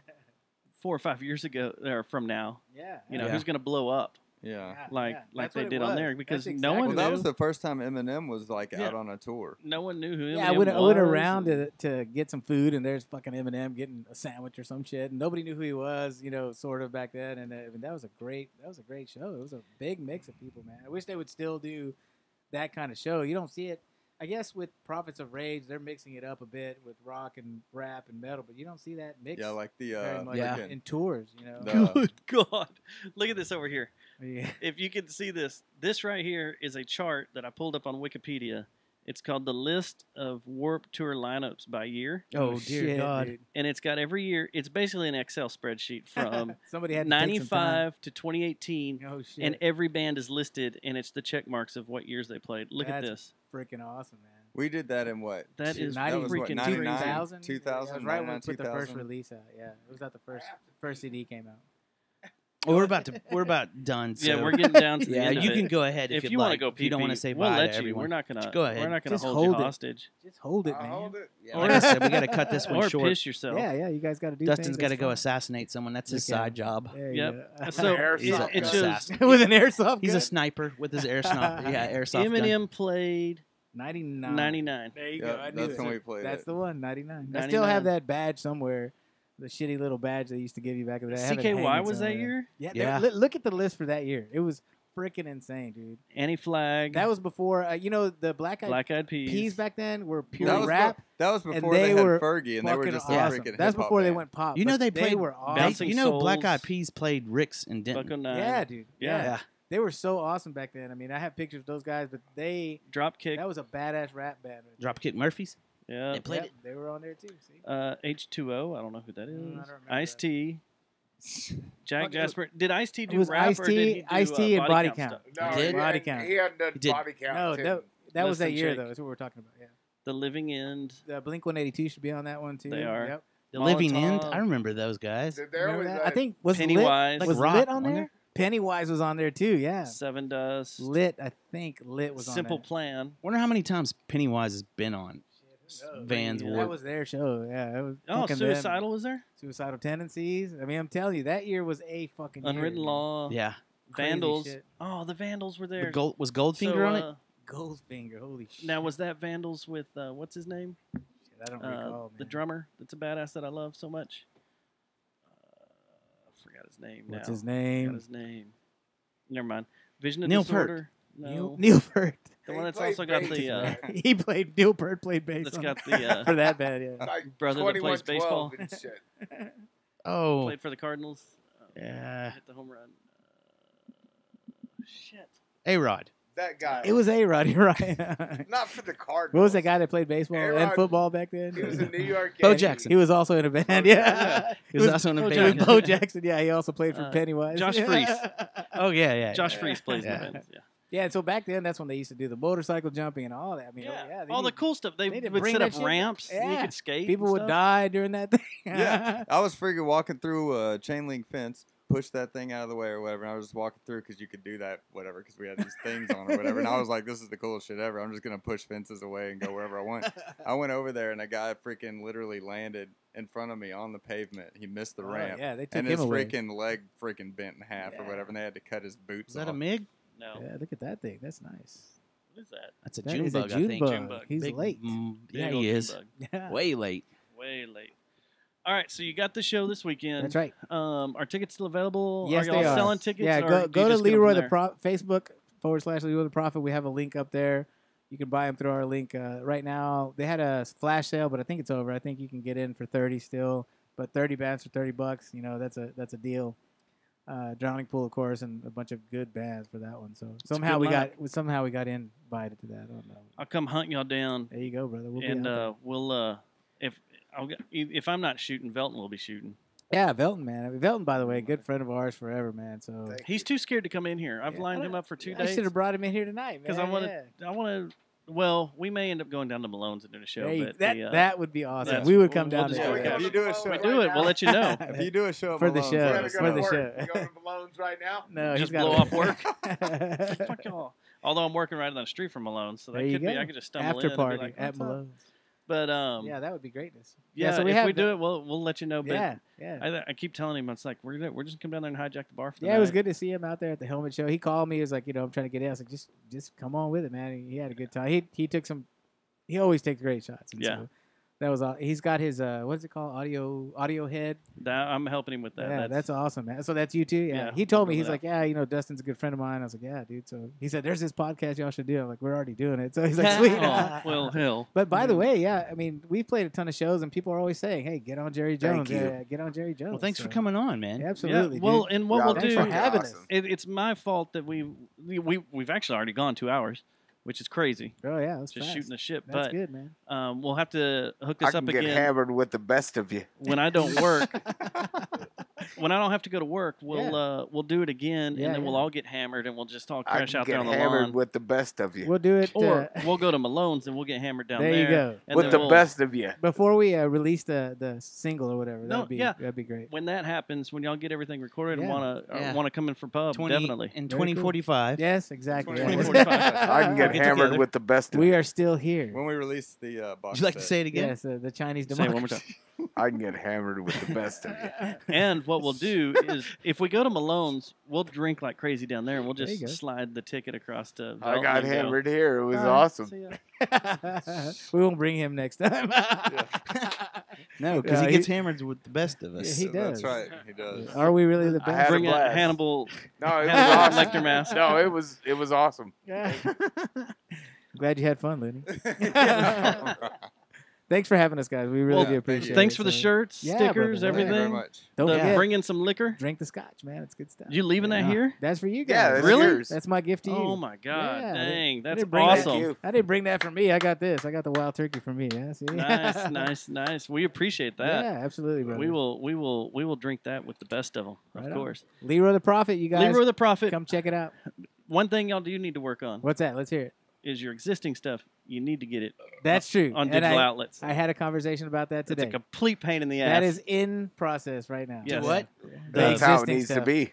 4 or 5 years ago, or from now, yeah, who's going to blow up yeah. like That's they what it did on was. there? Because That's no one Well, knew. that was the first time Eminem was like Yeah. out on a tour. No one knew who Eminem Yeah, I went was. around and- to get some food, and there's fucking Eminem getting a sandwich or some shit, and nobody knew who he was, sort of back then. And that was a great show. It was a big mix of people, man. I wish they would still do that kind of show. You don't see it. I guess with Prophets of Rage, they're mixing it up a bit with rock and rap and metal, but you don't see that mix Yeah, like the very much freaking- in tours. the- Good God. Look at this over here. Yeah. If you can see this, this right here is a chart that I pulled up on Wikipedia. It's called the list of Warp Tour lineups by year. Oh, dear shit, God. dude. And it's got every year. It's basically an Excel spreadsheet from Somebody had to take some time. 95 to 2018. Oh shit! And every band is listed, and it's the check marks of what years they played. Look at That's this. freaking awesome, man. We did that in what? That is that was what, freaking 99, 2000? 2000, Yeah, it was right when we 99, put the first 2000. release out. Yeah, it was at the first CD came out. Well, we're about done. So. Yeah, we're getting down to the Yeah, end of you it. can go ahead if you you'd want to like. go If you don't want to pee-pee, say we'll bye let to you. everyone. We're not gonna. Go ahead. We're not gonna Just hold hold you it. hostage. Just hold it, I'll man. hold it. Yeah, like I said, we got to cut this one Or short. piss yourself. Yeah, you guys got to do. Dustin's things got to that's go fun. assassinate someone. That's his Okay. side job. There you Yep. go. So He's Airsoft a, gun. it shows assassin. with an airsoft He's gun? a sniper with his airsoft. Yeah, airsoft gun. Eminem played 99. 99. There you Yeah, go. I knew that's it. when we played That's it. the one. 99. I still 99. have that badge somewhere. The shitty little badge they used to give you back in the day. I have it CKY hanging was that somewhere. year. Yeah. Yeah. Look at the list for that year. It was freaking insane, dude. Anti-Flag. That was before. The Black Eyed Black Eyed Peas. Peas back then were pure That was, rap. that was and before they they had were Fergie, and they were fucking just awesome. a freaking That's hip-hop before they band. went pop. You know but they played. were awesome. Bouncing You know Black Souls. Eyed Peas played Rick's in Denton. Bucko 9. Yeah, dude. Yeah. Yeah. They were so awesome back then. I mean, I have pictures of those guys, but Dropkick. that was a badass rap band. Dropkick Murphys. Yeah. They played Yep, they were on there too. See? H2O. I don't know who that I is. don't remember Ice-T. Jack Fuck, Jasper. Did Ice-T it do was rap or did he do Ice-T and Body Count. stuff? No, Did? he Body hadn't- count. He hadn't done He did. body count. No, until- that was that Listen, year Jake. though. That's what we're talking about. Yeah. The Living End. The Blink 182 should be on that one too. They are. Yep. The Living End. Molotov. I remember those guys. There Remember was that? a- I think was Pennywise. Lit, was Like Lit Rock on on there? there? Pennywise was on there too. Yeah. Seven Dust. Lit. I think Lit was Simple on Plan. Wonder how many times Pennywise has been on Vans that. Warped. That was their show. Yeah. It was Oh, fucking them. Suicidal was there? Suicidal Tendencies. I mean, I'm telling you, that year was a fucking year, Unwritten dude. Law. Yeah. Crazy Vandals. shit. Oh, the Vandals were there. Was Goldfinger So, on it? Goldfinger. Holy shit. Now, was that Vandals with, what's his name? Shit, I don't recall, The man. drummer that's a badass that I love so much. I forgot his name What's now. his Forgot name? his name. Never mind. Vision of Neil Peart. Disorder. No. Neil Peart. The He one that's played also got bass, the man. He played. Neil Peart played bass. that's on got it. the for that band. Yeah. like brother that plays 21-12 baseball. and shit. Oh. played for the Cardinals. Yeah. Hit the home run. Shit. A-Rod. that guy. It was A-Rod, you're right. Not for the Cardinals. What was that guy that played baseball and A-Rod, football back then? He was in New York. Bo Yankee. Jackson. He was also in a band, yeah. He was also in a Bo band. With Bo Jackson, yeah. He also played for Pennywise. Josh Freese. Oh yeah. Josh Freese plays in Yeah. the bands. Yeah. Yeah, and so back then, that's when they used to do the motorcycle jumping and all that. I mean, Yeah, they all the did- cool stuff. They didn't would bring set that up shit back. ramps. And you Yeah. could skate. People and would stuff. die during that thing. Yeah, I was freaking walking through a chain link fence, pushed that thing out of the way or whatever, and I was just walking through because you could do that, whatever, because we had these things on or whatever, and I was like, this is the coolest shit ever. I'm just going to push fences away and go wherever I want. I went over there, and a guy freaking literally landed in front of me on the pavement. He missed the Oh, ramp, yeah, they took and him his away. freaking leg freaking bent in half or Yeah. whatever, and they had to cut his boots Is that off. a MiG? No. Yeah, look at that thing. That's nice. What is that? That's a That June is bug, a I June think. bug. June bug. He's Big, late. Yeah, Big old he June is. bug. Yeah. Way late. Way late. All right, so you got the show this weekend. That's right. Are tickets still available? Yes, are y'all they are. selling tickets? Yeah, or go do you to just get 'em Leroy from the there? Facebook / Leroy the Prophet. We have a link up there. You can buy them through our link. Right now, they had a flash sale, but I think it's over. I think you can get in for 30 still, but 30 bands for $30. You know, that's a deal. Drowning Pool, of course, and a bunch of good bands for that one. So somehow good we luck. got invited to that. I don't know. I'll come hunt y'all down, There you go, brother. We'll be and out we'll if I'm not shooting, Velton will be shooting. there. Yeah, Velton, man. I mean, Velton, by the way, good friend of ours forever, man. So Thank He's too scared to come in here. I've Yeah, lined him up for 2 I days should have brought him in here tonight, man. because I want to. Well, we may end up going down to Malone's and doing a show, There you- but that would be awesome. yeah, we would we'll- come we'll down just there. go Yeah, with we If can you do a go show, we right do it. now. We'll let you know. if you do a show at For the Malone's, show. let We're us gonna For go the know. to show. work. You going to Malone's right now? No, Just he's got blow a- off work. Fuck y'all. Although I'm working right down the street from Malone's, so that There you could be. go. I could just stumble After in party and be like, at "What's up?" Malone's. But Yeah, that would be greatness. yeah, so we if have we do it, we'll let you know. But Yeah, yeah. I keep telling him it's like we're just gonna come down there and hijack the bar for the Yeah, it was night. good to see him out there at the helmet show. He called me. He was like, I'm trying to get in. I was like, just come on with it, man. He had a good time. He took some. He always takes great shots. And Yeah. so that was all. He's got his what's it called? Audio head. I'm helping him with that. Yeah, that's awesome, man. So that's you too. Yeah. Yeah, He told I'll me build he's it like, yeah, Dustin's a good friend of mine. I was like, yeah, dude. So he said, there's this podcast y'all should do. I'm like, we're already doing it. So he's like, sweet. Oh, well, hell. But by the way, yeah, I mean, we've played a ton of shows, and people are always saying, "Hey, get on Jerry Thank Jones. you. Yeah, get on Jerry Jones." Well, thanks for So- coming on, man. Absolutely. Yeah. Well, dude. and what Yeah, we'll thanks do, for having us. awesome. it's my fault that we've actually already gone 2 hours, which is crazy. Oh yeah, that's Just fast. shooting the shit. That's But good, man. we'll have to hook I this can up get again hammered with the best of you. when I don't work. When I don't have to go to work, we'll do it again, Yeah, and then we'll yeah. all get hammered, and we'll just all I crash can out there get on the hammered lawn. with the best of you. We'll do it. Or we'll go to Malone's and we'll get hammered down There there. you go. and with then the we'll- best of you. before we release the single or whatever. No, yeah. That'd be great. When that happens, when y'all get everything recorded and Yeah. Yeah. want to come in for pub, definitely. In Very cool. 2045. Yes, exactly. 2045. I can get Get hammered together. with the best of We you. are still here. When we release the box Would you like to set. say it again? Yes, the Chinese Say it one more democracy. I can get hammered with the best of you. And what we'll do is, if we go to Malone's, we'll drink like crazy down there, and we'll There you just go. slide the ticket across to. I Velton got and go, hammered here. It was "All right, awesome. see ya." We won't bring him next time. No, because Yeah, he gets he- hammered with the best of us. Yeah, he does. That's right. He does. Are we really the I had best? a Bring a blast. Hannibal. No, it was Hannibal awesome. Lecter mask. No, it was awesome. Glad you had fun, Lenny. Thanks for having us, guys. We really Well, do appreciate it. Thanks for the So, shirts, Yeah, stickers, brother. Thank you very everything. much. Don't The- forget, bring in some liquor. drink the scotch, man. It's good stuff. You leaving that here? That's for you Yeah, guys. that's Really? yours. That's my gift to you. Oh my God! Yeah, Dang, I that's didn't bring that- awesome. Thank you. I didn't bring that for me. I got this. I got the wild turkey for me. Yeah, see? Nice. We appreciate that. Yeah, absolutely, brother. We will drink that with the best of them, Right of on. course. Leroy the Prophet, you guys. Leroy the Prophet. come check it out. One thing y'all do need to work on What's that? Let's hear it. is your existing stuff. You need to get it That's true. on And digital I, outlets. I had a conversation about that It's today. a complete pain in the ass. That is in process right now. Yes. What? That's how it existing needs to stuff. be.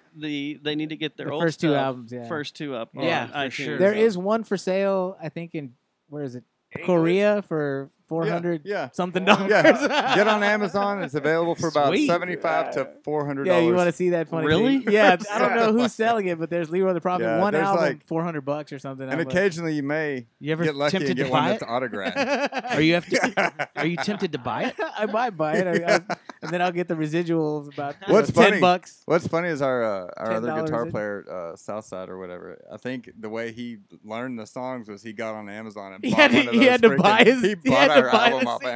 They need to get their The old first two stuff, albums, yeah. first two up. Yeah, on for iTunes. sure. There is one for sale, I think, in, where is it? Korea for 400 Yeah. something dollars. Yeah. Get on Amazon. It's available for about Sweet. $75 to $400. Yeah, you want to see that funny Really? thing? Yeah, I don't know who's selling it, but there's Leroy the Prophet. Yeah, one there's album, like- $400 or something. And I'm like, occasionally you may You ever get lucky tempted and get to one buy that's it? autographed. Are you tempted to buy it? I might buy it, and then I'll get the residuals about What's $10. funny? What's funny is our other $10 guitar in. player, Southside or whatever. I think the way he learned the songs was he got on Amazon and He bought had to- one of he those had to freaking- buy his- He he bought had a entire buy album the off CD.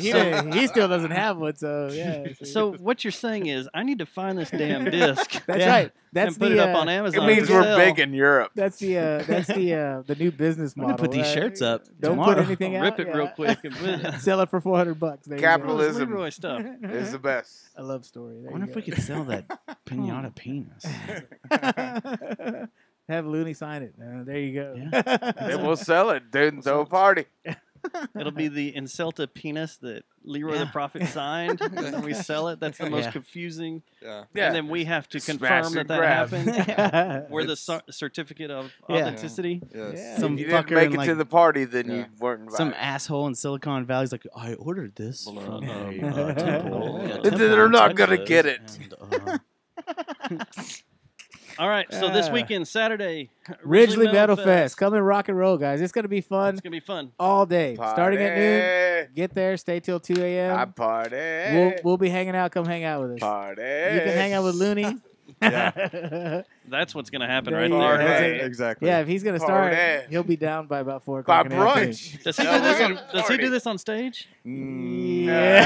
Amazon. He still doesn't have one, so yeah. So what you're saying is, I need to find this damn disc. That's right. That's and put the, it up on It Amazon. means to we're sell. big in Europe. That's the new business I'm model. gonna put these right? shirts up Don't tomorrow. put anything I'll out. rip it real quick and put it. Sell it for $400. There you go. Capitalism Leroy stuff. is the best. A love story. I There wonder you if we go. could sell that pinata penis. Have Looney sign it. There you go. Then we'll sell it, dude, and throw a party. It'll be the Incelta penis that Leroy the Prophet signed, and then we sell it. That's the most Yeah. confusing. Yeah. And then we have to Smash confirm that and that grab. happened. We're the certificate of Yeah. authenticity. Yes. Yeah. Some If you didn't fucker make in, it like, to the party, then you Yeah. weren't invited. some asshole in Silicon Valley's like, I ordered this from a temple. Yeah, They're temple in not gonna Texas, get it. and, All right, so this weekend, Saturday, Ridgely Metal Fest. Come and rock and roll, guys. It's gonna be fun It's gonna be fun. all day. Starting at noon. Party. Get there. Stay till 2 I a.m. party. We'll be hanging out. Come hang out with us. Party. You can hang out with Looney. Yeah. That's what's gonna happen There right you go. there. That's Party. it. Exactly. Yeah, if he's gonna start, Party. he'll be down by about 4 By o'clock. in the afternoon. brunch. Does he No, do this we're on? gonna Does he party. do this on stage? Yeah.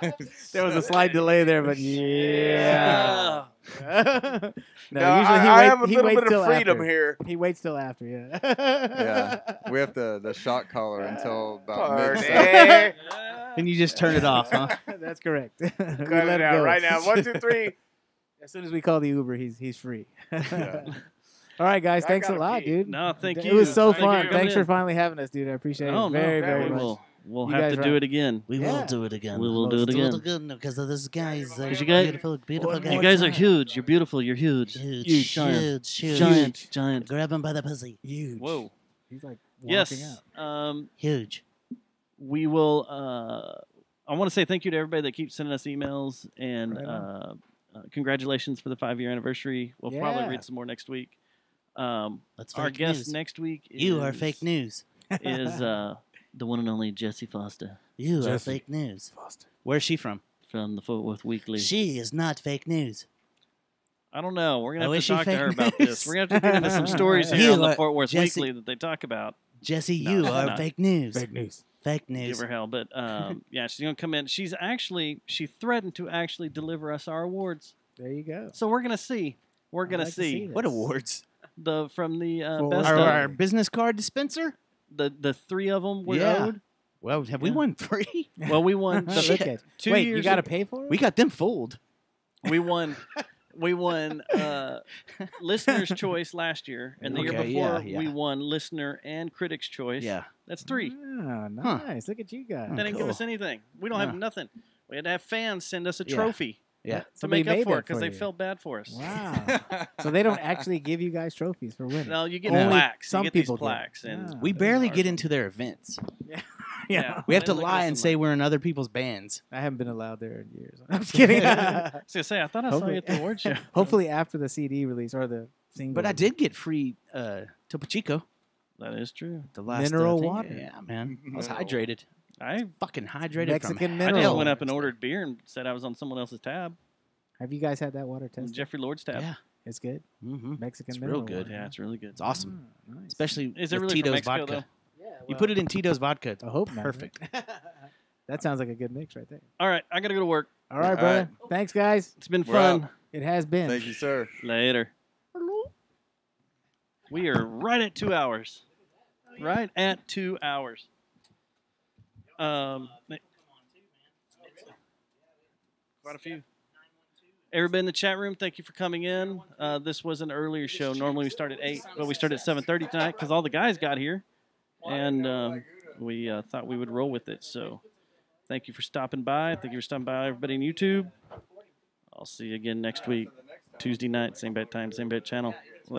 Depends. There was a slight delay there, but yeah. No, No, usually I have a little waits bit till of freedom after. here. He waits till after, yeah. Yeah. We have the shot collar until about Party. mid-set. and you just turn it off, huh? That's correct. We Cut let it him out go. right now. 1, 2, 3. As soon as we call the Uber, he's free. Yeah. All right, guys. I Thanks a gotta lot, pee. dude. No, thank you. It was so Thank you fun. for coming Thanks for in. finally having us, dude. I appreciate Oh, it no, very, we very much. We'll You have guys to rock. do it again. We Yeah. will do it again. We will do it again. because those guys are you guys- beautiful, beautiful One guys. You guys are huge. You're beautiful. You're huge. huge, Giant. huge, Giant. Giant. Grab him by the pussy. Huge. Whoa. He's like walking Yes. out. Huge. We will. I want to say thank you to everybody that keeps sending us emails and Right on. congratulations for the 5-year anniversary. We'll probably Yeah. read some more next week. That's Our fake guest news. next week You are fake news. is the one and only Jessie Foster You are Jesse. fake news. Foster. Where's she from? from the Fort Worth Weekly. She is not fake news. I don't know. We're gonna Oh, have is to she talk to fake her about news? this. We're gonna have to get into some stories here You on the are- Fort Worth Jesse- Weekly that they talk about. Jesse, No, you she's are not. fake news. Fake news. Fake Give news. her hell, but yeah, she's gonna come in. She threatened to actually deliver us our awards. There you go. So we're gonna see. We're I'd gonna like to see see What awards? from the For best what? Our of business card dispenser? the 3 of them were Yeah. owed. Well, have we Yeah. won 3? Well, we won the Look at 2 Wait, years. you got to pay for it? We got them fooled. We won. We won listener's choice last year, and the year Okay, before yeah. we won listener and critics choice. Yeah. That's 3. Oh, nice. Look at you guys. They didn't give us cool. anything. We don't have Yeah. nothing. We had to have fans send us a Yeah. trophy Yeah. to Somebody make up made for it that because for they you. felt bad for us. Wow. So they don't actually give you guys trophies for winning. No, you get Only plaques. some you get these people do. plaques, and Ah. We barely get into their events. yeah, We have to They look at lie us and say we're in other people's bands. I haven't been allowed there in years. I'm just kidding. I was gonna say I thought I saw you at the award show. Hopefully after the CD release or the single. But I did get free Topo Chico. That is true. The last Mineral thing. water. Yeah, man. I was Mineral. hydrated. I Fucking hydrated Mexican from I mineral. just hell. went up and ordered beer and said I was on someone else's tab, Have you guys had that water tested? Jeffrey Lord's tab. Yeah. It's good. Mm-hmm. Mexican It's mineral real good. water. Yeah, it's really good. It's awesome. Ah, nice. Especially Is it with really from Tito's Mexico vodka. Yeah, You put it in Tito's vodka. It's I hope not. perfect. That sounds like a good mix right there. All right, I gotta go to work. All right, All brother. right. Thanks, guys. It's been We're fun. out. It has been. Thank you, sir. Later. We are right at 2 hours. Right at 2 hours. Quite a few. Everybody in the chat room, thank you for coming in. This was an earlier show. Normally we start at 8, but we started at 7:30 tonight because all the guys got here, and we thought we would roll with it. So thank you for stopping by. Thank you for stopping by, everybody on YouTube. I'll see you again next week, Tuesday night, same bad time, same bad channel.